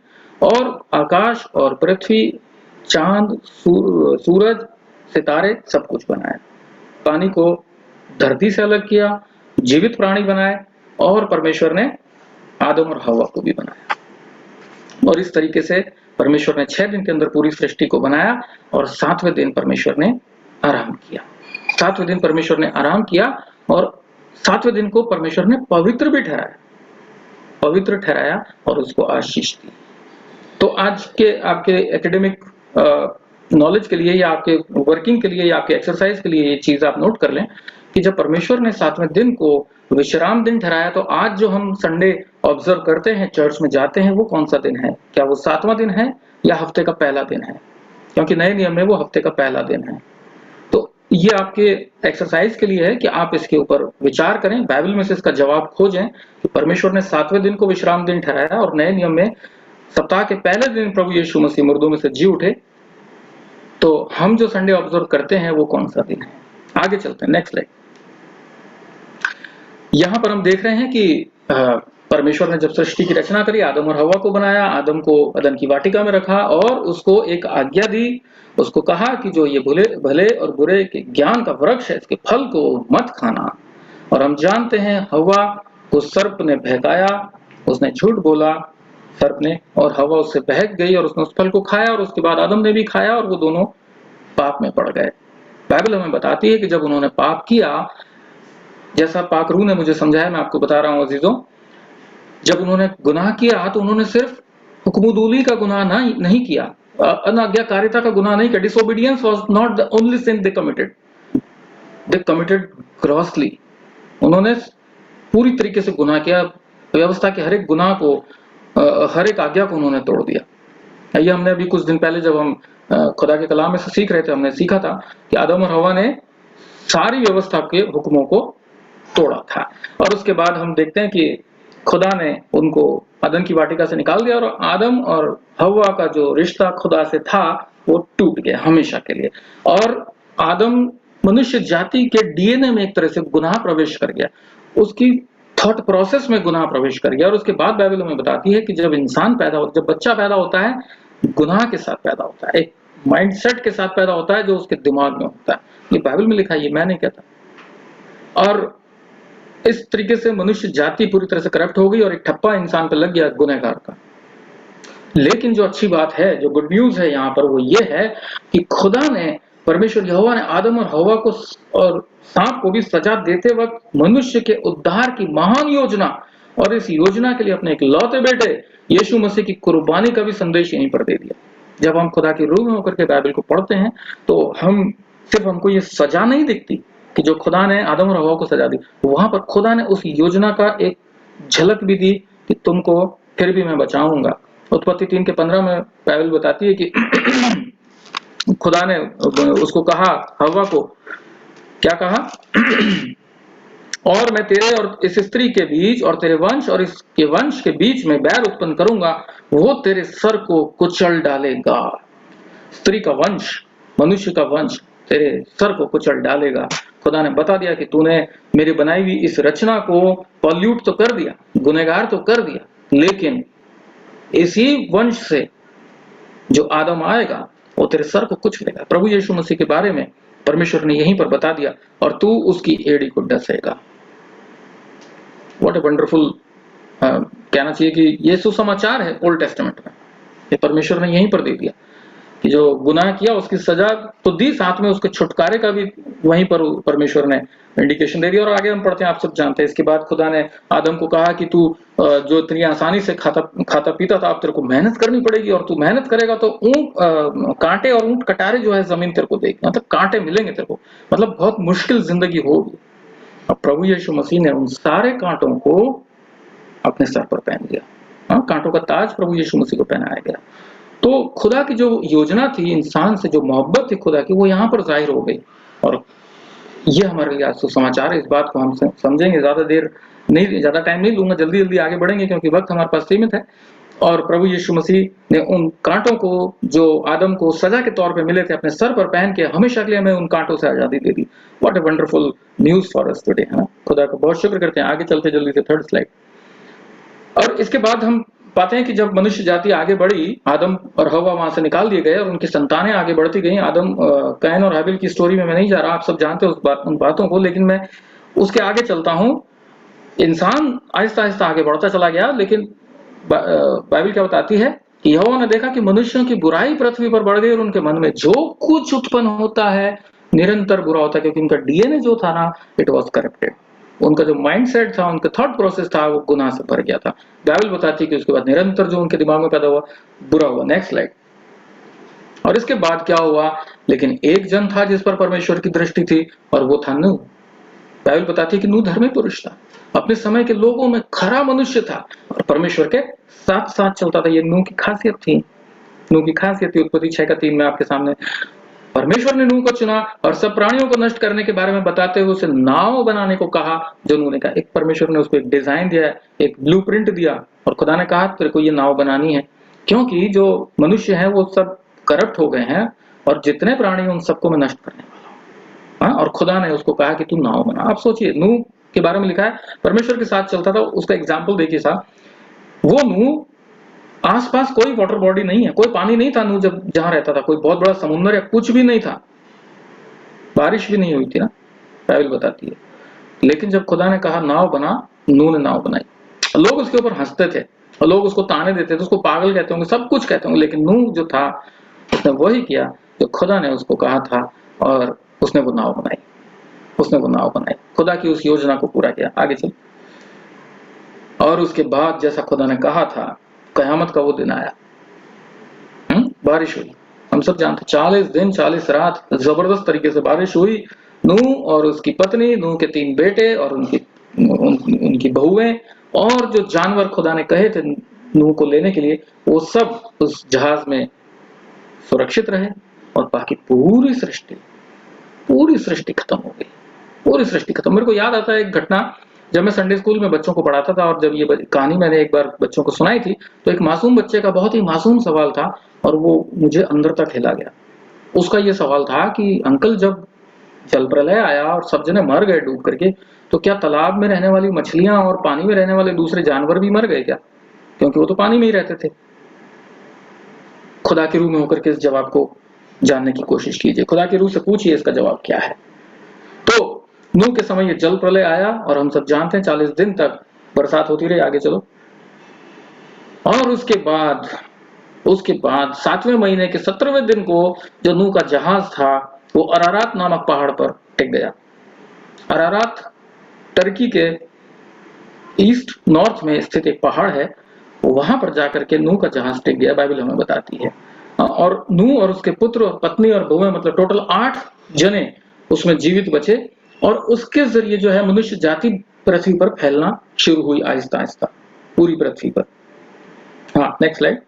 और आकाश और पृथ्वी, चांद, सूरज, सितारे सब कुछ बनाया। पानी को धरती से अलग किया, जीवित प्राणी बनाए और परमेश्वर ने आदम और हवा को भी बनाया। और इस तरीके से परमेश्वर ने 6 दिन के अंदर पूरी सृष्टि को बनाया और 7वें दिन परमेश्वर ने आराम किया। 7वें दिन परमेश्वर ने आराम किया और 7वें दिन को परमेश्वर ने पवित्र भी ठहराया, पवित्र ठहराया और उसको आशीष दी। तो आज के आपके एकेडमिक नॉलेज के लिए या आपके वर्किंग के लिए या आपके एक्सरसाइज के लिए ये चीज आप नोट कर लें कि जब परमेश्वर ने 7वें दिन को विश्राम दिन ठहराया, तो आज जो हम संडे ऑब्जर्व करते हैं, चर्च में जाते हैं, वो कौन सा दिन है? क्या वो 7वां दिन है या हफ्ते का पहला दिन है? क्योंकि नए नियम में वो हफ्ते का पहला दिन है। तो ये आपके एक्सरसाइज के लिए है कि आप इसके ऊपर विचार करें, बाइबल में से इसका जवाब खोजें कि परमेश्वर ने 7वें दिन को विश्राम दिन ठहराया और नए नियम में सप्ताह के पहले दिन प्रभु यीशु मसीह मुर्दों में से जी उठे। तो हम जो संडे ऑब्जर्व करते हैं वो कौन सा दिन है? आगे चलते हैं, नेक्स्ट स्लाइड। यहां पर हम देख रहे हैं कि परमेश्वर ने जब सृष्टि की रचना करी, आदम और हवा को बनाया, आदम को अदन की वाटिका में रखा और उसको एक आज्ञा दी। उसको कहा कि जो ये भले और बुरे के ज्ञान का वृक्ष है, इसके फल को मत खाना। और हम जानते हैं हवा को सर्प ने बहकाया, उसने झूठ बोला सर्प ने, और हवा उससे बहक गई और उसने उस फल को खाया और उसके बाद आदम ने भी खाया और वो दोनों पाप में पड़ गए। बाइबल हमें बताती है कि जब उन्होंने पाप किया, जैसा पाक रूह ने मुझे समझाया, मैं आपको बता रहा हूं अजीजों, जब उन्होंने गुनाह किया तो उन्होंने सिर्फ हुक्मुदूली का गुनाह नहीं किया, अनाज्ञाकारिता का गुनाह नहीं किया। Disobedience was not the only sin they committed grossly. उन्होंने पूरी तरीके से गुनाह किया, व्यवस्था के हर एक गुनाह को, हर एक आज्ञा को उन्होंने तोड़ दिया। ये हमने अभी कुछ दिन पहले जब हम खुदा के कलाम में से सीख रहे थे, हमने सीखा था कि आदम और हवा ने सारी व्यवस्था के हुक्मों को तोड़ा था। और उसके बाद हम देखते हैं कि खुदा ने उनको अदन की वाटिका से निकाल दिया और आदम और हवा का जो रिश्ता खुदा से था वो टूट गया हमेशा के लिए। और आदम मनुष्य जाति के डीएनए में एक तरह से गुनाह प्रवेश कर गया, उसकी थॉट प्रोसेस में गुनाह प्रवेश कर गया। और उसके बाद बाइबल हमें बताती है कि जब जब बच्चा पैदा होता है, गुनाह के साथ पैदा होता है, एक माइंडसेट के साथ पैदा होता है जो उसके दिमाग में होता है। ये बाइबल में लिखा है, ये मैं नहीं कहता। और इस तरीके से मनुष्य जाति पूरी तरह से करप्ट हो गई और एक ठप्पा इंसान पे लग गया गुनहगार का। लेकिन जो अच्छी बात है, जो गुड न्यूज है यहाँ पर, वो ये है कि खुदा ने, परमेश्वर यहोवा ने आदम और हवा को और सांप को भी सजा देते वक्त मनुष्य के उद्धार की महान योजना, और इस योजना के लिए अपने इकलौते बेटे यीशु मसीह की कुर्बानी का भी संदेश यहीं पर दे दिया। जब हम खुदा की रूह में होकर के बाइबल को पढ़ते हैं तो हमको ये सजा नहीं दिखती कि जो खुदा ने आदम और हवा को सजा दी, वहां पर खुदा ने उस योजना का एक झलक भी दी कि तुमको फिर भी मैं बचाऊंगा। उत्पत्ति 3:15 में बाइबल बताती है कि खुदा ने उसको कहा, हवा को क्या कहा? और मैं तेरे और इस स्त्री के बीच और तेरे वंश और इसके वंश के बीच में बैर उत्पन्न करूंगा, वो तेरे सर को कुचल डालेगा। स्त्री का वंश, मनुष्य का वंश तेरे सर को कुचल डालेगा। खुदा ने बता दिया कि तूने मेरी बनाई हुई इस रचना को पॉल्यूट तो कर दिया, गुनहगार तो कर दिया, लेकिन इसी वंश से जो आदम आएगा वो तेरे सर को कुचलेगा। प्रभु यीशु मसीह के बारे में परमेश्वर ने यहीं पर बता दिया, और तू उसकी एड़ी को डसेगा। व्हाट ए वंडरफुल, कहना चाहिए कि ये सुसमाचार है ओल्ड टेस्टामेंट में। ये परमेश्वर ने यहीं पर दे दिया कि जो गुनाह किया उसकी सजा तो दी, साथ में उसके छुटकारे का भी वहीं पर परमेश्वर ने इंडिकेशन दे दिया। और आगे हम पढ़ते हैं, आप सब जानते हैं, इसके बाद खुदा ने आदम को कहा कि तू जो इतनी आसानी से खाता पीता था, अब तेरे को मेहनत करनी पड़ेगी, और तू मेहनत करेगा तो कांटे और ऊंट कटारे जो है जमीन तेरे को देगी, मतलब कांटे मिलेंगे तेरे को, मतलब बहुत मुश्किल जिंदगी होगी। अब प्रभु यीशु मसीह ने उन सारे कांटों को अपने सर पर पहन दिया। कांटों का ताज प्रभु यीशु मसीह को पहनाया गया। तो खुदा की जो योजना थी, इंसान से जो मोहब्बत थी खुदा की, वो यहाँ पर जाहिर हो गई। और ये हमारे लिए आज सुसमाचार है। इस बात को हम समझेंगे, ज्यादा टाइम नहीं लूंगा, जल्दी जल्दी आगे बढ़ेंगे क्योंकि वक्त हमारे पास सीमित है। और प्रभु यीशु मसीह ने उन कांटों को जो आदम को सजा के तौर पे मिले थे अपने सर पर पहन के हमेशा के लिए हमें उन कांटों से आजादी दे दी। What a wonderful news for us today, है ना। खुदा का बहुत शुक्र करते हैं। आगे चलते जल्दी से थर्ड स्लाइड। और इसके बाद हम पाते हैं कि जब मनुष्य जाति आगे बढ़ी, आदम और हवा वहां से निकाल दिए गए और उनकी संतानें आगे बढ़ती गई। आदम कैन और हाबिल की स्टोरी में मैं नहीं जा रहा, आप सब जानते हो उन बातों को, लेकिन मैं उसके आगे चलता हूं। इंसान आहिस्ता आहिस्ता आगे बढ़ता चला गया, लेकिन बाइबल क्या बताती है कि यहोवा ने देखा कि मनुष्यों की बुराई पृथ्वी पर बढ़ गई और उनके मन में जो कुछ उत्पन्न होता है निरंतर बुरा होता है, क्योंकि उनका डीएनए जो था ना, इट वॉज करप्टेड। उनका जो माइंडसेट था, उनका थॉट प्रोसेस था, वो गुनाह से भर गया था। बाइबल बताती है कि उसके बाद निरंतर जो उनके दिमाग में पैदा हुआ बुरा हुआ। Next slide. और इसके बाद क्या हुआ, लेकिन एक जन था जिस पर परमेश्वर की दृष्टि थी और वो था नूह। बाइबल बताती है कि नूह धर्मी पुरुष था, अपने समय के लोगों में खरा मनुष्य था और परमेश्वर के साथ साथ चलता था। ये नूह की खासियत थी। नूह की खासियत थी उत्पत्ति 6:3 में आपके सामने। परमेश्वर ने नूह को चुना और सब प्राणियों को नष्ट करने के बारे में बताते हुए उसे नाव बनाने को कहा। जो नूह ने कहा, एक परमेश्वर ने उसको एक डिजाइन दिया, एक ब्लूप्रिंट दिया और खुदा ने कहा तेरे को ये नाव बनानी है, क्योंकि जो मनुष्य है वो सब करप्ट हो गए हैं और जितने प्राणी उन सबको मैं नष्ट करने वाला हूं। और खुदा ने उसको कहा कि तू नाव बना। आप सोचिए, नूह के बारे में लिखा है परमेश्वर के साथ चलता था। उसका एग्जाम्पल देखिए साहब, वो नूह आसपास कोई वाटर बॉडी नहीं है, कोई पानी नहीं था नूह जब जहां रहता था, कोई बहुत बड़ा समुद्र या कुछ भी नहीं था, बारिश भी नहीं हुई थी ना, बाइबल बताती है। लेकिन जब खुदा ने कहा नाव बना, नूह ने नाव बनाई। लोग उसके ऊपर हंसते थे और लोग उसको ताने देते थे, उसको पागल कहते होंगे, सब कुछ कहते होंगे, लेकिन नूह जो था उसने वही किया जो खुदा ने उसको कहा था और उसने वो नाव बनाई। उसने वो नाव बनाई, खुदा की उस योजना को पूरा किया। आगे चल। और उसके बाद जैसा खुदा ने कहा था, कयामत का वो दिन आया, बारिश हुई। हम सब जानते 40 दिन 40 रात जबरदस्त तरीके से बारिश हुई। नूह और उसकी पत्नी, नूह के 3 बेटे और उनकी बहुएं और जो जानवर खुदा ने कहे थे नूह को लेने के लिए, वो सब उस जहाज में सुरक्षित रहे और बाकी पूरी सृष्टि खत्म हो गई। पूरी सृष्टि खत्म। मेरे को याद आता है एक घटना, जब मैं संडे स्कूल में बच्चों को पढ़ाता था और जब ये कहानी मैंने एक बार बच्चों को सुनाई थी, तो एक मासूम बच्चे का बहुत ही मासूम सवाल था और वो मुझे अंदर तक हिला गया। उसका ये सवाल था कि अंकल, जब जल प्रलय आया और सब जने मर गए डूब करके, तो क्या तालाब में रहने वाली मछलियां और पानी में रहने वाले दूसरे जानवर भी मर गए क्या? क्योंकि वो तो पानी में ही रहते थे। खुदा की रूह में होकर के इस जवाब को जानने की कोशिश कीजिए। खुदा की रूह से पूछिए इसका जवाब क्या है। तो नूह के समय ये जल प्रलय आया और हम सब जानते हैं 40 दिन तक बरसात होती रही। आगे चलो। और उसके बाद 7वें महीने के 17वें दिन को जो नूह का जहाज था वो अरारात नामक पहाड़ पर टिक गया। अरारात टर्की के ईस्ट नॉर्थ में स्थित एक पहाड़ है, वहां पर जाकर के नूह का जहाज टिक गया, बाइबल हमें बताती है। और नूह और उसके पुत्र और पत्नी और बहुएं, मतलब टोटल 8 जने उसमें जीवित बचे और उसके जरिए जो है मनुष्य जाति पृथ्वी पर फैलना शुरू हुई आहिस्ता आहिस्ता पूरी पृथ्वी पर। हाँ, नेक्स्ट स्लाइड।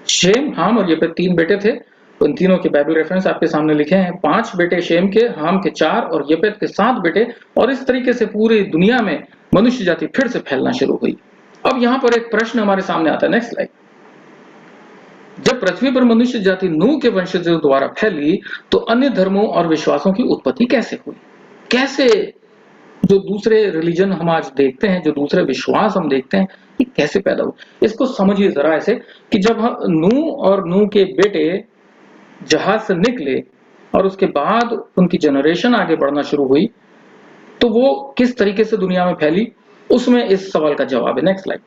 शेम, हाम और येपेत 3 बेटे थे। उन तीनों के बाइबल रेफरेंस आपके सामने लिखे हैं। 5 बेटे शेम के, हाम के 4 और येपेत के 7 बेटे। और इस तरीके से पूरी दुनिया में मनुष्य जाति फिर से फैलना शुरू हुई। अब यहाँ पर एक प्रश्न हमारे सामने आता है। Next slide. जब पृथ्वी पर मनुष्य जाति नूह के वंशजों द्वारा फैली, तो अन्य धर्मों और विश्वासों की उत्पत्ति कैसे हुई? कैसे जो दूसरे रिलीजन हम आज देखते हैं, जो दूसरे विश्वास हम देखते हैं, ये कैसे पैदा हुए? इसको समझिए जरा ऐसे कि जब नूह और नूह के बेटे जहाज से निकले और उसके बाद उनकी जनरेशन आगे बढ़ना शुरू हुई, तो वो किस तरीके से दुनिया में फैली, उसमें इस सवाल का जवाब है। Next slide.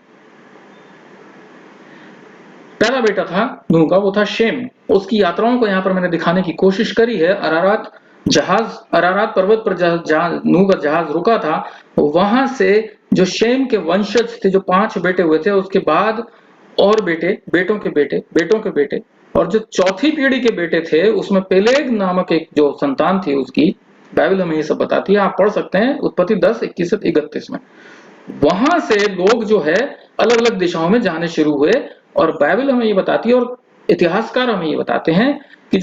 पहला बेटा था नूह का, वो था शेम। उसकी यात्राओं को यहाँ पर मैंने दिखाने की कोशिश करी है। अरारात पर्वत पर जहां नूह का जहाज रुका था, वहां से जो शेम के वंशज थे, जो 5 बेटे हुए थे, उसके बाद और बेटे, बेटों के बेटे, बेटों के बेटे, और जो चौथी पीढ़ी के बेटे थे उसमें पेलेग नामक एक जो संतान थी उसकी, बाइबल हमें ये सब बताती है। आप पढ़ सकते हैं उत्पत्ति 10:21-31 में। वहां से लोग जो है अलग अलग दिशाओं में जाने शुरू हुए और बाइबल हमें ये बताती है और इतिहासकार हमें ये बताते हैं कि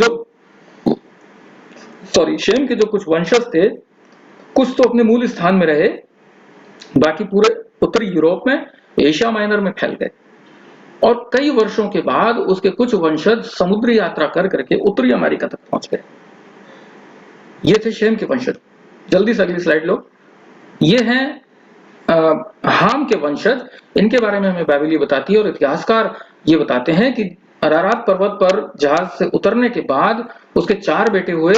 शेम के जो कुछ वंशज थे, कुछ तो अपने मूल स्थान में रहे, बाकी पूरे उत्तरी यूरोप में, एशिया माइनर में फैल गए। और कई वर्षों के बाद उसके कुछ वंशज समुद्री यात्रा कर करके उत्तरी अमेरिका तक पहुंच गए। ये थे शेम के वंशज। जल्दी से अगली स्लाइड लो। ये हैं हाम के वंशज। इनके बारे में हमें बाइबल बताती है और इतिहासकार ये बताते हैं कि अरारात पर्वत पर जहाज से उतरने के बाद उसके 4 बेटे हुए,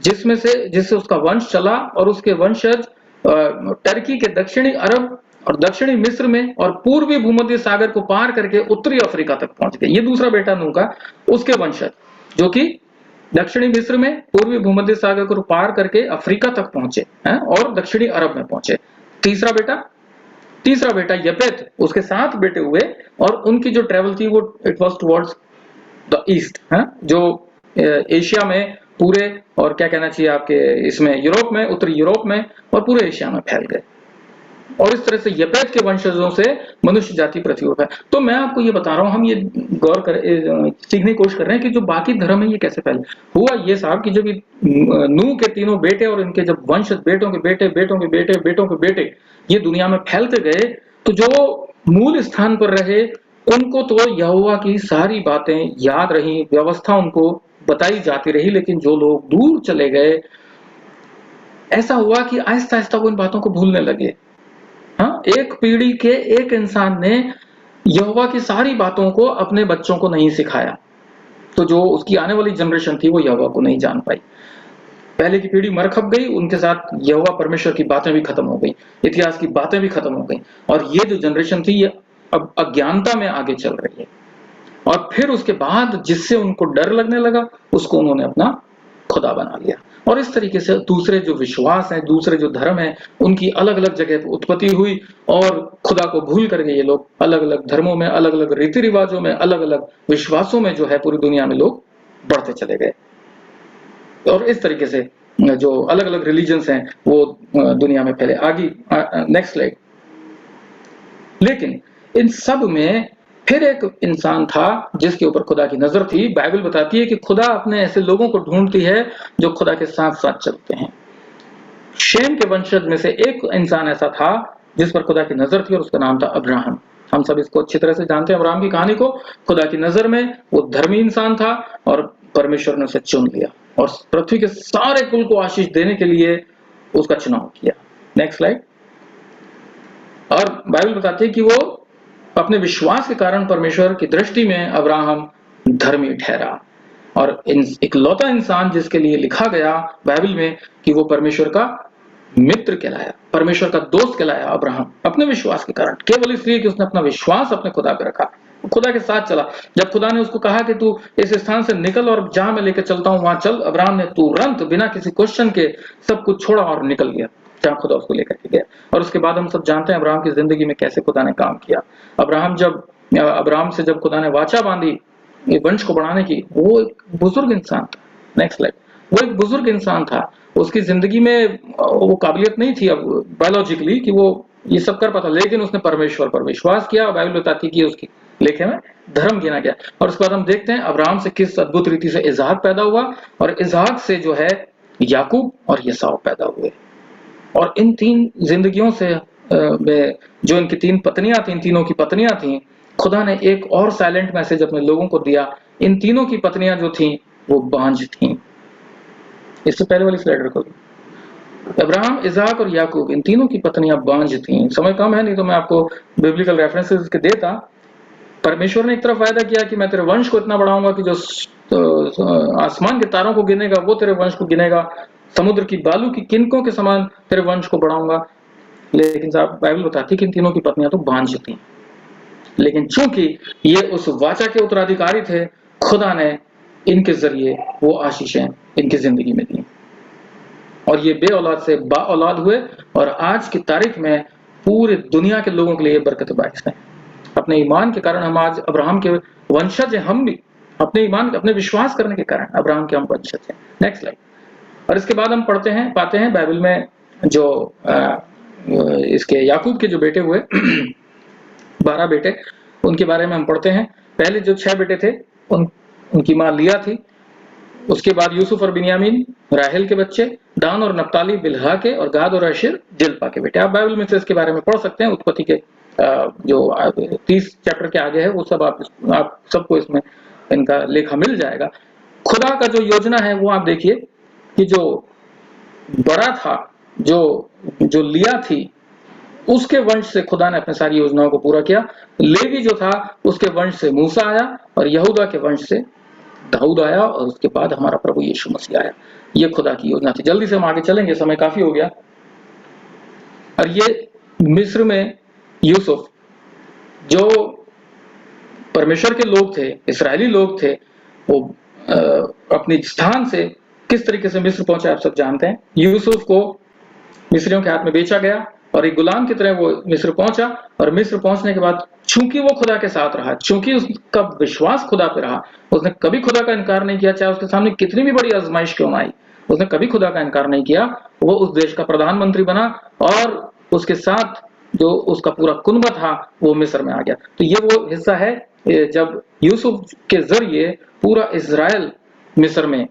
जिससे उसका वंश चला और उसके वंशज टर्की के दक्षिणी अरब और दक्षिणी मिस्र में और पूर्वी भूमध्य सागर को पार करके उत्तरी अफ्रीका तक पहुंच गए। ये दूसरा बेटा नूह का, उसके वंशज जो कि दक्षिणी मिस्र में पूर्वी भूमध्य सागर को पार करके अफ्रीका तक पहुंचे हैं और दक्षिणी अरब में पहुंचे। तीसरा बेटा यपेत, उसके 7 बेटे हुए और उनकी जो ट्रेवल थी वो it was towards the east, जो एशिया में पूरे, और क्या कहना चाहिए आपके इसमें यूरोप में, उत्तरी यूरोप में और पूरे एशिया में फैल गए। और इस तरह से यपेत के वंशजों से मनुष्य जाति पृथ्वी पर है। तो मैं आपको ये बता रहा हूं, हम ये गौर कर सीखने की कोशिश कर रहे हैं कि जो बाकी धर्म है ये कैसे फैले। हुआ ये साहब कि जब नूह के 3 बेटे और इनके जब वंशज बेटों के बेटे बेटों के बेटे बेटों के बेटे ये दुनिया में फैलते गए, तो जो मूल स्थान पर रहे उनको तो यहोवा की सारी बातें याद रही, व्यवस्था उनको बताई जाती रही, लेकिन जो लोग दूर चले गए, ऐसा हुआ कि आहिस्ता आहिस्ता वो इन बातों को भूलने लगे। हाँ, एक पीढ़ी के एक इंसान ने यहोवा की सारी बातों को अपने बच्चों को नहीं सिखाया, तो जो उसकी आने वाली जनरेशन थी वो यहोवा को नहीं जान पाई। पहले की पीढ़ी मर खप गई, उनके साथ यहोवा परमेश्वर की बातें भी खत्म हो गई, इतिहास की बातें भी खत्म हो गई, और ये जो जनरेशन थी ये अब अज्ञानता में आगे चल रही है। और फिर उसके बाद जिससे उनको डर लगने लगा उसको उन्होंने अपना खुदा बना लिया। और इस तरीके से दूसरे जो विश्वास हैं, दूसरे जो धर्म हैं, उनकी अलग अलग जगह पर उत्पत्ति हुई और खुदा को भूल करके ये लोग अलग अलग धर्मों में, अलग अलग रीति रिवाजों में, अलग अलग विश्वासों में जो है पूरी दुनिया में लोग बढ़ते चले गए। और इस तरीके से जो अलग अलग रिलीजन्स हैं वो दुनिया में फैले। आगे नेक्स्ट स्लाइड। लेकिन इन सब में फिर एक इंसान था जिसके ऊपर खुदा की नजर थी। बाइबल बताती है कि खुदा अपने ऐसे लोगों को ढूंढती है जो खुदा के साथ साथ चलते हैं। शेम के वंशज में से एक इंसान ऐसा था जिस पर खुदा की नजर थी और उसका नाम था अब्राहम। हम सब इसको अच्छी तरह से जानते हैं अब्राहम की कहानी को। खुदा की नजर में वो धर्मी इंसान था और परमेश्वर ने उसे चुन लिया और पृथ्वी के सारे कुल को आशीष देने के लिए उसका चुनाव किया। Next slide. और बाइबल बताती है कि वो अपने विश्वास के कारण परमेश्वर की दृष्टि में अब्राहम धर्मी ठहरा और इकलौता इंसान जिसके लिए लिखा गया बाइबल में कि वो परमेश्वर का मित्र कहलाया, परमेश्वर का दोस्त कहलाया अब्राहम, अपने विश्वास के कारण, केवल इसलिए कि उसने अपना विश्वास अपने खुदा पे रखा, खुदा के साथ चला। जब खुदा ने उसको कहा कि तू इस स्थान से निकल और जहां मैं लेकर चलता हूं वहां चल, अब्राहम ने तुरंत बिना किसी क्वेश्चन के सब कुछ छोड़ा और निकल गया जहां खुदा उसको लेकर के गया। और उसके बाद हम सब जानते हैं अब्राहम की जिंदगी में कैसे खुदा ने काम किया। अब्राहम से जब खुदा ने वाचा बांधी ये वंश को बढ़ाने की, वो एक बुजुर्ग इंसान था। Next slide. वो एक बुजुर्ग इंसान था, उसकी जिंदगी में वो काबिलियत नहीं थी अब बायोलॉजिकली कि वो ये सब कर पाता, लेकिन उसने परमेश्वर पर विश्वास किया। बाइबल बताती है कि उसकी लेखे में धर्म गिना गया। और उसके बाद हम देखते हैं अब्राहम से किस अद्भुत रीति से इसहाक पैदा हुआ और इसहाक से जो है याकूब और यसाव पैदा हुए। और इन 3 जिंदगियों से जो इनकी 3 पत्नियां थी, इन तीनों की पत्नियां थी, खुदा ने एक और साइलेंट मैसेज अपने लोगों को दिया। इन तीनों की पत्नियां जो थी वो बांझ थी। इससे पहले वाली स्लाइड रखो। अब्राहम, इसहाक और याकूब, इन तीनों की पत्नियां बांझ थी। समय कम है, नहीं तो मैं आपको बिब्लिकल रेफरेंसेस के देता। परमेश्वर ने एक तरफ वायदा किया कि मैं तेरे वंश को इतना बढ़ाऊंगा कि जो आसमान के तारों को गिनेगा वो तेरे वंश को गिनेगा, समुद्र की बालू की किनकों के समान तेरे वंश को बढ़ाऊंगा। लेकिन साहब बाइबल बताती है कि इन तीनों की पत्नियां तो बांझ थी। लेकिन चूंकि ये उस वाचा के उत्तराधिकारी थे, खुदा ने इनके जरिए वो आशीषें इनकी जिंदगी में दी और ये बे औलाद से बा औलाद हुए। और आज की तारीख में पूरे दुनिया के लोगों के लिए बरकत बारिश है। अपने ईमान के कारण हम आज अब्राहम के वंशज हैं। हम भी अपने ईमान, अपने विश्वास करने के कारण अब्राहम के हम वंशज हैं। Next slide. और इसके बाद हम पाते हैं बाइबल में जो इसके याकूब के जो बेटे हुए 12 बेटे, उनके बारे में हम पढ़ते हैं। पहले जो 6 बेटे थे उनकी मां लिया थी। उसके बाद यूसुफ और बिन्यामीन राहेल के बच्चे, दान और नप्ताली बिल्हा के, और गाद और आशेर जिल्पा के बेटे। आप बाइबल में से इसके बारे में पढ़ सकते हैं, उत्पत्ति के जो 30 चैप्टर के आगे है वो सब आप सबको इसमें इनका लेखा मिल जाएगा। खुदा का जो योजना है वो आप देखिए कि जो बड़ा था, जो लिया थी, उसके वंश से खुदा ने अपनी सारी योजनाओं को पूरा किया। लेवी जो था उसके वंश से मूसा आया और यहूदा के वंश से दाऊद आया और उसके बाद हमारा प्रभु यीशु मसीह आया। ये खुदा की योजना थी। जल्दी से हम आगे चलेंगे, समय काफी हो गया। और ये मिस्र में यूसुफ जो परमेश्वर के लोग थे, इस्राएली लोग थे, वो अपने स्थान से किस तरीके से मिस्र पहुंचे आप सब जानते हैं। यूसुफ को मिस्रियों के हाथ में बेचा गया और एक गुलाम की तरह वो मिस्र पहुंचा और मिस्र पहुंचने के बाद चूंकि वो खुदा के साथ रहा, चूंकि उसका विश्वास खुदा पे रहा, उसने कभी खुदा का इनकार नहीं किया, चाहे उसके सामने कितनी भी बड़ी आजमाइश क्यों ना आई, उसने कभी खुदा का इनकार नहीं किया। वो उस देश का प्रधानमंत्री बना और उसके साथ जो उसका पूरा कुनबा था वो मिस्र में आ गया। तो ये वो हिस्सा है जब यूसुफ के जरिए पूरा इजराइल मिस्र में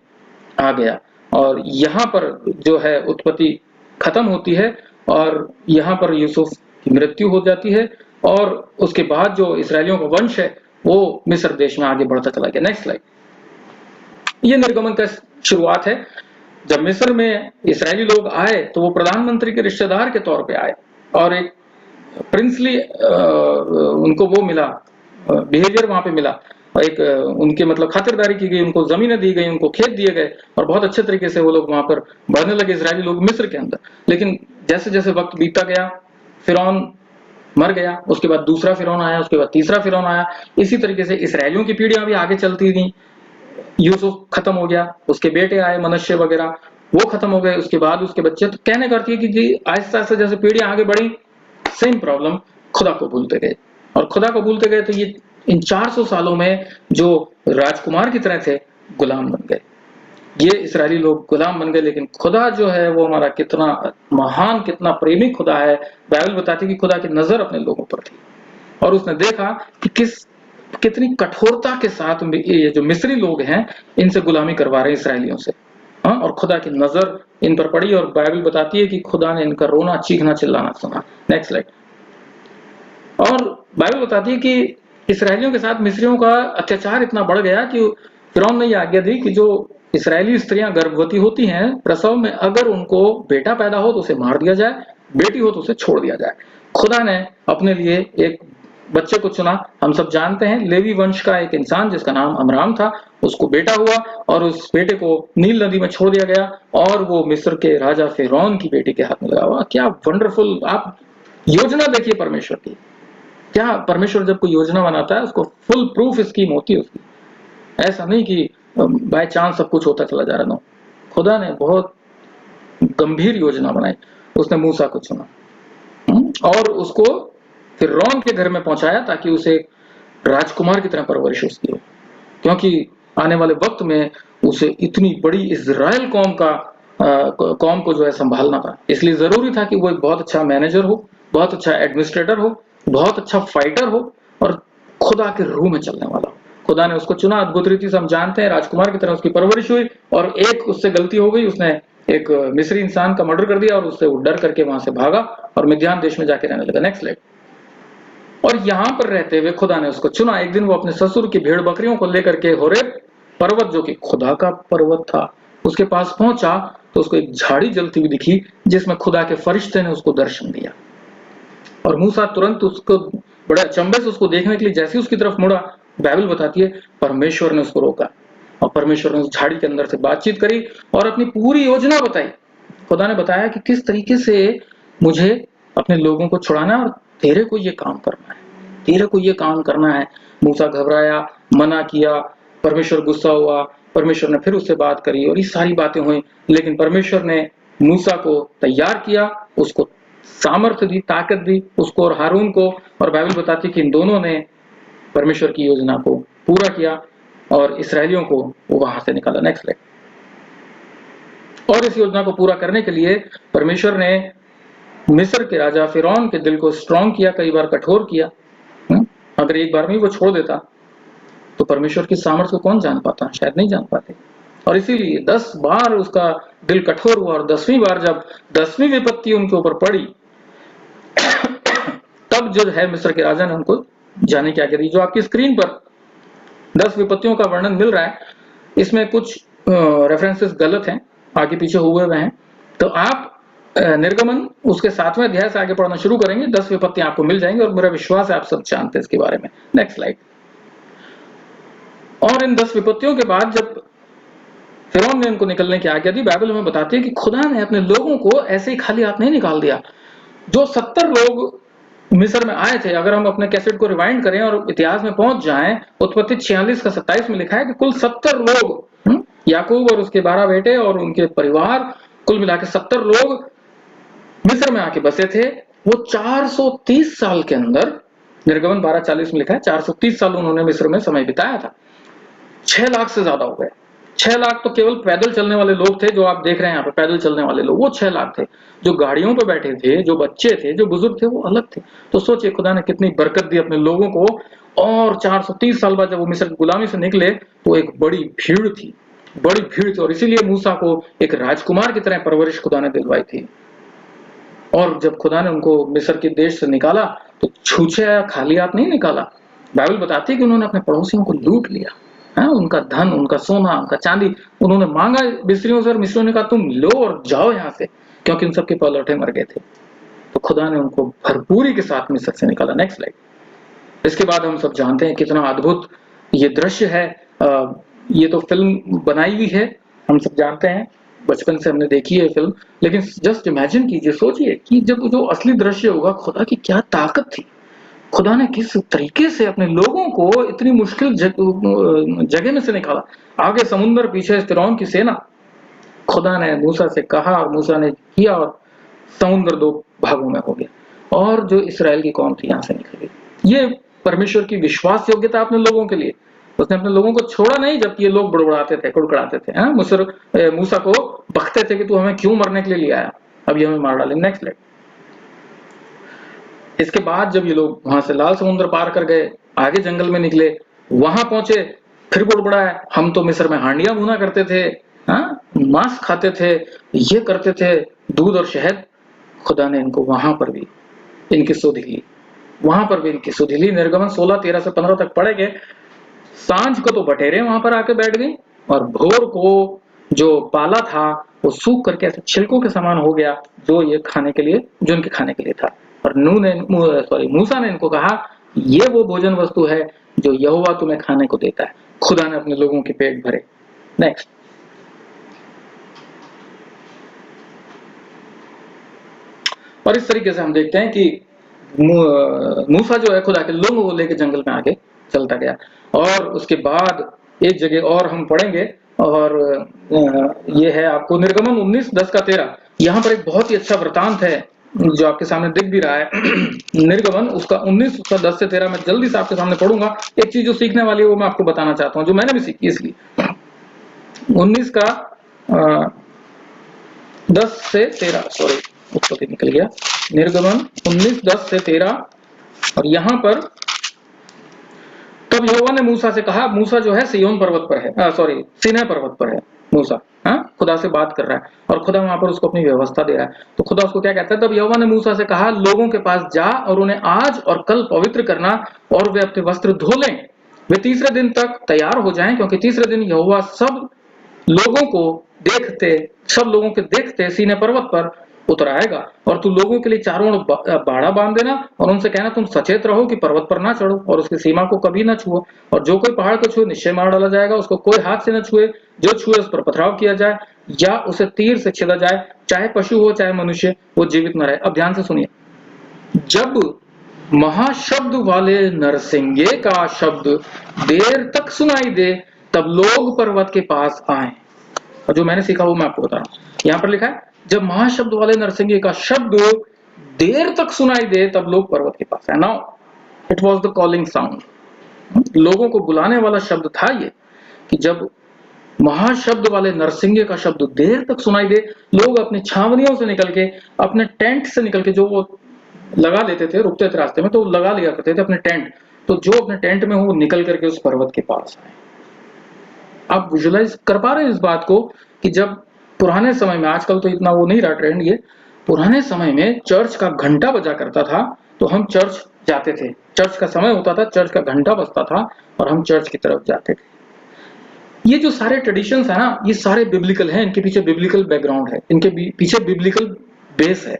आ गया और यहाँ पर जो है उत्पत्ति खत्म होती है और यहाँ पर यूसुफ की मृत्यु हो जाती है और उसके बाद जो इस्राएलियों का वंश है वो मिस्र देश में आगे बढ़ता चला गया। Next slide. ये निर्गमन का शुरुआत है। जब मिस्र में इस्राएली लोग आए तो वो प्रधानमंत्री के रिश्तेदार के तौर पे आए और एक प्रिंसली उनको वो मिला, बिहेवियर वहां पे मिला, एक उनके मतलब खातिरदारी की गई, उनको जमीनें दी गई, उनको खेत दिए गए और बहुत अच्छे तरीके से वो लोग वहां पर बढ़ने लगे, इजरायली लोग मिस्र के अंदर। लेकिन जैसे जैसे वक्त बीतता गया, फिरौन मर गया, उसके बाद दूसरा फिरौन आया, उसके बाद तीसरा फिरौन आया, इसी तरीके से इसराइलियों की पीढ़ियां भी आगे चलती गई। यूसुफ खत्म हो गया, उसके बेटे आए मनश्शे वगैरह, वो खत्म हो गए, उसके बाद उसके बच्चे। तो कहने का अर्थ है कि आहिस्ता आहिस्ता जैसे पीढ़ियां आगे बढ़ी, सेम प्रॉब्लम, खुदा को भूलते गए और खुदा को भूलते गए तो ये इन 400 सालों में जो राजकुमार की तरह थे गुलाम बन गए। ये इस्राएली लोग गुलाम बन गए, लेकिन खुदा जो है वो हमारा कितना महान, कितना प्रेमी खुदा है। बाइबल बताती है कि खुदा की नजर अपने लोगों पर थी और उसने देखा कि कितनी कठोरता के साथ ये जो मिस्री लोग हैं इनसे गुलामी करवा रहे हैं इसराइलियों से। हाँ, और खुदा की नजर इन पर पड़ी और बाइबल बताती है कि खुदा ने इनका रोना, चीखना, चिल्लाना सुना। Next slide. और बाइबल बताती है कि इसराइलियों के साथ मिस्रियों का अत्याचार इतना बढ़ गया कि फिरौन ने यह आज्ञा दी कि जो इसराइली स्त्रियां गर्भवती होती हैं प्रसव में, अगर उनको बेटा पैदा हो तो उसे मार दिया जाए, बेटी हो तो उसे छोड़ दिया जाए। खुदा ने अपने लिए एक बच्चे को चुना। हम सब जानते हैं लेवी वंश का एक इंसान जिसका नाम अमराम था, उसको बेटा हुआ और उस बेटे को नील नदी में छोड़ दिया गया और वो मिस्र के राजा फिरौन की बेटी के हाथ में लगा हुआ। क्या वंडरफुल! आप योजना देखिए परमेश्वर की। क्या परमेश्वर जब कोई योजना बनाता है उसको फुल प्रूफ स्कीम होती है उसकी। ऐसा नहीं कि बाय चांस सब कुछ होता चला जा रहा। नो, खुदा ने बहुत गंभीर योजना बनाई। उसने मूसा को चुना और उसको फिरौन के घर में पहुंचाया ताकि उसे राजकुमार की तरह परवरिश उसकी हो, क्योंकि आने वाले वक्त में उसे इतनी बड़ी इजराइल कौम को जो है संभालना था। इसलिए जरूरी था कि वो एक बहुत अच्छा मैनेजर हो, बहुत अच्छा एडमिनिस्ट्रेटर हो, बहुत अच्छा फाइटर हो और खुदा के रूह में चलने वाला हो। खुदा ने उसको चुना अद्भुत रीति से। हम जानते हैं राजकुमार की तरह उसकी परवरिश हुई और एक उससे गलती हो गई, उसने एक मिस्री इंसान का मर्डर कर दिया और उससे वो डर करके वहां से भागा और मिद्यान देश में जाके रहने लगा। Next slide. और यहां पर रहते हुए खुदा ने उसको चुना। एक दिन वो अपने ससुर की भेड़ बकरियों को लेकर के होरेब पर्वत, जो कि खुदा का पर्वत था, उसके पास पहुंचा तो उसको एक झाड़ी जलती हुई दिखी जिसमें खुदा के फरिश्ते ने उसको दर्शन दिया और मूसा तुरंत उसको बड़े अचंभे से उसको देखने के लिए जैसे उसकी तरफ मुड़ा, बाइबल बताती है परमेश्वर ने उसको रोका और परमेश्वर ने उस झाड़ी के अंदर से बातचीत करी और अपनी पूरी योजना बताई। खुदा ने बताया कि किस तरीके से मुझे अपने लोगों को छुड़ाना है और तेरे को ये काम करना है, तेरे को ये काम करना है। मूसा घबराया, मना किया, परमेश्वर गुस्सा हुआ, परमेश्वर ने फिर उससे बात करी और ये सारी बातें हुई, लेकिन परमेश्वर ने मूसा को तैयार किया, उसको सामर्थ्य दी, ताकत दी उसको और हारून को। और बाइबल बताती है कि इन दोनों ने परमेश्वर की योजना को पूरा किया और इसराइलियों को वो वहां से निकाला। Next slide. और इस योजना को पूरा करने के लिए परमेश्वर ने मिस्र के राजा फिरौन के दिल को स्ट्रांग किया, कई बार कठोर किया। अगर एक बार में वो छोड़ देता तो परमेश्वर की सामर्थ्य को कौन जान पाता? शायद नहीं जान पाते। और इसीलिए 10 बार उसका दिल कठोर हुआ और 10वीं बार जब 10वीं विपत्ति उनके ऊपर पड़ी तब तब जो है मिस्र के राजा ने उनको जाने की आज्ञा दी। जो आपकी स्क्रीन पर 10 विपत्तियों का वर्णन मिल रहा है, इसमें कुछ रेफरेंसेस गलत हैं, आगे पीछे हुए हैं। तो आप निर्गमन उसके 7वें अध्याय से आगे पढ़ना शुरू करेंगे, 10 विपत्तियां आपको मिल जाएंगी और मेरा विश्वास है आप सब जानते हैं इसके बारे में। Next slide. और इन 10 विपत्तियों के बाद जब फिरौन ने उनको निकलने की आज्ञा दी, बाइबल हमें बताती है कि खुदा ने अपने लोगों को ऐसे ही खाली हाथ नहीं निकाल दिया। जो 70 लोग मिस्र में आए थे, अगर हम अपने कैसेट को रिवाइंड करें और इतिहास में पहुंच जाएं, उत्पत्ति 46 का 27 में लिखा है कि कुल 70 लोग, याकूब और उसके 12 बेटे और उनके परिवार, कुल मिला के 70 लोग मिस्र में आके बसे थे। वो 430 साल के अंदर, निर्गमन 12:40 में लिखा है, 430 साल उन्होंने मिस्र में समय बिताया था। 6 लाख से ज्यादा हो गए। 6 लाख तो केवल पैदल चलने वाले लोग थे, जो आप देख रहे हैं यहाँ पे पैदल चलने वाले लोग, वो 6 लाख थे। जो गाड़ियों पे बैठे थे, जो बच्चे थे, जो बुजुर्ग थे, वो अलग थे। तो सोचिए खुदा ने कितनी बरकत दी अपने लोगों को। और 430 साल बाद जब वो मिस्र की गुलामी से निकले तो एक बड़ी भीड़ थी, बड़ी भीड़ थी। और इसीलिए मूसा को एक राजकुमार की तरह परवरिश खुदा ने दिलवाई थी। और जब खुदा ने उनको मिस्र के देश से निकाला तो छूछे या खाली हाथ नहीं निकाला। बाइबल बताती है कि उन्होंने अपने पड़ोसियों को लूट लिया, उनका धन, उनका सोना, उनका चांदी उन्होंने मांगा मिस्रियों से, और मिस्रियों ने कहा तुम लो और जाओ यहाँ से, क्योंकि उन सबके पलौठे मर गए थे। तो खुदा ने उनको भरपूरी के साथ मिस्र से निकाला। Next slide. इसके बाद हम सब जानते हैं कितना अद्भुत ये दृश्य है। ये तो फिल्म बनाई हुई है, हम सब जानते हैं, बचपन से हमने देखी है फिल्म। लेकिन जस्ट इमेजिन कीजिए, सोचिए कि जब जो असली दृश्य होगा, खुदा की क्या ताकत थी। खुदा ने किस तरीके से अपने लोगों को इतनी मुश्किल जगह में से निकाला। आगे समुद्र, पीछे फिरौन की सेना। खुदा ने मूसा से कहा और मूसा ने किया और समुद्र 2 भागों में हो गया और जो इस्राएल की कौम थी यहाँ से निकल गई। ये परमेश्वर की विश्वास योग्यता अपने लोगों के लिए। उसने अपने लोगों को छोड़ा नहीं जबकि ये लोग बुड़बुड़ाते थे, कुड़कुड़ाते थे, मूसा को बकते थे कि तू हमें क्यों मरने के लिए ले आया, अब ये हमें मार डाले। Next slide. इसके बाद जब ये लोग वहां से लाल समुद्र पार कर गए, आगे जंगल में निकले, वहां पहुंचे, फिर बुड़बुड़ाए, हम तो मिस्र में हांडियां भुना करते थे, मांस खाते थे, ये करते थे, दूध और शहद। खुदा ने इनको वहां पर भी इनकी सुधि ली, वहां पर भी इनकी सुधि ली। निर्गमन 16:13 से 15 तक पढ़ेंगे। सांझ को तो बटेरे वहां पर आके बैठ गई और भोर को जो पाला था वो सूख करके ऐसे छिलकों के समान हो गया, जो ये खाने के लिए, जो इनके खाने के लिए था। और मूसा ने इनको कहा ये वो भोजन वस्तु है जो यहोवा तुम्हें खाने को देता है। खुदा ने अपने लोगों के पेट भरे। नेक्स्ट। और इस तरीके से हम देखते हैं कि मूसा जो है खुदा के लोगों को लेकर जंगल में आगे चलता गया। और उसके बाद एक जगह और हम पढ़ेंगे, और ये है आपको निर्गमन 19:10-13। यहाँ पर एक बहुत ही अच्छा वृतांत है जो आपके सामने दिख भी रहा है। निर्गमन उसका 19 उसका 10 से 13 मैं जल्दी से आपके सामने पढ़ूंगा। एक चीज जो सीखने वाली है वो मैं आपको बताना चाहता हूँ, जो मैंने भी सीखी। इसलिए 19 का 10 से 13, सॉरी उत्पत्ति निकल गया, निर्गमन 19:10 से 13। और यहाँ पर तब यहोवा ने मूसा से कहा, मूसा जो है सिय्योन पर्वत पर है, सॉरी सीनै पर्वत पर है मूसा, खुदा से बात कर रहा है और खुदा वहां पर उसको अपनी व्यवस्था दे रहा है। तो खुदा उसको क्या कहता है, तब यहोवा ने मूसा से कहा लोगों के पास जा और उन्हें आज और कल पवित्र करना और वे अपने वस्त्र धो लें, वे तीसरे दिन तक तैयार हो जाएं, क्योंकि तीसरे दिन यहोवा सब लोगों के देखते सीनै पर्वत पर उतर आएगा। और तू लोगों के लिए चारों ओर बाड़ा बांध देना और उनसे कहना तुम सचेत रहो कि पर्वत पर ना चढ़ो और उसकी सीमा को कभी ना छुओ, और जो कोई पहाड़ को छुए निश्चय मार डाला जाएगा, उसको कोई हाथ से न छुए, जो छुए उस पर पथराव किया जाए या उसे तीर से छिदा जाए, चाहे पशु हो चाहे मनुष्य, वो जीवित न रहे। अब ध्यान से सुनिए, जब महाशब्द वाले नरसिंगे का शब्द देर तक सुनाई दे तब लोग पर्वत के पास आए। और जो मैंने सीखा वो मैं आपको बता रहा हूं। यहाँ पर लिखा है जब महाशब्द वाले नरसिंगे का शब्द देर तक सुनाई दे तब लोग पर्वत के पास आए। Now it was the calling sound, लोगों को बुलाने वाला शब्द था ये, कि जब महाशब्द वाले नरसिंगे का शब्द देर तक सुनाई दे, लोग अपनी छावनियों से निकल के, अपने टेंट से निकल के, जो वो लगा लेते थे, रुकते थे रास्ते में तो लगा लिया करते थे अपने टेंट, तो जो अपने टेंट में हो वो निकल करके उस पर्वत के पास आए। आप विजुअलाइज कर पा रहे हैं इस बात को कि जब पुराने समय में, आजकल तो इतना वो नहीं रहा ट्रेंड, ये पुराने समय में चर्च का घंटा बजा करता था तो हम चर्च जाते थे, चर्च का समय होता था, चर्च का घंटा बजता था और हम चर्च की तरफ जाते थे। ये जो सारे ट्रेडिशंस है ना, ये सारे बिब्लिकल हैं, इनके पीछे बिब्लिकल बैकग्राउंड है, इनके पीछे बिब्लिकल बेस है।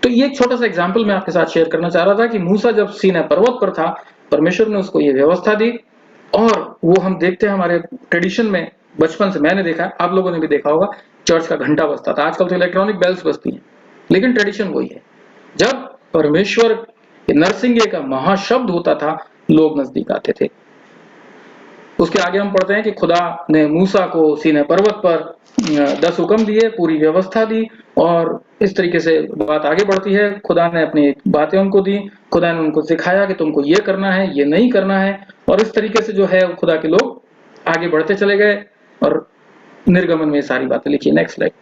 तो ये एक छोटा सा एग्जाम्पल मैं आपके साथ शेयर करना चाह रहा था कि मूसा जब सीनै पर्वत पर था, परमेश्वर ने उसको ये व्यवस्था दी, और वो हम देखते हैं हमारे ट्रेडिशन में, बचपन से मैंने देखा, आप लोगों ने भी देखा होगा, चर्च का घंटा बजता था। आजकल तो इलेक्ट्रॉनिक बेल्स बजती हैं, लेकिन ट्रेडिशन वही है। जब परमेश्वर के नरसिंगे का महाशब्द होता था, लोग नजदीक आते थे। उसके आगे हम पढ़ते हैं कि खुदा ने मूसा को सीनै पर्वत पर 10 हुक्म दिए, पूरी व्यवस्था दी, और इस तरीके से बात आगे बढ़ती है। खुदा ने अपनी बातें उनको दी, खुदा ने उनको सिखाया कि तुमको ये करना है, ये नहीं करना है, और इस तरीके से जो है खुदा के लोग आगे बढ़ते चले गए, और निर्गमन में सारी बातें लिखी। Next slide.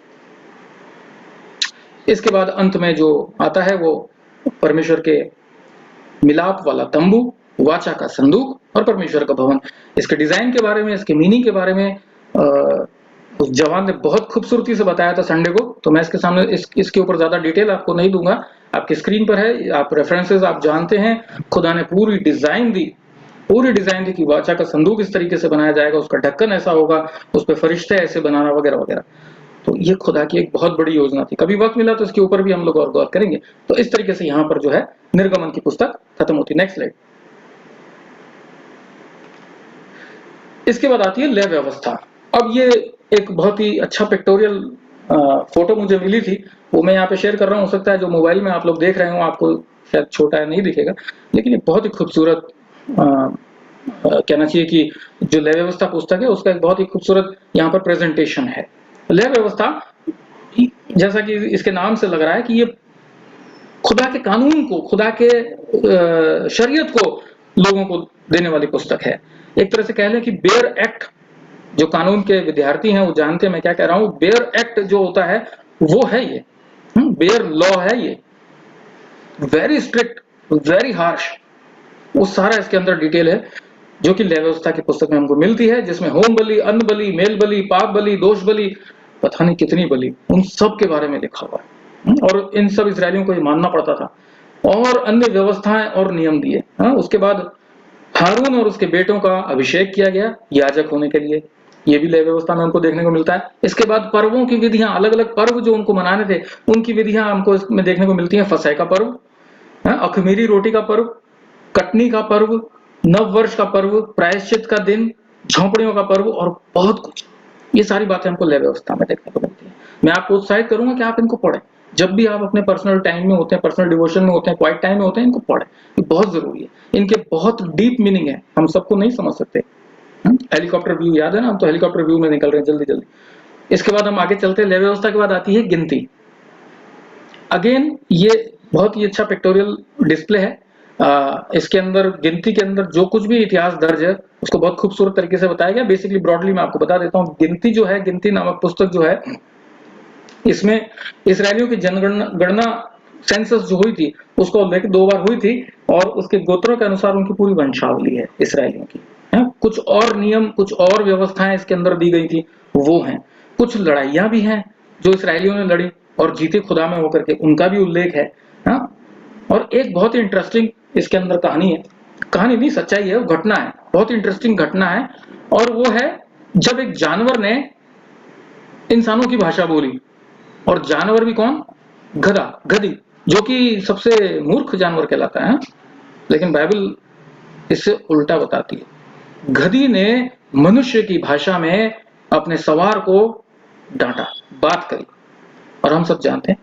इसके बाद अंत में जो आता है वो परमेश्वर के मिलाप वाला तंबू, वाचा का संदूक और परमेश्वर का भवन। इसके डिजाइन के बारे में, इसके मीनिंग के बारे में उस जवान ने बहुत खूबसूरती से बताया था संडे को, तो मैं इसके सामने इसके ऊपर ज्यादा डिटेल आपको नहीं दूंगा, आपकी स्क्रीन पर है, आप रेफरेंसेस आप जानते हैं। खुदा ने पूरी डिजाइन दी कि वाचा का संदूक इस तरीके से बनाया जाएगा, उसका ढक्कन ऐसा होगा, उस पर फरिश्ते ऐसे बनाना वगैरह वगैरह। तो ये खुदा की एक बहुत बड़ी योजना थी। कभी वक्त मिला तो इसके ऊपर भी हम लोग और गौर करेंगे। तो इस तरीके से यहाँ पर जो है निर्गमन की पुस्तक खत्म होती है। Next slide. इसके बाद आती है लय व्यवस्था। अब ये एक बहुत ही अच्छा पिक्टोरियल फोटो मुझे मिली थी, वो मैं यहाँ पे शेयर कर रहा हूँ। हो सकता है जो मोबाइल में आप लोग देख रहे हो आपको शायद छोटा है, नहीं दिखेगा, लेकिन ये बहुत ही खूबसूरत कहना चाहिए कि जो लय व्यवस्था पुस्तक है उसका एक बहुत ही खूबसूरत यहाँ पर प्रेजेंटेशन है। लय व्यवस्था, जैसा कि इसके नाम से लग रहा है कि ये खुदा के कानून को, खुदा के शरीयत को लोगों को देने वाली पुस्तक है। एक तरह से कह लें कि बेयर एक्ट, जो कानून के विद्यार्थी हैं वो जानते हैं मैं क्या कह रहा हूं। बेयर एक्ट जो होता है वो है ये, बेयर लॉ है ये, वेरी स्ट्रिक्ट, वेरी हार्श, वो सारा इसके अंदर डिटेल है जो कि लय व्यवस्था की पुस्तक में हमको मिलती है, जिसमें होम बलि, अन्न बलि, मेल बलि, पाप बलि, दोष बलि, पता नहीं कितनी बलि, उन सब के बारे में लिखा हुआ है। और इन सब इस्राएलियों को ये मानना पड़ता था, और अन्य व्यवस्थाएं और नियम दिए। उसके बाद हारून और उसके बेटों का अभिषेक किया गया याजक होने के लिए, ये भी लय व्यवस्था में हमको देखने को मिलता है। इसके बाद पर्वों की विधियां, अलग अलग पर्व जो उनको मनाने थे उनकी विधियां हमको इसमें देखने को मिलती हैं। फसह का पर्व, अखमीरी रोटी का पर्व, कटनी का पर्व, नव वर्ष का पर्व, प्रायश्चित का दिन, झोंपड़ियों का पर्व और बहुत कुछ। ये सारी बातें हमको लय व्यवस्था में देखने को मिलती है। मैं आपको उत्साहित करूंगा कि आप इनको पढ़ें। जब भी आप अपने पर्सनल टाइम में होते हैं, पर्सनल डिवोशन में होते हैं, क्वाइट टाइम में होते हैं, इनको पढ़ें, ये बहुत जरूरी है। इनके बहुत डीप मीनिंग है, हम सबको नहीं समझ सकते। हेलीकॉप्टर व्यू याद है ना, हम तो हेलीकॉप्टर व्यू में निकल रहे हैं जल्दी जल्दी। इसके बाद हम आगे चलते हैं। लय व्यवस्था के बाद आती है गिनती। अगेन ये बहुत ही अच्छा पिक्टोरियल डिस्प्ले है। इसके अंदर गिनती के अंदर जो कुछ भी इतिहास दर्ज है उसको बहुत खूबसूरत तरीके से बताया गया। बेसिकली ब्रॉडली मैं आपको बता देता हूँ। गिनती जो है, गिनती नामक पुस्तक जो है, इसमें इसराइलियों की जनगणना सेंसस जो हुई थी उसको लेकर 2 बार हुई थी, और उसके गोत्रों के अनुसार उनकी पूरी वंशावली है इसराइलियों की। कुछ और नियम, कुछ और व्यवस्थाएं इसके अंदर दी गई थी, वो हैं। कुछ लड़ाइयां भी हैं जो इसराइलियों ने लड़ी और जीते खुदा में होकर के, उनका भी उल्लेख है। और एक बहुत ही इंटरेस्टिंग इसके अंदर कहानी है, कहानी नहीं सच्चाई है, वो घटना है, बहुत इंटरेस्टिंग घटना है। और वो है जब एक जानवर ने इंसानों की भाषा बोली, और जानवर भी कौन? गधा, गधी, जो कि सबसे मूर्ख जानवर कहलाता है, लेकिन बाइबल इससे उल्टा बताती है। गधी ने मनुष्य की भाषा में अपने सवार को डांटा, बात करी, और हम सब जानते हैं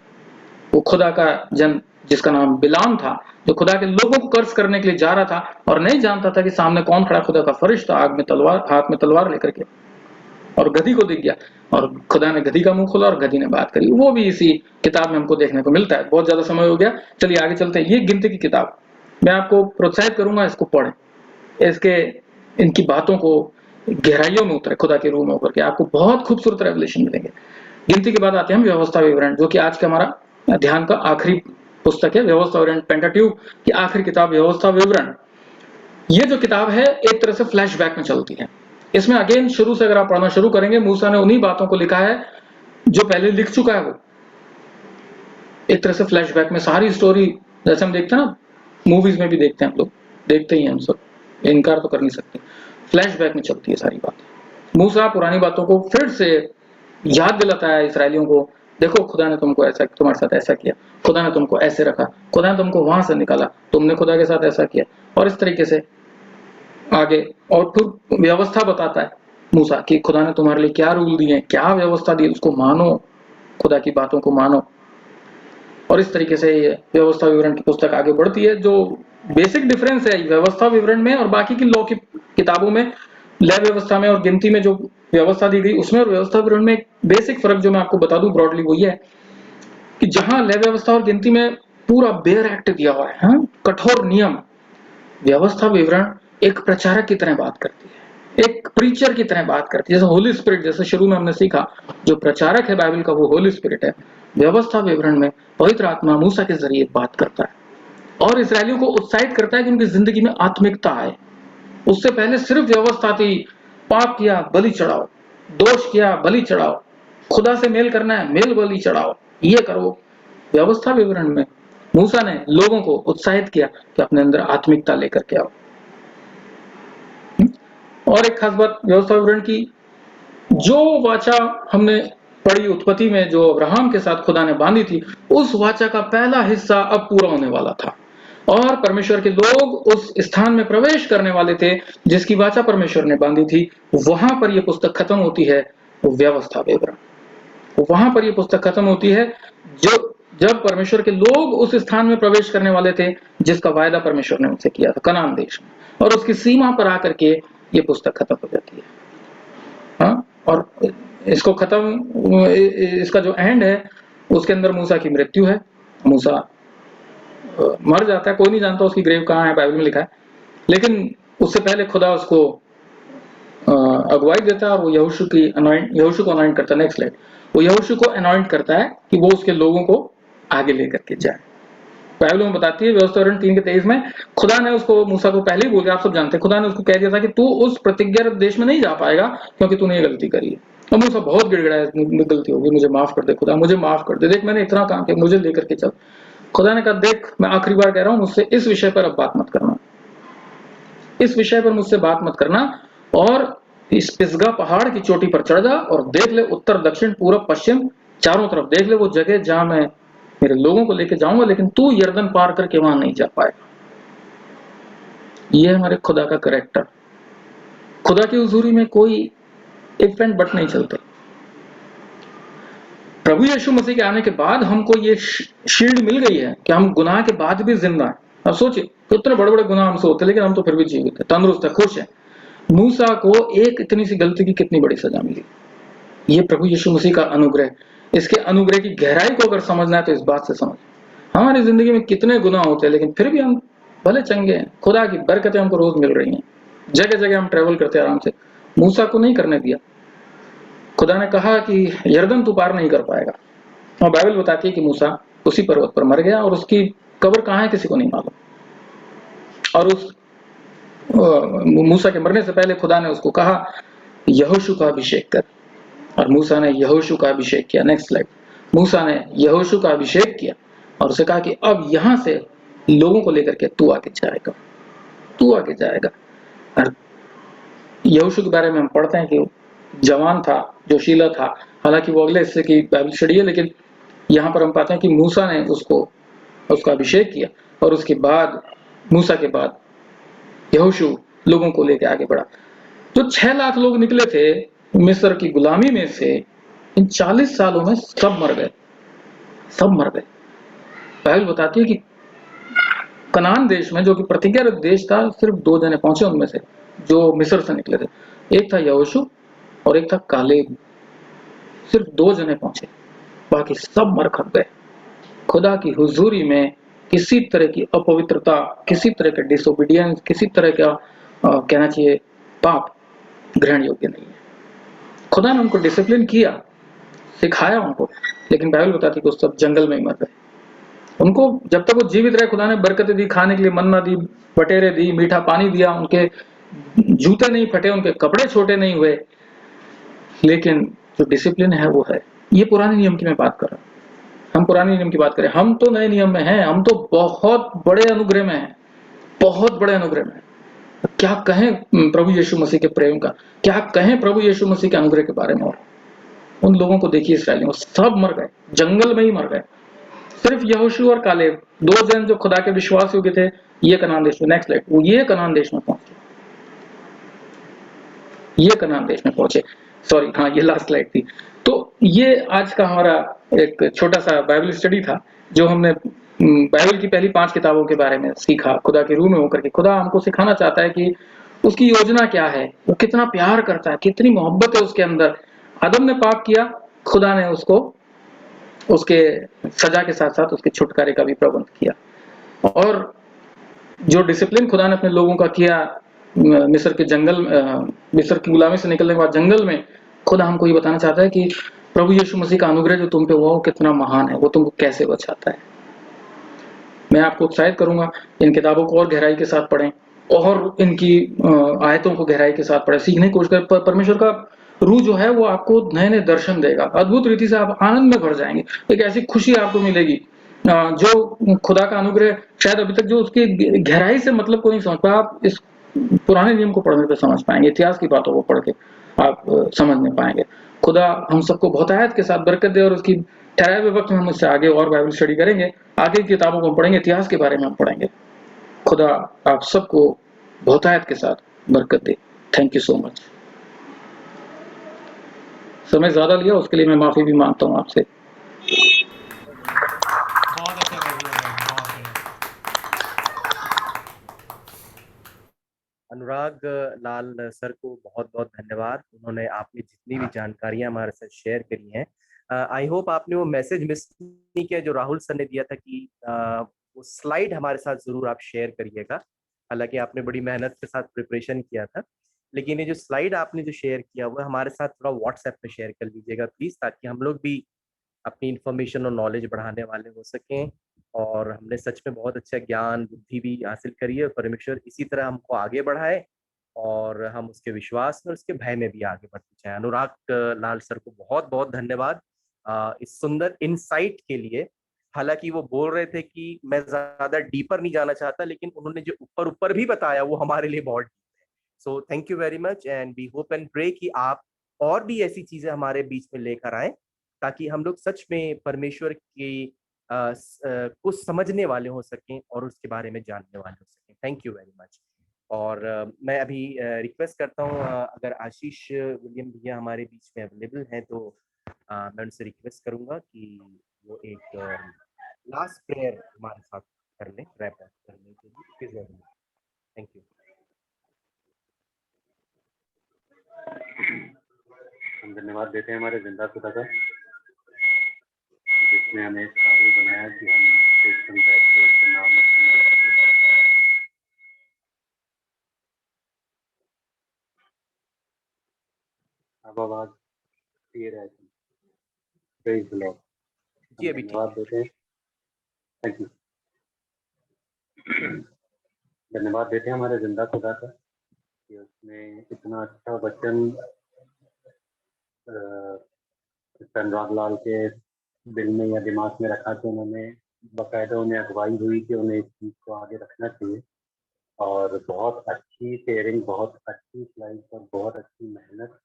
वो खुदा का जन जिसका नाम बिलाम था, जो खुदा के लोगों को कर्ज करने के लिए जा रहा था और नहीं जानता था कि सामने कौन खड़ा, खुदा का फरिश्ता आग में तलवार, हाथ में तलवार लेकर के, और गधी को दिख गया और खुदा ने गधी का मुंह खोला और गधी ने बात करी। वो भी इसी किताब में हमको देखने को मिलता है। बहुत ज्यादा समय हो गया, चलिए आगे चलते हैं। ये गिनती की किताब, मैं आपको प्रोत्साहित करूंगा इसको पढ़ें, इसके इनकी बातों को गहराइयों में उतरे, खुदा के रूह में होकर के आपको बहुत खूबसूरत रेवलेशन मिलेंगे। गिनती के बाद आते हैं व्यवस्था विवरण, जो कि आज का हमारा ध्यान का आखिरी पुस्तक है। व्यवस्था विवरण, पेंटाट्यूक की आखिरी किताब व्यवस्था विवरण। ये जो किताब है एक तरह से फ्लैशबैक में चलती है। इसमें अगेन शुरू से अगर आप पढ़ना शुरू करेंगे, मूसा ने उन्हीं बातों को लिखा है जो पहले लिख चुका है। वो एक तरह से फ्लैशबैक में सारी स्टोरी जैसे हम देखते हैं ना, मूवीज में भी देखते हैं, हम लोग देखते ही हैं, हम सब इनकार तो कर नहीं सकते, फ्लैशबैक में चलती है सारी बात। मूसा पुरानी बातों को फिर से याद दिलाता है इसराइलियों को, देखो खुदा ने तुमको ऐसा, तुम्हारे साथ ऐसा किया, खुदा ने तुमको ऐसे रखा, खुदा ने तुमको वहां से निकाला, तुमने खुदा के साथ ऐसा किया, और इस तरीके से आगे। और फिर व्यवस्था बताता है मूसा कि खुदा ने तुम्हारे लिए क्या रूल दिए, क्या व्यवस्था दी, उसको मानो, खुदा की बातों को मानो। और इस तरीके से ये व्यवस्था विवरण की पुस्तक आगे बढ़ती है। जो बेसिक डिफरेंस है व्यवस्था विवरण में और बाकी की लॉ की किताबों में, लय व्यवस्था में और गिनती में जो व्यवस्था दी गई उसमें और व्यवस्था विवरण में एक बेसिक फर्क जो मैं आपको बता दूं ब्रॉडली, वो ये है कि जहां लय व्यवस्था और गिनती में पूरा बेयर एक्ट दिया हुआ है, हाँ? कठोर नियम, व्यवस्था विवरण एक प्रचारक की तरह बात करती है, एक प्रीचर की तरह बात करती है, जैसे होली स्पिरिट, जैसे शुरू में हमने सीखा, जो प्रचारक है बाइबल का वो होली स्पिरिट है। व्यवस्था विवरण में पवित्र आत्मा मूसा के जरिए बात करता है और इसराइलियों को उत्साहित करता है कि उनकी जिंदगी में आत्मिकता आए। उससे पहले सिर्फ व्यवस्था थी, पाप किया बलि चढ़ाओ, दोष किया बलि चढ़ाओ, खुदा से मेल करना है मेल बलि चढ़ाओ, ये करो। व्यवस्था विवरण में मूसा ने लोगों को उत्साहित किया कि अपने अंदर आत्मिकता लेकर के आओ। और एक खास बात व्यवस्था विवरण की, जो वाचा हमने पढ़ी उत्पत्ति में, जो अब्राहम के साथ खुदा ने बांधी थी, उस वाचा का पहला हिस्सा अब पूरा होने वाला था और परमेश्वर के लोग उस स्थान में प्रवेश करने वाले थे जिसकी वाचा परमेश्वर ने बांधी थी। वहां पर यह पुस्तक खत्म होती है, व्यवस्था विवरण। वहां पर यह पुस्तक खत्म होती है जब परमेश्वर के लोग उस स्थान में प्रवेश करने वाले थे जिसका वायदा परमेश्वर ने उनसे किया था, कनान देश में, और उसकी सीमा पर आकर के ये पुस्तक खत्म हो जाती है। हाँ, और इसको खत्म, इसका जो एंड है उसके अंदर मूसा की मृत्यु है, मूसा मर जाता है, कोई नहीं जानता उसकी ग्रेव कहाँ है, बाइबल में लिखा है, लेकिन उससे पहले खुदा उसको अगुवाई देता है और वो यहोशू को अनॉइंट करता है। Next slide. वो यहोशू को अनॉइंट करता है कि वो उसके लोगों को आगे लेकर के जाए। बाइबल में बताती है व्यवस्था विवरण 3:23 में, खुदा ने उसको, मूसा को पहले ही बोल दिया, आप सब जानते हैं, खुदा ने उसको कह दिया था कि तू उस प्रतिज्ञा देश में नहीं जा पाएगा क्योंकि तूने ये गलती करी है। और मूसा बहुत गिड़गिड़ाया, गलती होगी, मुझे माफ कर दे खुदा, मुझे माफ कर दे, देख मैंने इतना काम किया, मुझे लेकर के चल। खुदा ने कहा देख मैं आखिरी बार कह रहा हूं, मुझसे इस विषय पर अब बात मत करना, इस विषय पर मुझसे बात मत करना, और इस पिसगा पहाड़ की चोटी पर चढ़ जा और देख ले उत्तर दक्षिण पूरब पश्चिम चारों तरफ देख ले वो जगह जहां मैं मेरे लोगों को लेके जाऊंगा, लेकिन तू यर्दन पार करके वहां नहीं जा पाएगा। ये है हमारे खुदा का कैरेक्टर। खुदा की हुजूरी में कोई इफ एंड बट नहीं चलते। प्रभु यीशु मसीह के आने के बाद हमको ये शील्ड मिल गई है कि हम गुनाह के बाद भी जिंदा हैं। अब सोचिए कितने बड़े बड़े गुनाह हमसे होते, लेकिन हम तो फिर भी जीवित है, तंदुरुस्त है, खुश है। मूसा को एक इतनी सी गलती की कितनी बड़ी सजा मिली। ये प्रभु यीशु मसीह का अनुग्रह। इसके अनुग्रह की गहराई को अगर समझना है तो इस बात से समझ, हमारी जिंदगी में कितने गुनाह होते हैं लेकिन फिर भी हम भले चंगे हैं, खुदा की बरकतें हमको रोज मिल रही हैं, जगह जगह हम ट्रेवल करते हैं आराम से। मूसा को नहीं करने दिया, खुदा ने कहा कि यर्दन तू पार नहीं कर पाएगा, और बाइबल बताती है कि मूसा उसी पर्वत पर मर गया और उसकी कब्र कहाँ है किसी को नहीं मालूम। और उस मूसा के मरने से पहले खुदा ने उसको कहा यहोशू का अभिषेक कर, और मूसा ने यहोशू का अभिषेक किया। Next slide. मूसा ने यहोशू का अभिषेक किया और उसे कहा कि अब यहां से लोगों को लेकर के तू आगे जाएगा, तू आगे जाएगा। और यहोशू के बारे में हम पढ़ते हैं कि जवान था, जोशीला था, हालांकि वो अगले हिस्से की बाइबल स्टडी है, लेकिन यहाँ पर हम पाते हैं कि मूसा ने उसका अभिषेक किया और उसके बाद मूसा के बाद यहोशू लोगों को लेकर आगे बढ़ा। जो 6 लाख लोग निकले थे मिस्र की गुलामी में से, इन 40 सालों में सब मर गए, सब मर गए। बाइबल बताती है कि कनान देश में, जो कि प्रतिज्ञाबद्ध देश था, सिर्फ 2 जने पहुंचे उनमें से जो मिस्र से निकले थे। एक था यहोशू और एक था कालेब। सिर्फ 2 जने पहुंचे, बाकी सब मर खप गए। खुदा की हुजूरी में किसी तरह की अपवित्रता, किसी तरह का डिसोबीडियंस, किसी तरह का कहना चाहिए पाप ग्रहण योग्य नहीं है। खुदा ने उनको डिसिप्लिन किया, सिखाया उनको, लेकिन बाइबल बताती है कि वो सब जंगल में ही मर गए। उनको जब तक वो जीवित रहे खुदा ने बरकतें दी, खाने के लिए मन्ना दी, बटेरे दी, मीठा पानी दिया, उनके जूते नहीं फटे, उनके कपड़े छोटे नहीं हुए, लेकिन जो डिसिप्लिन है वो है। ये पुराने नियम की मैं बात कर रहा हूँ। हम पुराने नियम की बात करें, हम तो नए नियम में हैं, हम तो बहुत बड़े अनुग्रह में हैं, बहुत बड़े अनुग्रह में। क्या कहें प्रभु यीशु मसीह के प्रेम का, क्या कहें प्रभु यीशु मसीह के अनुग्रह के बारे में। और उन लोगों को देखिए, इस्राएलियों, सब मर गए, जंगल में ही मर गए। सिर्फ यहोशू और कालेब, 2 जन जो खुदा के विश्वास योग्य थे, ये कनान देश में, नेक्स्ट स्लाइड, वो ये कनान देश में पहुंचे, ये कनान देश में पहुंचे। सॉरी, हाँ ये लास्ट स्लाइड थी। तो ये आज का हमारा एक छोटा सा बाइबल स्टडी था, जो हमने बाइबल की पहली 5 किताबों के बारे में सीखा, खुदा के रूह में होकर के। खुदा हमको सिखाना चाहता है कि उसकी योजना क्या है, वो कितना प्यार करता है, कितनी मोहब्बत है उसके अंदर। आदम ने पाप किया, खुदा ने उसको उसके सजा के साथ साथ उसके छुटकारे का भी प्रबंध किया। और जो डिसिप्लिन खुदा ने अपने लोगों का किया मिस्र के जंगल, मिस्र की गुलामी से निकलने के बाद जंगल में, खुदा हमको ये बताना चाहता है कि प्रभु यीशु मसीह का अनुग्रह जो तुम पे हुआ वो कितना महान है, वो तुमको कैसे बचाता है। मैं आपको उत्साहित करूंगा, इन किताबों को और गहराई के साथ पढ़ें, और इनकी आयतों को गहराई के साथ पढ़ें, सीखने की कोशिश करें। परमेश्वर का रूह जो है वो आपको नए नए दर्शन देगा, अद्भुत रीति से आप आनंद में भर जाएंगे, एक ऐसी खुशी आपको मिलेगी जो खुदा का अनुग्रह शायद अभी तक जो उसकी गहराई से मतलब को नहीं समझ पाया, आप इस पुराने नियम को पढ़ने पे समझ पाएंगे, इतिहास की बातों को पढ़ के आप समझ नहीं पाएंगे। खुदा हम सबको बहुतायत के साथ बरकत दे, और उसकी ठहराए हुए वक्त में हम उससे आगे और बाइबल स्टडी करेंगे, आगे की किताबों को हम पढ़ेंगे, इतिहास के बारे में हम पढ़ेंगे। खुदा आप सबको बहुतायत के साथ बरकत दे। Thank you so much. समय ज्यादा लिया उसके लिए मैं माफी भी मांगता हूँ आपसे। बहुत अच्छा कर दिया भाई, बहुत बढ़िया। अनुराग लाल सर को बहुत बहुत धन्यवाद। उन्होंने आपने जितनी भी जानकारियां हमारे साथ शेयर करी हैं, आई होप आपने वो मैसेज मिस नहीं किया जो राहुल सर ने दिया था कि वो स्लाइड हमारे साथ जरूर आप शेयर करिएगा। हालांकि आपने बड़ी मेहनत के साथ प्रिपरेशन किया था, लेकिन ये जो स्लाइड आपने जो शेयर किया हुआ हमारे साथ थोड़ा व्हाट्सएप पे शेयर कर लीजिएगा प्लीज, ताकि हम लोग भी अपनी इंफॉर्मेशन और नॉलेज बढ़ाने वाले हो सकें। और हमने सच में बहुत अच्छा ज्ञान बुद्धि भी हासिल करी है। परमेश्वर इसी तरह हमको आगे बढ़ाए और हम उसके विश्वास में और उसके भय में भी आगे बढ़ते जाएं। अनुराग लाल सर को बहुत बहुत धन्यवाद इस सुंदर इनसाइट के लिए। हालांकि वो बोल रहे थे कि मैं ज्यादा डीपर नहीं जाना चाहता, लेकिन उन्होंने जो ऊपर ऊपर भी बताया वो हमारे लिए बहुत डीप है। So thank you very much, and we hope and pray कि आप और भी ऐसी चीजें हमारे बीच में लेकर आए, ताकि हम लोग सच में परमेश्वर की को समझने वाले हो सकें और उसके बारे में जानने वाले हो सकें। Thank you very much. और मैं अभी रिक्वेस्ट करता हूँ, अगर आशीष विलियम भैया हमारे बीच में अवेलेबल हैं तो मैं उनसे रिक्वेस्ट करूंगा कि वो एक लास्ट प्रेयर हमारे साथ कर लें, रैप अप करने के लिए। Thank you. हम धन्यवाद देते हैं हमारे जिंदा खुदा का, जिसने हमें इस काबिल बनाया कि हम एक संग बैठ के उसके नाम में सुन सकें। अब आवाज क्लियर है? Praise the Lord. जी अभी धन्यवाद देते हैं, थैंक यू। धन्यवाद देते हैं हमारे जिंदा खुदा का कि उसने इतना अच्छा वचन अनुराग लाल के दिल में या दिमाग में रखा कि उन्होंने बाकायदा उन्हें अगुवाई हुई कि उन्हें इस चीज़ को आगे रखना चाहिए। और बहुत अच्छी शेयरिंग, बहुत अच्छी स्लाइड और बहुत अच्छी मेहनत,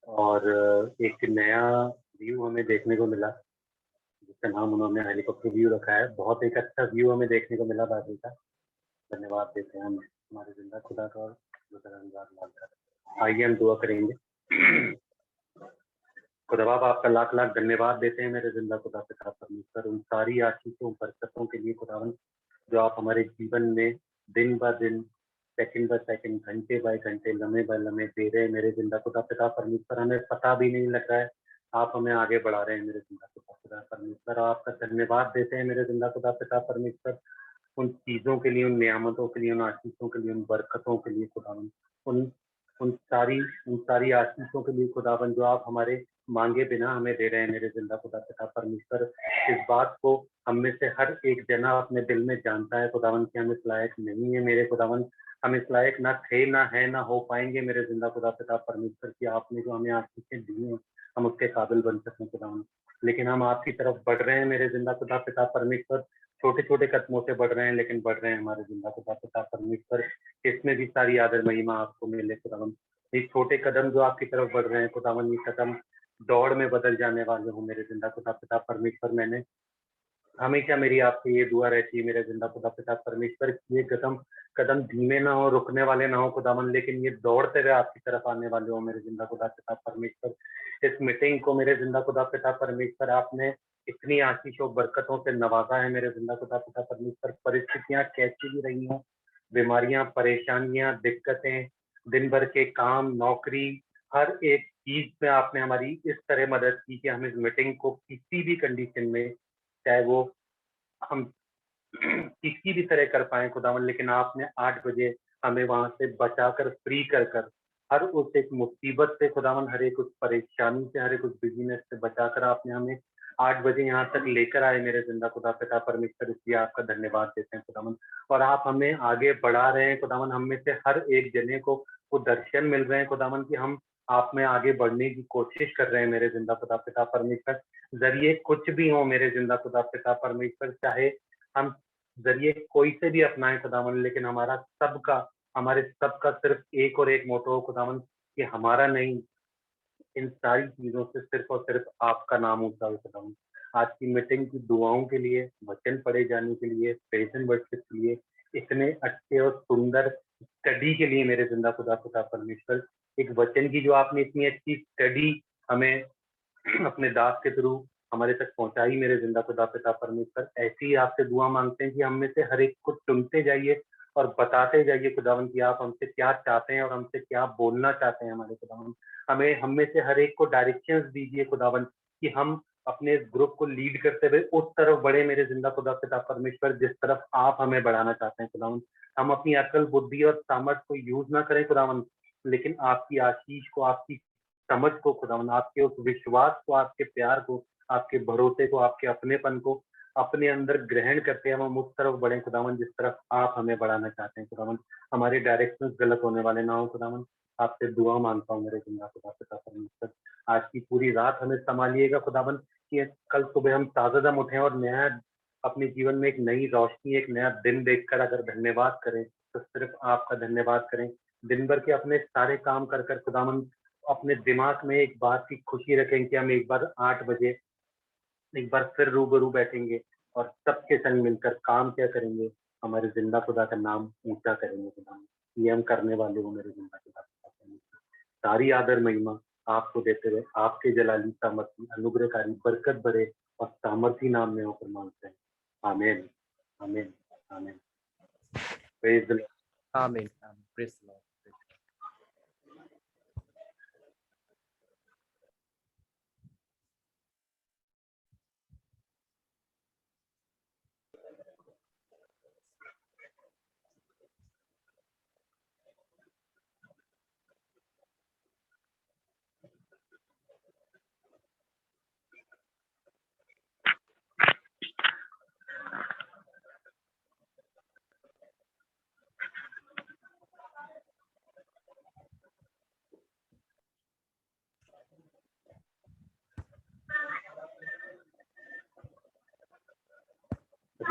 और एक नया व्यू हमें देखने को मिला जिसका नाम उन्होंने हेलीकॉप्टर व्यू रखा है। बहुत एक अच्छा व्यू हमें देखने को मिला बाइबल का। धन्यवाद देते हैं हम हमारे जिंदा खुदा का और अनुराग लाल का। आइए हम दुआ करेंगे। खुदा बाप आपका लाख लाख धन्यवाद देते हैं मेरे जिंदा खुदा पिता परमेश्वर, उन सारी आशीषों बरकतों के लिए खुदावन जो आप हमारे जीवन में दिन ब दिन, सेकंड बाय सेकंड, घंटे बाय घंटे, लम्हे बाय लम्हे दे रहे हैं मेरे जिंदा खुदा पिता परमेश्वर। हमें पता भी नहीं लग रहा है आप हमें आगे बढ़ा रहे हैं मेरे जिंदा खुदा परमेश्वर। आपका धन्यवाद देते हैं मेरे जिंदा खुदा पिता परमेश्वर, उन चीजों के लिए, उन नियामतों के लिए, उन आशीषों के लिए, उन बरकतों के लिए खुदावन, उन सारी आशीषों के लिए खुदावन जो आप हमारे मांगे बिना हमें दे रहे हैं मेरे जिंदा खुदा पिता परमेश्वर। इस बात को हम में से हर एक जना अपने दिल में जानता है खुदावन कि हम इस लायक नहीं है मेरे खुदावन, हम इस लायक ना थे, ना है, ना हो पाएंगे मेरे जिंदा खुदा पिता परमेश्वर की। आपने जो हमें आशीषें दी हैं, हम उसके काबिल बन सकें खुदावन। लेकिन हम आपकी तरफ बढ़ रहे हैं मेरे जिंदा खुदा पिता परमेश्वर, छोटे छोटे कदमों से बढ़ रहे हैं, लेकिन बढ़ रहे हैं हमारे जिंदा खुदा पिता परमेश्वर। इसमें भी सारी आदर महिमा आपको मिले खुदावन। ये छोटे कदम जो आपकी तरफ बढ़ रहे हैं खुदावन, ये कदम दौड़ में बदल जाने वाले हो मेरे जिंदा खुदा पिता परमेश्वर। मैंने हमेशा मेरी आपसे ये दुआ रहती है मेरे जिंदा खुदा पिता परमेश्वर, ये कदम कदम धीमे ना हो, रुकने वाले ना हो खुदावन, लेकिन ये दौड़ते हुए आपकी तरफ आने वाले हो मेरे जिंदा खुदा पिता परमेश्वर। इस मीटिंग को मेरे जिंदा खुदा पिता परमेश्वर आपने इतनी आशीषों बरकतों से नवाजा है मेरे जिंदा खुदा पिता परमेश्वर। परिस्थितियां कैसी भी रही हों, बीमारियां, परेशानियां, दिक्कतें, दिन भर के काम, नौकरी, हर एक चीज में आपने हमारी इस तरह मदद की कि हम इस मीटिंग को किसी भी कंडीशन में, चाहे वो हम किसी भी तरह कर पाए खुदावन, लेकिन आपने 8 बजे हमें वहां से बचाकर फ्री कर हर उस एक मुसीबत से खुदावन, हर एक उस परेशानी से, हर एक उस बिजनेस से बचाकर आपने हमें 8 बजे यहाँ तक लेकर आए मेरे जिंदा खुदा पिता परमेश्वर। इसलिए आपका धन्यवाद देते हैं खुदावन। और आप हमें आगे बढ़ा रहे हैं खुदावन, हम में से हर एक जने को वो दर्शन मिल रहे हैं खुदावन कि हम आप में आगे बढ़ने की कोशिश कर रहे हैं मेरे जिंदा खुदा पिता परमेश्वर। जरिए कुछ भी हो मेरे जिंदा खुदा पिता परमेश्वर, चाहे हम जरिए कोई से भी अपनाएं खुदावन, लेकिन हमारे सबका सिर्फ एक और एक मोटो हो खुदावन कि हमारा नहीं, इन सारी चीजों से सिर्फ और सिर्फ आपका नाम ऊंचा हो खुदावन। आज की मीटिंग की दुआओं के लिए, वचन पढ़े जाने के लिए, प्रेजेंट वर्शिप के लिए, इतने अच्छे और सुंदर स्टडी के लिए मेरे जिंदा खुदा पिता परमेश्वर। एक वचन की जो आपने इतनी अच्छी स्टडी हमें अपने दास के थ्रू हमारे तक पहुंचाई मेरे जिंदा खुदा पिता परमेश्वर, ऐसी ही आपसे दुआ मांगते हैं कि हम में से हर एक को चुनते जाइए और बताते जाइए खुदावन कि आप हमसे क्या चाहते हैं और हमसे क्या बोलना चाहते हैं हमारे खुदावन। हम में से हर एक को डायरेक्शंस दीजिए खुदावन कि हम अपने इस ग्रुप को लीड करते हुए उस तरफ बढ़े मेरे जिंदा खुदा पिता परमेश्वर जिस तरफ आप हमें बढ़ाना चाहते हैं खुदावन। हम अपनी अकल, बुद्धि और सामर्थ को यूज ना करें खुदावन, लेकिन आपकी आशीष को, आपकी समझ को खुदावन, आपके उस विश्वास को, आपके प्यार को, आपके भरोसे को, आपके अपनेपन को अपने अंदर ग्रहण करते हैं हम उस तरफ बढ़े खुदावन जिस तरफ आप हमें बढ़ाना चाहते हैं खुदावन। हमारे डायरेक्शंस गलत होने वाले ना हो खुदावन। आपसे दुआ मांगता हूँ मेरे जिंदा खुदा पिता परमेश्वर। आज की पूरी रात हमें संभालिएगा खुदावन कि कल सुबह हम ताज़ा उठें और नया अपने जीवन में एक नई रोशनी, एक नया दिन देखकर अगर धन्यवाद करें तो सिर्फ आपका धन्यवाद करें। दिन भर के अपने सारे काम कर खुदावन अपने दिमाग में एक बात की खुशी रखें कि हम एक बार 8 बजे एक बार फिर रूबरू बैठेंगे और सबके संग मिलकर काम क्या करेंगे, हमारे जिंदा खुदा का नाम ऊंचा करेंगे खुदा। ये हम करने वाले हो मेरे जिंदा खुदा। सारी आदर महिमा आपको देते हुए आपके जलाली, सामर्थी, अनुग्रहकारी, बरकत भरे और सामर्थी नाम में होकर मांगते हैं। आमीन, आमीन, आमीन। Praise the Lord. आमीन, आमीन। Praise the Lord.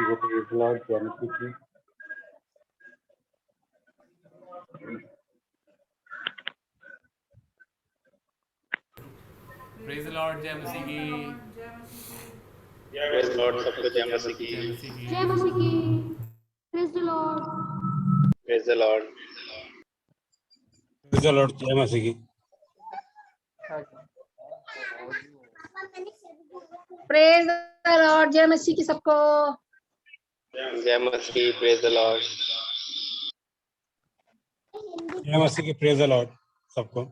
Praise the Lord. जय मसीह की। प्रेज द लॉर्ड, जय मसीह की। प्रेज लॉर्ड, सबको जय मसीह की। जय मसीह की। Praise the Lord. Praise the Lord. Praise the Lord, जय मसीह की। प्रेज द लॉर्ड, जय मसीह की सबको। जय मसीह, प्रेज द लॉर्ड। जय मसीह की। प्रेज द लॉर्ड सबको।